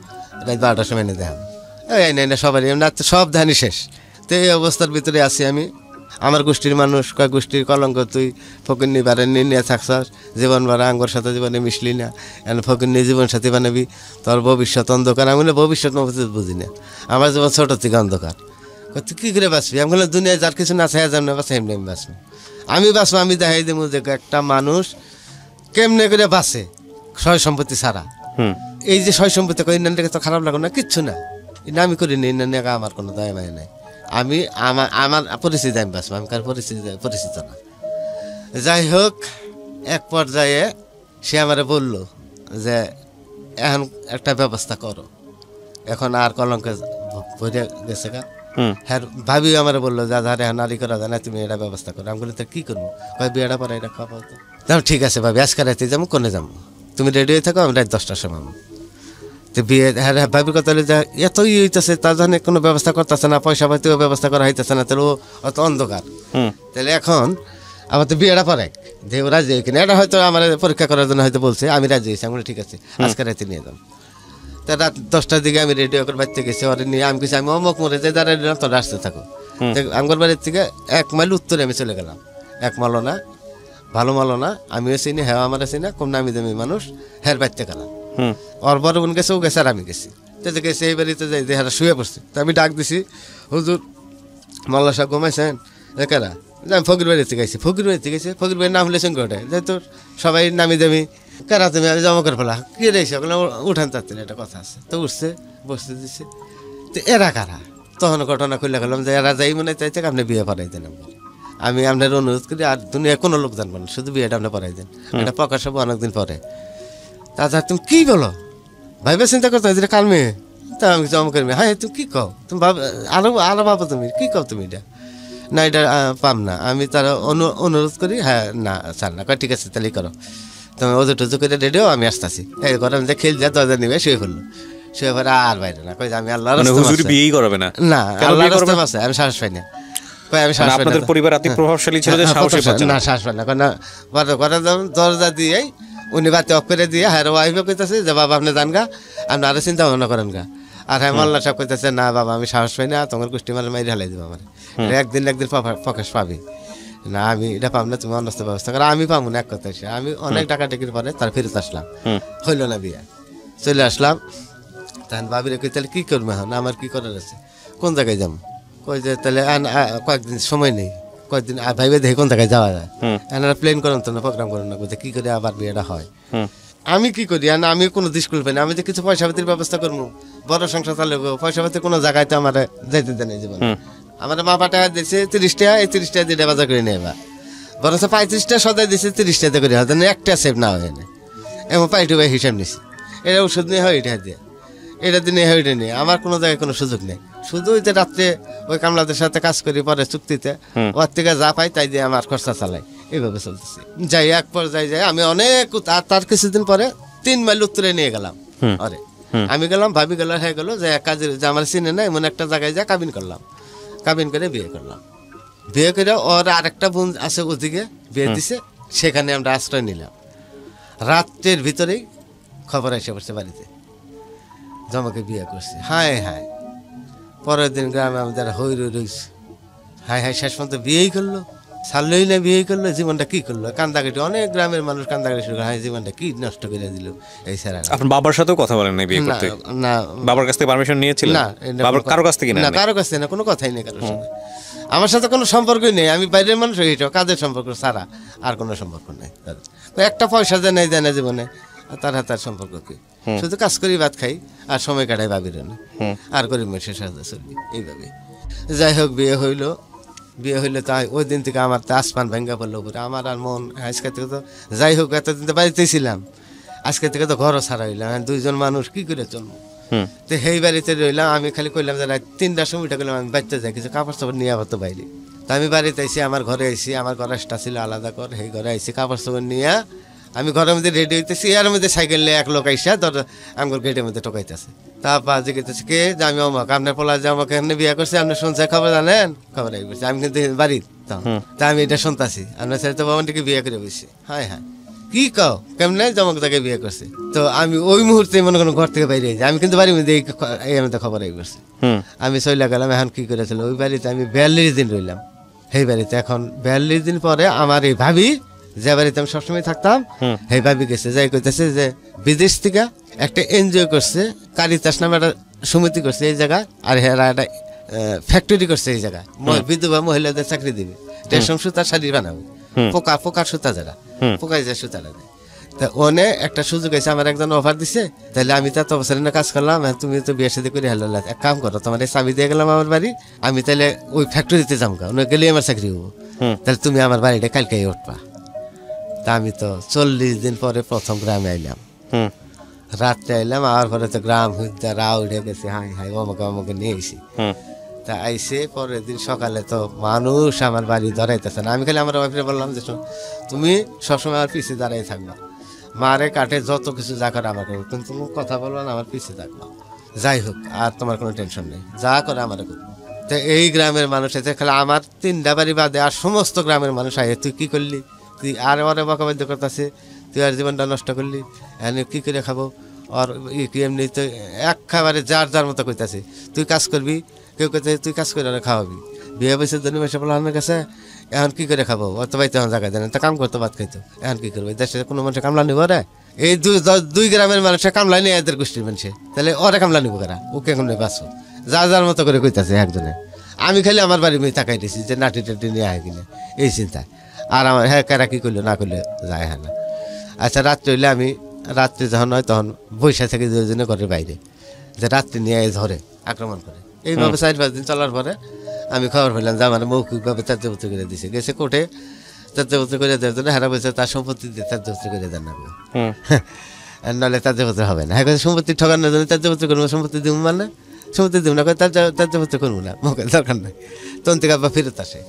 রাত 12টার সময় এনে দেখাবো, এই না সবারই রাত্রে সব ধানি শেষ। তো এই অবস্থার ভিতরে আছি আমি, আমার গোষ্ঠীর মানুষ কয় গোষ্ঠীর কলঙ্ক, তুই ফকিরনি বারেননি নিয়ে থাকছস, জীবন বারা আঙ্গর সাথে জীবনে মিশলি না, এখন ফকিরনি জীবন সাথী বানাবি, তোর ভবিষ্যৎ অন্ধকার। আমি ভবিষ্যৎ বুঝি না, আমার জীবন ছোট থেকে অন্ধকার, তুই কী করে বাঁচবি? আমি বললাম দুনিয়ায় যার কিছু না চাই যেমন বাঁচে এমনি আমি বাঁচবো, আমি দেখাই দেবো যে একটা মানুষ কেমনে করে বাঁচে সয় সম্পত্তি ছাড়া। এই যে সয় সম্পত্তি করি ইন্ডিয়ানটাকে তো খারাপ লাগো না, কিচ্ছু না, এটা আমি করিনি, ইন্ডিয়ানকে আমার কোনো দায় মায় নাই, আমি আমার পরিচিতি আমি বাঁচবো, আমি কার পরিচিত না। যাই হোক এক পর্যায়ে সে আমারে বলল যে এখন একটা ব্যবস্থা করো, এখন আর কলঙ্কে ভরে গেছে গা। হ্যাঁ ভাবি আমার বললো যে আধারে এখন নারী করা যায় না, তুমি এটা ব্যবস্থা করো। আমি বলি তো কী করবো? ভাই বিয়েটা পরে এটা খাওয়া তো ঠিক আছে ভাবি, আজকে রাতে যাবো, কোনে যাবো, তুমি রেডি হয়ে থাকো, আমি রাত 10টার সময়। তো বিয়ে হ্যাঁ ভাবির কথা যে এতই হইতেছে, তার জন্য কোনো ব্যবস্থা করতেছে না, পয়সা পাতিও ব্যবস্থা করা হইতেছে না, তাহলে ও অত অন্ধকার, তাহলে এখন আমার তো বিয়েটা পরে যে ও রাজি কিনা, এটা হয়তো আমার পরীক্ষা করার জন্য হয়তো বলছে, আমি রাজি হয়েছি। আমি ঠিক আছে আজকে রাতে নিয়ে যাবো। তা রাত 10টার দিকে আমি রেডি করে বাড়িতে গেছি, ওরে নিয়ে আমি কিছু আমি অমুক মরে যে দাঁড়াই দিলাম, তোরা আসতে থাকো। আমার বাড়ির থেকে 1 মাইল উত্তরে আমি চলে গেলাম, 1 মাইলও না, ভালো মালো না, আমিও চিনি, হ্যাঁ আমার চিনি, কম নামি দামি মানুষ, হ্যাঁ বাড়িতে গেলাম। ওর বড় বোন গেছে, ও গেছে আর আমি গেছি, তো গেছে এই বাড়িতে যাই যে হ্যাঁ শুয়ে পড়ছি। তো আমি ডাক দিছি, হুজুর মাল্লা সাহেব ঘুমাইছেন? একারা আমি ফকির বাড়িতে গেছি, ফকির বাড়ির নাম হলে সঙ্গে ওঠে, যেহেতু সবাই নামি দামি, কারা তুমি আমি জমা করে ফেলা কি রেছে, উঠান তাড়াতাড়ি একটা কথা আছে। তো উঠছে, বসতে দিচ্ছে। তো এরা কারা? তখন ঘটনা খুলে গেলাম যে এরা যাই মনে চাইছে আপনি বিয়ে পড়াই দেন, আমি আপনার অনুরোধ করি, আর দুনিয়া কোনো লোক জানবো না, শুধু বিয়েটা আপনি পড়াই দেন, এটা প্রকাশ হবো অনেকদিন পরে। তাছাড়া তুমি কী বলো ভাইবে, চিন্তা করতে হয় কাল মেয়ে, তা আমি জমা করবি, হ্যাঁ তুমি কী কও, তুমি আরো ভাবো, তুমি কী কও, তুমি এটা না এটা পাম না, আমি তার অনুরোধ করি, হ্যাঁ না স্যার না, ঠিক আছে তাহলেই করো, তুমি ওজু টুজু করে রেডিও, আমি আসতেছি। এই ঘরে আমি খেল যা দরজা নিবে শুয়ে ফেললো, শুয়ে পরে আর বাইরে না, কই আমি আল্লাহ বিয়েই করবে না, না আল্লাহ আছে, আমি সাহস পাই না, কই আমি সাহস পাই আপনাদের না। পরিবার এত প্রভাবশালী ছিল যে সাহসী পাচ্ছেন না সাহস পাই না, কারণ ঘরে দরজা দিয়ে উনি বাতি অফ করে দিয়ে হ্যাঁ ওয়াইফে কইতেছে যে বাবা আপনি যান গা, আপনি আরো চিন্তা ভাবনা করেন গা। আর হ্যাঁ মোল্লা সাহেব কইতেছে না বাবা আমি সাহস পাই না, তোমার গোষ্ঠী মারে মাইরে হালাই দিব আমার, একদিন প্রকাশ পাবি না, আমি এটা পাব না, তুমি অন্যস্ত ব্যবস্থা করো। আমি পাবো না, এক কথা এসে আমি অনেক টাকা টেকির পরে তার ফেরত আসলাম, হইল না বিয়ে, চলে আসলাম। তখন ভাবিরে কই তাহলে কী করবো এখন, আমার কী করার আছে, কোন জায়গায় যাবো, কই যে তাহলে কয়েকদিন সময় নেই, কয়েকদিন ভাইবে দেখি কোন জায়গায় যাওয়া যায়, এনারা প্লেন করেন তো না, প্রোগ্রাম করেন না, কী করে আবার বিয়েটা হয়। আমি কি করি, আমি কোনো স্কুল পাই না, আমি যে কিছু পয়সা পাতির ব্যবস্থা করবো, বড় সংসার চালাবো, পয়সা পাতি কোনো জায়গায় তো আমার যাইতে দেয় না জীবন। আমার মা বাবা টাকা দিচ্ছে 30 টাকা, এই 30 টাকা দিয়ে বাজার করে নিয়ে এবার বরঞ্চ 35টা সদাই দিচ্ছে 30 টাকা করে, হয়তো একটা সেভ না হয় না, এমন পাইটু ভাই হিসাব নিছি, এটা ওষুধ নিয়ে হয় এটা দিয়ে, এটা দিয়ে হয় এটা নিয়ে, আমার কোনো জায়গায় কোনো সুযোগ নেই। শুধু ওই যে রাত্রে ওই কামলাদের সাথে কাজ করি, পরে চুক্তিতে ওর থেকে যা পাই তাই দিয়ে আমার খরচা চালাই, এইভাবে চলতেছি। যাই এক পর্যায়ে যাই আমি অনেক, তার কিছুদিন পরে 3 মাইল উত্তরে নিয়ে গেলাম, আরে আমি গেলাম, ভাবি গেল, হয়ে গেলো যে কাজের যে আমার চিনে না এমন একটা জায়গায় যা কাবিন করলাম, কাবিন করে বিয়ে করলাম। বিয়ে করে ওর আরেকটা বোন আছে ওদিকে বিয়ে দিছে, সেখানে আমরা আশ্রয় নিলাম। রাত্রের ভিতরেই খবর এসে পড়ছে বাড়িতে জমাকে বিয়ে করছে। হায় হায়, পরের দিন গ্রামে আমাদের হই রয়েছে, হায় হায়, শেষ পর্যন্ত বিয়েই করলো, ছাড়লই না, বিয়েই করলো, জীবনটা কি করলো, কান্দাকাটি, অনেক গ্রামের মানুষ কান্দাকাটি শুরু করে, হায় জীবনটা কি নষ্ট করে দিল এই স্যার। আপনার বাবার সাথেও কথা বলেন নাই বিয়ে করতে? না, বাবার কাছ থেকে পারমিশন নিয়েছিলেন? না, বাবার কারো কাছ থেকে না, কারো কাছ থেকে না, কোনো কথাই নেই কারোর সঙ্গে, আমার সাথে কোনো সম্পর্কই নেই, আমি বাইরের মানুষ হয়ে কাজের সম্পর্ক ছাড়া আর কোনো সম্পর্ক নেই। একটা পয়সা দেয় নাই, দেয় না জীবনে, তার হাতে আর সম্পর্ক কি, শুধু কাজ করি, ভাত খাই আর সময় কাটাই ভাবির আর গরিব মানুষের সাথে চলবি এইভাবে। যাই হোক, বিয়ে হইলো তাই ওই দিন থেকে আমার তো আসমান ভেঙ্গা পড়লো উপরে, আমার আর মন, আজকে থেকে তো যাই হোক এতদিন তো বাড়িতেই ছিলাম, আজকে থেকে তো ঘরও ছাড়া হইলাম, 2জন মানুষ কি করে চলবো। তো সেই বাড়িতে রইলাম, আমি খালি কইলাম যে রাত 3টার সময় উঠে গেলাম, আমি বাড়িতে যাই, কিছু কাপড় চাপড় নিয়ে আবার তো বাইরে। তো আমি বাড়িতে আইসি, আমার ঘরে আইসি, আমার ঘরেটা ছিল আলাদা ঘর, সেই ঘরে আইসি, কাপড় চাপড় নিয়ে আমি ঘরের মধ্যে রেডি হইতেছি, এর মধ্যে সাইকেল নিয়ে এক লোক আইসা আমার গেটের মধ্যে টোকাইতেছে। তারপর জিজ্ঞেস কে যে আমি অমক, আপনার পোলা যে আমাকে এখানে বিয়ে করছে, আপনি শুনছে খবর জানেন, খবর আই বলছি, আমি কিন্তু বাড়ির তা আমি এটা শুনতাছি, আপনার ছেলে তো বাবানটিকে বিয়ে করে বসছি। হায় হায়, কি কও, কেমনে জমক তাকে বিয়ে করছে। তো আমি ওই মুহূর্তে মনে করেন ঘর থেকে বাইরে যাই, আমি কিন্তু বাড়ির মধ্যে এই আমি তো খবর আই বলছি, আমি চলে গেলাম। এখন কি করেছিল, ওই বাড়িতে আমি 42 দিন রইলাম, সেই বাড়িতে। এখন 42 দিন পরে আমার এই ভাবি, যে বাড়িতে আমি সবসময় থাকতাম, সেই ভাবি গেছে, যাই কইতেছে যে বিদেশ থেকে একটা এনজিও করছে, কারিতাস নামে একটা সমিতি করছে এই জায়গায়, আর এরা একটা ফ্যাক্টরি করছে এই জায়গায়, বিধবা মহিলাদের চাকরি দিবে, রেশম সুতার শাড়ি বানাবে, পোকার সুতা যারা পোকায় যায় সুতারা দেয়। তা ওনে একটা সুযোগ আছে, আমার একজন অফার দিছে, তাহলে আমি তো এত বছর না কাজ করলাম, তুমি তো বিয়ে সাথে করে হেলো, এক কাম করো, তোমার এই চাবি দিয়ে গেলাম আমার বাড়ি, আমি তাহলে ওই ফ্যাক্টরিতে যাবো, গেলে আমার চাকরি হবো, তাহলে তুমি আমার বাড়িটা কালকে উঠবা। তা আমি তো 40 দিন পরে প্রথম গ্রামে আইলাম, রাত্রে আইলাম, আর পরে তো গ্রাম হইতে রা উঠে গেছে, হাই হাই আমাকে নিয়ে এসি। তা আইসে পরের দিন সকালে তো মানুষ আমার বাড়ি দাঁড়াইতেছে না, আমি খালি আমার ওয়াইফে বললাম যে তুমি সবসময় আমার পিছিয়ে দাঁড়াই থাকবা, মারে কাটে যত কিছু যা করে আমার করবো, কিন্তু তুমি কথা বলবো না, আমার পিছিয়ে থাকবা, যাই হোক আর তোমার কোনো টেনশন নেই, যা করে আমার করবো। তো এই গ্রামের মানুষ এসে খালি আমার 3টা বাড়ি বাদে আর সমস্ত গ্রামের মানুষ আয়, তুই কি করলি, তুই আর ওরে বকাবাদ্য করতেছে, তুই আর জীবনটা নষ্ট করলি, এনে কী করে খাবো, আর এমনি তো এক খাবারে যার যার মতো কইতাছে, তুই কাজ করবি, কেউ কইতে তুই কাজ করে ওরা খাওয়াবি, বিয়ে বয়সের জন্য মেসে বলা আমার কাছে, এখন কী করে খাবো, অত বাইতে এখন জায়গায় দেন, তা কাম করতো ভাত খাইতো, এখন কী করবো, দেশে কোনো মানুষের কামলা নিব রে, এই দুই গ্রামের মানুষের কামলা নিয়ে এদের গোষ্ঠীর মানুষে, তাহলে ওরা কামলা নিব কারা, ওকে এখন বাঁচো, যার যার মতো করে কইতাছে একজনে। আমি খালি আমার বাড়ি মেয়ে তাকাই দিয়েছি যে নাটি টাটি নিয়ে আয় কিনে, এই চিন্তায়। আর আমার হ্যাঁ কারা কী করলো না করলে যায় হ্যাঁ না। আচ্ছা রাত্রে হইলে আমি রাত্রে যখন হয় তখন বৈশা থেকে 2জনে ঘরের বাইরে, যে রাত্রে নিয়ে ধরে আক্রমণ করে। এইভাবে 4-5 দিন চলার পরে আমি খবর পেলাম যে আমার মৌখিকভাবে ত্যাজ্যপুত্র করে দিছে, গেছে কোর্টে ত্যাজ্যপুত্র করে দেওয়ার জন্য, হারা বলছে তার সম্পত্তি দিয়ে ত্যাজ্যপুত্র করে দেন না, নাহলে ত্যাজ্যপুত্র হবে না। হ্যাঁ সম্পত্তি ঠকানোর জন্য ত্যাজ্যপুত্র করবো, সম্পত্তি দিব মানে সম্পত্তি দিব না, ত্যাজ্যপুত্র করবো না, মুখে দরকার নাই, তখন থেকে আবার ফেরত আসে।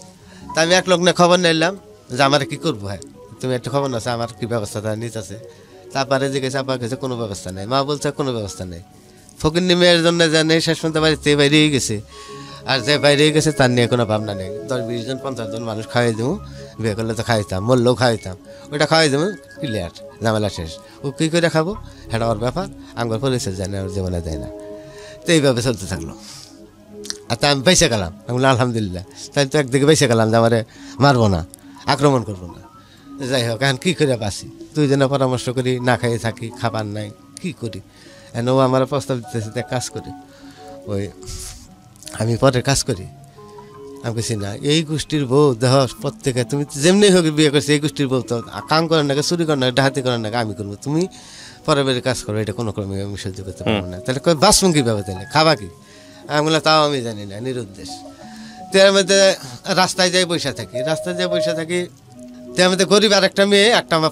তা আমি এক লোক না খবর নিলাম যে আমার কি করবো, হ্যাঁ তুমি একটা খবর না আমার কি ব্যবস্থাটা নিতে আছে। তারপরে জিজ্ঞেস আপা গেছে কোনো ব্যবস্থা নেই, মা বলছে কোনো ব্যবস্থা নেই, ফকির মেয়ের জন্য জানে শেষ পর্যন্ত বাড়িতে বাইরেই গেছে। আর যে বাইরে গেছে তার নিয়ে কোনো ভাবনা নেই। 10-20 জন 50 জন মানুষ খাওয়াই দেবো, বিয়ে করলে তো খাইতাম, মরলেও খাইতাম, ওইটা খাওয়াই দেবো, ক্লিয়ার, ঝামেলা শেষ। ও কী করে খাবো সেটা ওর ব্যাপার, আমার পরিচয় যায় না, ওর জীবনে দেয় না। তো এইভাবে চলতে থাকলো। আর তা আমি বেঁচে গেলাম, আমি বললাম আলহামদুলিল্লাহ। তাই তো একদিকে বেঁচে গেলাম যে আমারে মারবো না, আক্রমণ করবো না। যাই হোক, এখন কী করে বাঁচি, দুইজনে পরামর্শ করি, না খাইয়ে থাকি, খাবার নাই, কী করি। এখন ও আমার প্রস্তাব দিতেছে যে কাজ করি, ওই আমি পরে কাজ করি। আমি বলছি না, এই গোষ্ঠীর বউ দেহ প্রত্যেকে, তুমি যেমনি হোক বিয়ে করছি, এই গোষ্ঠীর বউ তো কাম করার নাকি, চুরি করার নাকি, ডাহাতি করার নাকি আমি করবো, তুমি পরের বাড়ি কাজ করো, এটা কোনো ক্রমে আমি সহ্য করতে পারবো না। তাহলে বাঁচবো কীভাবে, তাহলে খাবা কি? আমি বললাম তাও আমি জানি না, নিরুদ্দেশ। তো এর মধ্যে রাস্তায় যাই বসে থাকি, তো এর মধ্যে গরিব আর একটা মেয়ে একটা আমার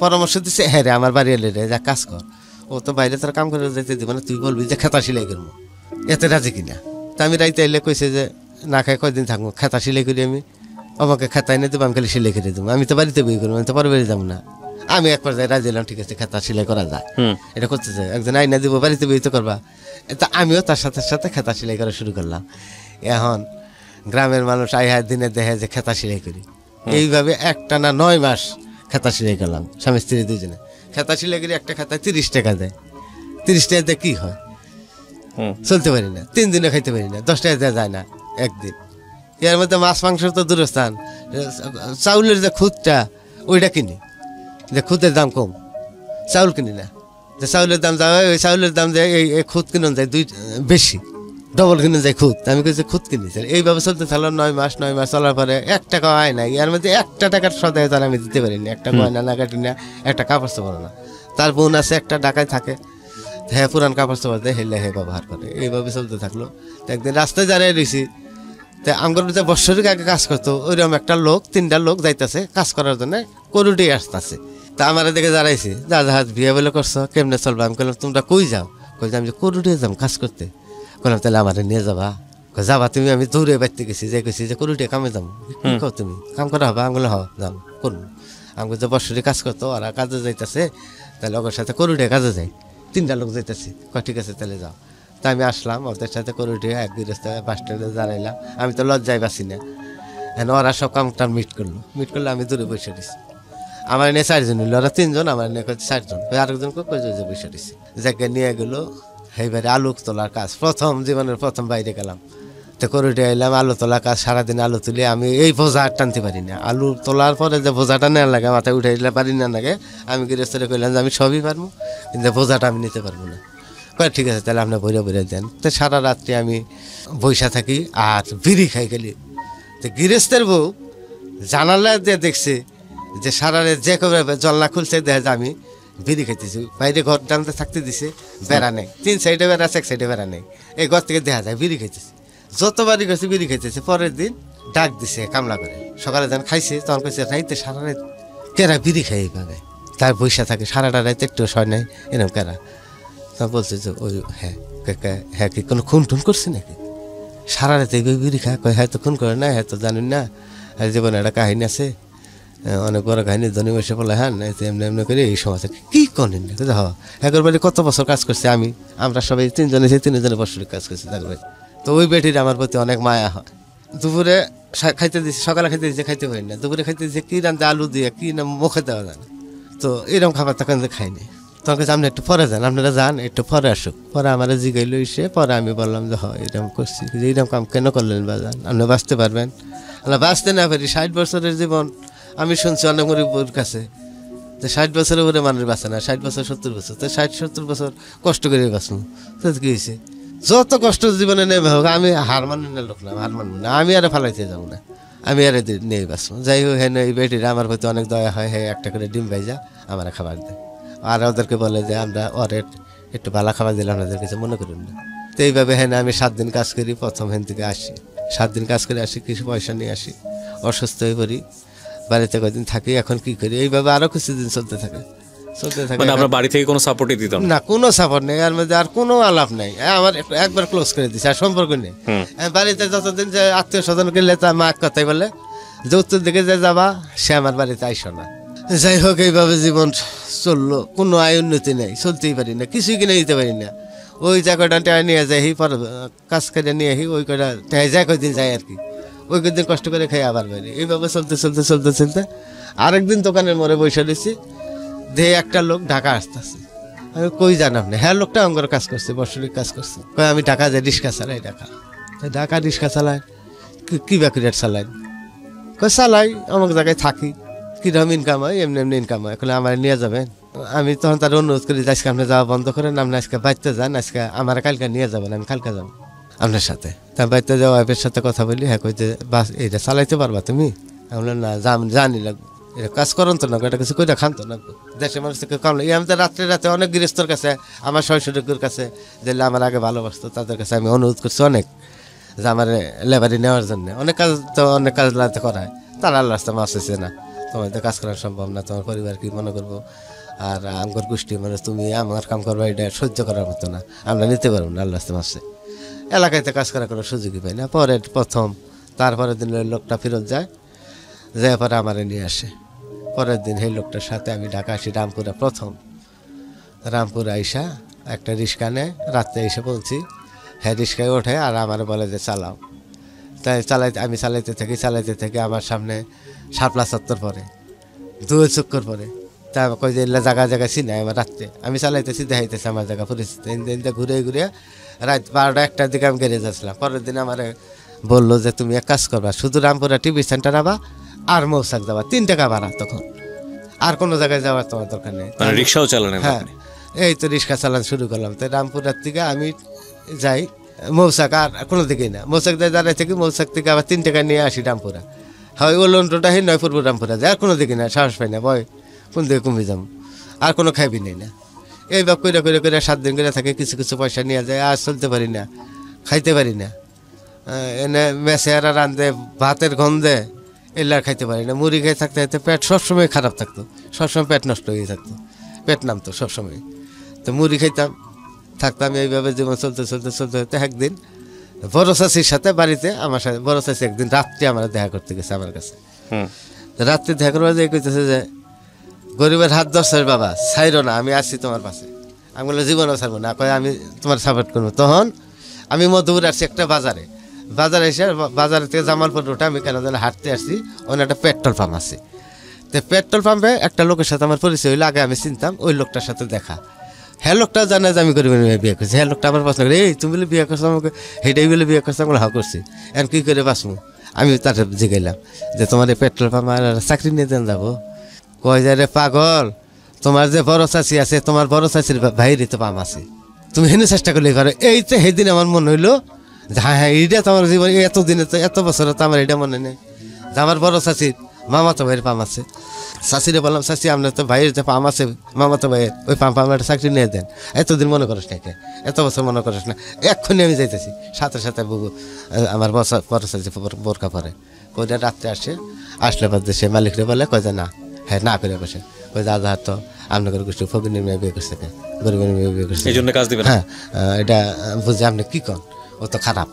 পরামর্শ দিচ্ছে, হ্যাঁ রে আমার বাড়ি এলে রে, যা কাজ কর, ও তো বাইরে তোর কাম করে যেতে দিব না, তুই বলবি যে খেতা সেলাই করবো, এতে রাজি কিনা। তা আমি রাইতে এলে কইছে যে না খাই কয়দিন থাকবো, খেতা সেলাই করি আমি, আমাকে খেতা এনে দেবো, আমি খালি সেলাই করে দেবো, আমি তো বাড়িতে বই করবো, আমি তো পরে বাড়ি যাবো না। আমি এক পর্যায়ে রাজি এলাম, ঠিক আছে খেতা সেলাই করা যায়, এটা করতে চাই, একজন আইনা দিব, বাড়িতে বই তো করবা। তা আমিও তার সাথে সাথে খেতা সেলাই করা শুরু করলাম। এখন গ্রামের মানুষ আইহার দিনে দেখে যে খেতা সেলাই করি, এইভাবে একটানা 9 মাস খেতা সেলাই করলাম, স্বামী স্ত্রী দুজনে। খেতা সেলাই করি, একটা খেতায় 30 টাকা দেয়। 30 টাকা দিয়ে কী হয়, চলতে পারি না, 3 দিনে খাইতে পারি না, 10 টাকা দেওয়া যায় না একদিন। এর মধ্যে মাছ মাংসের তো দূরস্থান, চাউলের যে খুদটা ওইটা কিনি, যে খুদের দাম কম, চাউল কিনি না, যে চাউলের দাম যায়, ওই চাউলের দাম যায়, এই খুদ কিনে যায় বেশি, ডবল কিনে যায় খুদ। আমি কিছু খুদ কিনেছি, এইভাবে চলতে থাকলাম 9 মাস। 9 মাস চলার পরে 1 টাকা আয় নাই, এর মধ্যে 1 টাকার সদায় তার আমি দিতে পারিনি, একটা গয়না না কাটি না, একটা কাপড় চোপড় না। তার বোন আছে একটা ঢাকায় থাকে, হ্যাঁ পুরান কাপড় চোপড় দেয়, হেলে হ্যাঁ ব্যবহার করে, এইভাবে চলতে থাকলো। তো একদিন রাস্তায় দাঁড়িয়ে রয়েছি, তো আমার যে বৎসরিক আগে কাজ করতো ওইরকম একটা লোক, 3টা লোক যাইতেছে কাজ করার জন্য, করুটি আসতেছে। তা আমার দিকে দাঁড়াইছি, জাহাজ বিয়ে বলে করছো, কেমনে চলবা? আমি বললাম তোমরা কই যাও? কই যে আমি যে করুটি যাম কাজ করতে। বললাম তাহলে আমার নিয়ে যাবা? যাবা তুমি? আমি দৌড়ে বাড়তে গেছি, যে কইছি যে করুটি কামে যাবো। কি কও তুমি, কাম করা হবা? আমি বললাম যাম করবো। আমি যে বৎসরিক কাজ করতো ওরা কাজে যাইতেছে, তাহলে ওর সাথে করুটি কাজে যাই, 3টা লোক যাইতেছি। ঠিক আছে তাহলে যাও। তা আমি আসলাম ওদের সাথে করে উঠে এক গৃহস্থ বাস স্ট্যান্ডে দাঁড়াইলাম। আমি তো লজ্জায় বাঁচি না, ওরা সব কামটা মিট করলো, আমি দূরে বসে দিছি। আমার নিয়ে 4 জন হইলো, ওরা 3 জন, আমার নিয়ে 4 জন, আরেকজন বসে দিছি। যাকে নিয়ে গেলো সেইবারে আলু তোলার কাজ, জীবনের প্রথম বাইরে গেলাম। তো করে উঠে এলাম, আলু তোলার কাজ, সারাদিন আলু তুলি। আমি এই বোঝা টানতে পারি না, আলু তোলার পরে যে বোঝাটা নেওয়ার লাগে, মাথায় উঠে দিলে পারি না লাগে। আমি গৃহস্থরে কইলাম যে আমি সবই পারবো, কিন্তু বোঝাটা আমি নিতে পারবো না। ঠিক আছে তাহলে আপনার বইরে দেন। তো সারা রাত্রি আমি বৈশা থাকি আর বিড়ি খাই গেলি। তো গৃহস্থের বউ জানালা দিয়ে দেখছে যে সারা রাত যে কবে জল্লা খুলছে, দেখে যে আমি বিড়ি খাইতেছি। বাইরে ঘর টানতে থাকতে দিছে, বেড়া নেই, 3 সাইডে বেড়া আছে, 1 সাইডে বেড়া নেই। এই ঘর থেকে দেখা যায় বিড়ি খাইতেছি, যতবারই গেছে বিড়ি খাইতেছে। পরের দিন ডাক দিছে কামলা করে, সকালে যখন খাইছে তখন কইছে রাইতে সারা রাত কেরা বিড়ি খাই এইভাবে, তার বৈশা থাকে সারাটা রাত একটু সয় নাই, এরকম কেরা। বলছে যে ওই হ্যাঁ কি কোনো খুন টুন করছে নাকি? সারা রাতে বিড়ি খায়? কয় হ্যাঁ তো খুন করে না, হ্যাঁ তো জানেন না, জীবনে একটা কাহিনী আছে, অনেক বড় কাহিনী, ধনী বসে বলে হ্যাঁ এমনি এমনি করে এই সমাজে কী করেন না। হ্যাঁ একবার বাড়ি কত বছর কাজ করছে, আমরা সবাই 3 জনে 3 জনের বছর কাজ করছি তারপরে। তো ওই বেটির আমার প্রতি অনেক মায়া হয়। দুপুরে খাইতে দিচ্ছে, সকালে খাইতে দিচ্ছে, খাইতে পারি না। দুপুরে খাইতে দিচ্ছে কী রান্ধে, আলু দিয়ে কী না মুখে দেওয়া যায় না। তো এরকম খাবার তখন খাইনি। তখন আপনি একটু পরে যান, আপনারা যান একটু পরে আসুক। পরে আমার জিগাইল এসে, পরে আমি বললাম যে হয় এরকম করছি, এইরকম কাম কেন করলেন বা যান, আপনি বাঁচতে পারবেন? বাঁচতে না পারি, 60 বছরের জীবন। আমি শুনছি অনেক গরিবের কাছে যে 60 বছরের উপরে মানুষ বাঁচে না, 60 বছর 70 বছর। তো 60-70 বছর কষ্ট করে বাঁচবো, তো কী হয়েছে? যত কষ্ট জীবনে নেবে হোক, আমি হার মানব না, লোক না হার মানব না, আমি আর ফালাইতে যাবো না, আমি আর নিয়ে বাঁচবো। যাই হোক হ্যাঁ এই বেটিরা আমার প্রতি অনেক দয়া হয়, হ্যাঁ একটা করে ডিম ভাইজা আমার খাবার দেয়। আর ওদেরকে বলে যে আমরা ওর একটু ভালো খাবার দিলে আপনাদের কিছু মনে করুন না। তো এইভাবে হ্যাঁ আমি 7 দিন কাজ করি, প্রথম হেন থেকে আসি, 7 দিন কাজ করে আসি, কিছু পয়সা নিয়ে আসি, অসুস্থ হয়ে পড়ি, বাড়িতে কয়েকদিন থাকি। এখন কি করি, এইভাবে আরো কিছুদিন চলতে থাকে। মানে আমরা বাড়ি থেকে কোনো সাপোর্টই দিতাম না, কোনো সাপোর্ট নেই, এর মধ্যে আর কোনো আলাপ নেই। আমার একবার ক্লোজ করে দিচ্ছে, আর সম্পর্ক নেই। বাড়িতে যতদিন যে আত্মীয় স্বজন গেলে তা মা এক কথাই বলে যে উত্তর দিকে যে যাবা সে আমার বাড়িতে আইসো না। যাই হোক এইভাবে জীবন চললো, কোনো আয় উন্নতি নেই, চলতেই পারি না, কিছুই কিনে দিতে পারি না। ওই জায়গাটা টেয়া নিয়ে যাই পর কাজ করে নিয়ে আসি ওই কটা টেয়া যায় কয়দিন যায় আর কি, ওই কদিন কষ্ট করে খাই আবার বাইরে, এইভাবে চলতে চলতে চলতে চলতে আরেকদিন দোকানের মোড়ে বসে দিচ্ছি, দিয়ে একটা লোক ঢাকা আসতেছে। আমি কই জানাম না, হ্যাঁ লোকটা আমার কাজ করছে, বর্ষরিক কাজ করছে, কই আমি ঢাকা যাই রিক্সা চালাই, ঢাকা রিক্সা চালাই, কি বাকি চালাই, কই চালাই আমার জায়গায় থাকি, কীরকম ইনকাম হয়, এমনি এমনি ইনকাম হয়, এখন আমার নিয়ে যাবেন। আমি তখন তার অনুরোধ করি যে আজকে আপনি যাওয়া বন্ধ করেন, আপনি আজকে বাড়িতে যান, আজকে আমার কালকে নিয়ে যাবেন, আমি কালকে যাবো আপনার সাথে। তা বাড়িতে যাওয়া ওয়াইফের সাথে কথা বলি, হ্যাঁ কইতে বাস এটা চালাইতে পারবা তুমি? আমি বললাম না জানি লাগবে, এটা কাজ করেন তো না, এটা কিছু কইটা খান তো না, দেশের মানুষ থেকে কম লাগে। আমি তো রাত্রে রাতে অনেক গৃহস্থর কাছে, আমার শ্বশুরের কাছে যেগুলো আমার আগে ভালোবাসতো তাদের কাছে আমি অনুরোধ করছি অনেক, যে আমার লেবারি নেওয়ার জন্য। অনেক কাজ তো অনেক কাজ লাগতে করা হয়, তারা আল্লাহ রাস্তা আসতেছে না, তোমার তো কাজ করা সম্ভব না, তোমার পরিবার কি মনে করবো, আর আমার গোষ্ঠী মানে তুমি আমার কাম করবো এটা সহ্য করার মতো না, আমরা নিতে পারবো না, আল্লাহ রাস্তা আসছে। এলাকাতে কাজ করার কোনো সুযোগই পাই না। পরে প্রথম তারপরের দিন ওই লোকটা ফেরত যায়, যাই পরে আমারে নিয়ে আসে। পরের দিন সেই লোকটার সাথে আমি ঢাকা আসি, রামপুরা প্রথম রামপুরা আইসা একটা রিক্সা নেয়, রাত্রে এসে বলছি, হ্যাঁ রিক্সায় ওঠে আর আমার বলে যে চালাও, তাই আমি চালাইতে থাকি আমার সামনে শাপলা চত্বর পরে, দুই চক্কর পরে, তা কই যে জায়গা চিনাই আমার রাত্রে, আমি চালাইতেছি দেখাইতেছি আমার জায়গা পরিস্থিতি, ঘুরে ঘুরে রাত 12টা 1টার দিকে আমি গেড়ে যাচ্ছিলাম। পরের দিন আমার বললো যে তুমি এক কাজ করবা, শুধু রামপুরা টিভি সেন্টার আবা আর মৌসাক যাবা, 3 টাকা ভাড়া, তখন আর কোনো জায়গায় যাওয়ার তোমার দরকার নেই। রিক্সাও চালানো? হ্যাঁ, এই তো রিক্সা চালানো শুরু করলাম। তো রামপুরার থেকে আমি যাই মৌসাক, আর কোনো দিকেই না, মৌসাক দিয়ে দাঁড়াই থেকে মৌসাক থেকে আবার 3 টাকা নিয়ে আসি রামপুরা। হয় ও লন্ডনটা হে নয় পূর্ব রামপুরা যায়, আর কোনো দিকে না, সাহস পাই না, ভয় কোন দিকে কমে যাবো, আর কোনো খাইবি নেই না। এইবার করে করে করে 7 দিন করে থাকে, কিছু কিছু পয়সা নিয়ে যায়, আর চলতে পারি না, খাইতে পারি না, এনে মেসে আর রান্ধে ভাতের গন্ধে এগুলো আর খাইতে পারি না। মুড়ি খেয়ে থাকতে থাকতে পেট সবসময় খারাপ থাকতো, সবসময় পেট নষ্ট হয়ে থাকতো, পেট নামতো সবসময়। তো মুড়ি খাইতাম, থাকতাম এইভাবে জীবন চলতে চলতে চলতে চলতে একদিন বড় চাষির সাথে বাড়িতে, আমার সাথে বড় চাষি একদিন রাত্রে আমার দেখা করতে গেছে আমার কাছে। রাত্রে দেখা করবার যে কইতেছে যে গরিবের হাত ধরছে বাবা, ছাইরো না, আমি আসছি তোমার পাশে। আমি বললাম জীবনও ছাড়বো না, কয় আমি তোমার সাপোর্ট করবো। তখন আমি মধুপুর আসছি একটা বাজারে এসে, বাজার থেকে জামালপুর রোডে আমি কেন যেন হাঁটতে আসছি, ওখানে একটা পেট্রোল পাম্প আছে। তো পেট্রোল পাম্পে একটা লোকের সাথে আমার পরিচয় হইলো, আগে আমি চিনতাম, ওই লোকটার সাথে দেখা। হ্যাঁ লোকটা জানে যে আমি গরিবের মেয়ে বিয়ে করছি। হ্যাঁ লোকটা আমার প্রশ্ন করে, এই তুমি বলে বিয়ে করছো আমাকে, হেঁটেই বলে বিয়ে করছো? আমি হা করছি, এখন কী করে বাঁচবো? আমি তার জিগাইলাম যে তোমার এই পেট্রোল পাম্প আর চাকরি নিয়ে দেন যাবো? কয় যায় রে পাগল, তোমার যে বড় চাষি আছে, তোমার বড় চাষির ভাইয়েরই তো পাম্প আছে, তুমি হেনে চেষ্টা করলেই পারো। এই তো সেদিন আমার মনে হইলো যে হ্যাঁ হ্যাঁ এইটা তো আমার জীবন, এতদিনে তো এত বছরে তো আমার এটা মনে নেই যে আমার বড় চাষির মামাতো ভাইয়ের পাম্প আছে। চাষিরে বললাম, চাষি আপনার তো ভাইয়ের যে পাম্প আছে, মামাতো ভাইয়ের, ওই পাম্প আমার একটা চাকরি নিয়ে দেন। এতদিন মনে করিস না, এত বছর মনে করিস না, এক্ষুনি আমি যাইতেছি। সাথে সাথে আমার বড় চাষি বোরকা পরে, ওইটা রাত্রে আসলে বাদ সে মালিকরে বলে, কয় যে না, হ্যাঁ না করে বসে, ওই দাদা তো আপনাদের গোষ্ঠী ফকিরের মেয়ে বিয়ে করছে, গরিবের মেয়ে বিয়ে করছে, এই জন্য কাজ দিবেন? হ্যাঁ, এটা বুঝে আপনি কী কন, ও তো খারাপ,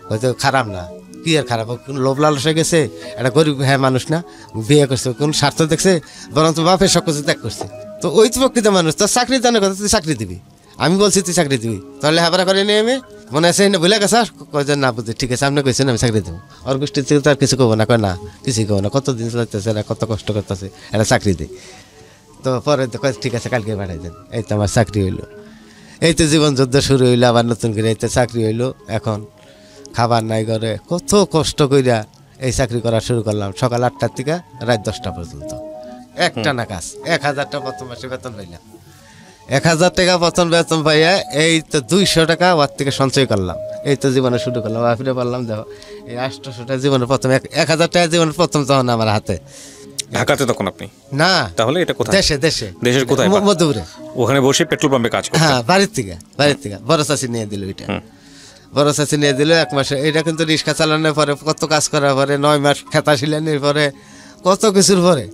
হয়তো খারাপ না, কি আর খারাপ, লোভ লালস হয়ে গেছে, এটা গরিব হ্যাঁ মানুষ না, বিয়ে করছে, কোন স্বার্থ দেখছে, বরং তো বাপের সব কিছু ত্যাগ করছে। তো ওই তো প্রকৃত মানুষ, তোর চাকরি জানার কথা, তুই চাকরি দিবি, আমি বলছি তুই চাকরি দিবি, তাহলে হাবারা করে নিয়ে আমি মনে আছে না বলে গেছে, কয় না বুঝি ঠিক আছে, আপনি কইছেন আমি চাকরি দেবো। ওর গোষ্ঠীর থেকে তো আর কিছু করবো না, কয় না কিছুই করবো না, কতদিন চলাইতেছে, এরা কত কষ্ট করতেছে, এটা চাকরি দিই। তো পরে তো কয় ঠিক আছে কালকে পাঠাই দেন। এই তো আমার চাকরি হইলো, এই তো জীবন যুদ্ধ শুরু হইলো, আবার নতুন করে এই তো চাকরি হইলো। এখন খাবার নাই ঘরে, কত কষ্ট কইরা এই চাকরি করা শুরু করলাম, সকাল 8টার থেকে রাত 10টা পর্যন্ত, একটা না কাজ। 1000 টাকা প্রথম মাসে বেতন পাইলাম, 1000 টাকা প্রথম বেতন পাইয়া এই তো 200 টাকা ওর থেকে সঞ্চয় করলাম, এই তো জীবনে শুরু করলাম। ফিরে পারলাম দেখো এই 800 টাকা জীবনের প্রথম, 1000 টাকা জীবনের প্রথম তখন আমার হাতে। ঢাকাতে তখন আপনি? না, তাহলে এটা কোথায়? দেশের কোথায়? মধুপুরে। ওখানে বসে পেট্রোল পাম্পে কাজ করতেন? হ্যাঁ, বাড়ির থেকে বড় চাষি নিয়ে দিল, এটা বড় চাষি নিয়ে দিল 1 মাসে। এটা কিন্তু রিক্সা চালানোর পরে, কত কাজ করার পরে, 9 মাস খেতা শিলানির পরে, কত কিছুর পরে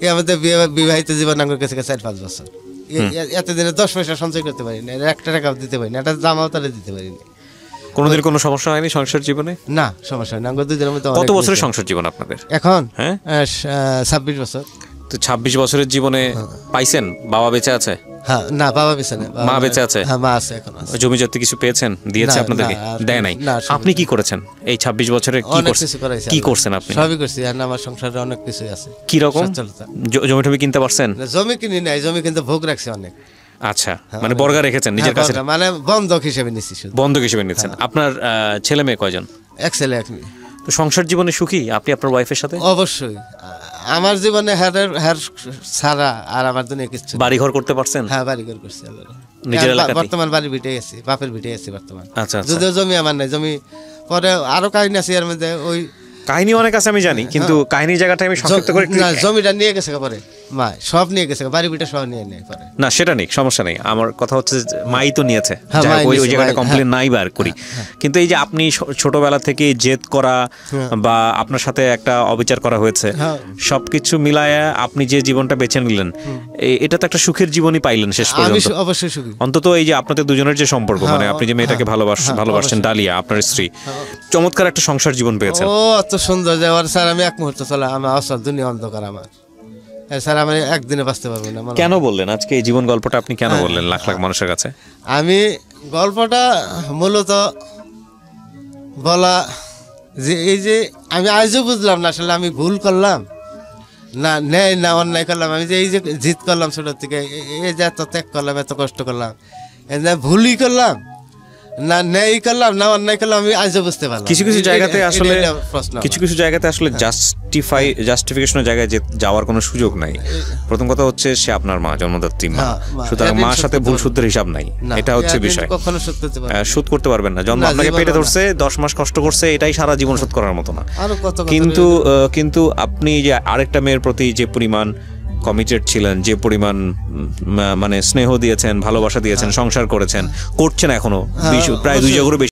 এই আমাদের বিবাহিত জীবন আমার কাছে 4-5 বছর, এতদিনে 10 পয়সা সঞ্চয় করতে পারি না, 1 টাকা দিতে পারি না, একটা জামাও তাহলে দিতে পারি না। কোনোদিন কোনো সমস্যা হয়নি সংসার জীবনে? না, সমস্যা হয় না। 2 দিনের মধ্যে। কত বছরের সংসার জীবন আপনাদের এখন? হ্যাঁ, 26 বছর। তো 26 বছরের জীবনে পাইছেন বাবা বেঁচে আছে, হ্যাঁ না বাবা বেঁচে নেই, মা বেঁচে আছে? হ্যাঁ মা আছে, এখন আছে। জমি জাতি কিছু পেয়েছেন, দিয়েছে না, আপনাদেরকে? না, আর দেয় নাই। না, সবই- আপনি কি করেছেন এই 26 বছরে? কি অনেক করছেন? কিছু করাইছে কি আল্লাহ। করছেন আপনি? সবই করছি, আর আমার সংসারে অনেক কিছুই আছে। কি রকম? সচ্ছলতা। জমি টমি কিনতে পারছেন? না, জমি কিনি নাই, জমি কিন্তু ভোগ রাখছি অনেক। আচ্ছা, মানে বর্গা রেখেছেন নিজের হ্যাঁ, কাছে, বর্গা, মানে বন্ধক হিসেবে নিচ্ছি শুধু। বন্ধক হিসেবে নিচ্ছেন। আপনার ছেলে মেয়ে কয়জন? এক ছেলে এক মেয়ে। তো সংসার জীবনে সুখী আপনি আপনার ওয়াইফের সাথে? অবশ্যই আমার জীবনে হ্যার ছাড়া আর আমার দুনিয়া কিছু নেই। বাড়ি ঘর করতে পারছেন? হ্যাঁ বাড়ি ঘর করছি আল্লাহ। নিজের এলাকাতেই? বর্তমান বাড়ি ভিটে গেছি, বাপের ভিটে গেছি বর্তমান। আচ্ছা আচ্ছা। যদিও জমি আমার নাই, জমি পরে আরো কাহিনী আছে এর মধ্যে। ওই কাহিনী অনেক আছে আমি জানি, কিন্তু কাহিনীর জায়গাটা আমি সংক্ষিপ্ত করে না, জমিটা নিয়ে গেছে পরে মা, সব নিয়ে গেছে, বাড়ি ভিটে সব নিয়ে নেয় পরে। না সেটা নেই, সমস্যা নেই। আমার কথা হচ্ছে যে মাই তো নিয়েছে, হ্যাঁ, যাই হোক, মাই ওই নিয়েছে, জায়গাটা মাই, কমপ্লেন নাই বার করি। কিন্তু এই যে আপনি ছোটবেলা থেকে জেদ করা বা আপনার সাথে একটা অবিচার করা হয়েছে, হ্যাঁ। সবকিছু মিলায় আপনি যে জীবনটা বেছে নিলেন, এটা তো একটা সুখের জীবনই পাইলেন শেষ আমি পর্যন্ত। অবশ্যই সুখী। অন্তত এই যে আপনাদের দুজনের যে সম্পর্ক, মানে আপনি যে মেয়েটাকে ভালোবাসছেন, ডালিয়া আপনার স্ত্রী, চমৎকার একটা সংসার জীবন পেয়েছেন। ও এত সুন্দর যে ওর স্যার আমি এক মুহূর্ত চলে আমার অসল দুনিয়া অন্ধকার আমার। স্যার আমি একদিনে বাঁচতে পারবো না। কেন বললেন আজকে এই জীবন গল্পটা, আপনি কেন বললেন লাখ লাখ মানুষের কাছে? আমি গল্পটা মূলত বলা যে এই যে আমি আজও বুঝলাম না আসলে আমি ভুল করলাম না ন্যায় না অন্যায় করলাম। আমি যে এই যে জিত করলাম ছোটোর থেকে, এই যে এত ত্যাগ করলাম, এত কষ্ট করলাম, এই যে ভুলই করলাম না ন্যায় করলাম না অন্যায় করলাম, আমি আজও বুঝতে পারলাম। কিছু কিছু জায়গাতে আসলে প্রশ্ন কিছু জায়গাতে আসলে জাস্টিফিকেশনের জায়গায় যাওয়ার কোনো সুযোগ নাই। প্রথম কথা হচ্ছে সে আপনার মা, জন্মদাত্রী মা, হ্যাঁ, মা। সুতরাং এতদিন মার শোধ সাথে করতে ভুল পারবো শুদ্ধের হিসাব নাই, না, এটা হচ্ছে এতদিন বিষয়। কখনো শোধ করতে পারবো না। শোধ করতে পারবেন না। জন্ম না, আপনাকে পেটে জীবনেও ধরছে, 10 মাস কষ্ট করছে, এটাই সারা জীবন শোধ করার মতো না। আরো কত কত কিন্তু আপনি যে আরেকটা মেয়ের প্রতি যে পরিমাণ কমিটেড ছিলেন, যে পরিমাণ মানে স্নেহ দিয়েছেন, ভালোবাসা দিয়েছেন, সংসার করেছেন, করছেন এখনো, প্রায় 2 অবশ্যই। জগরও বেশি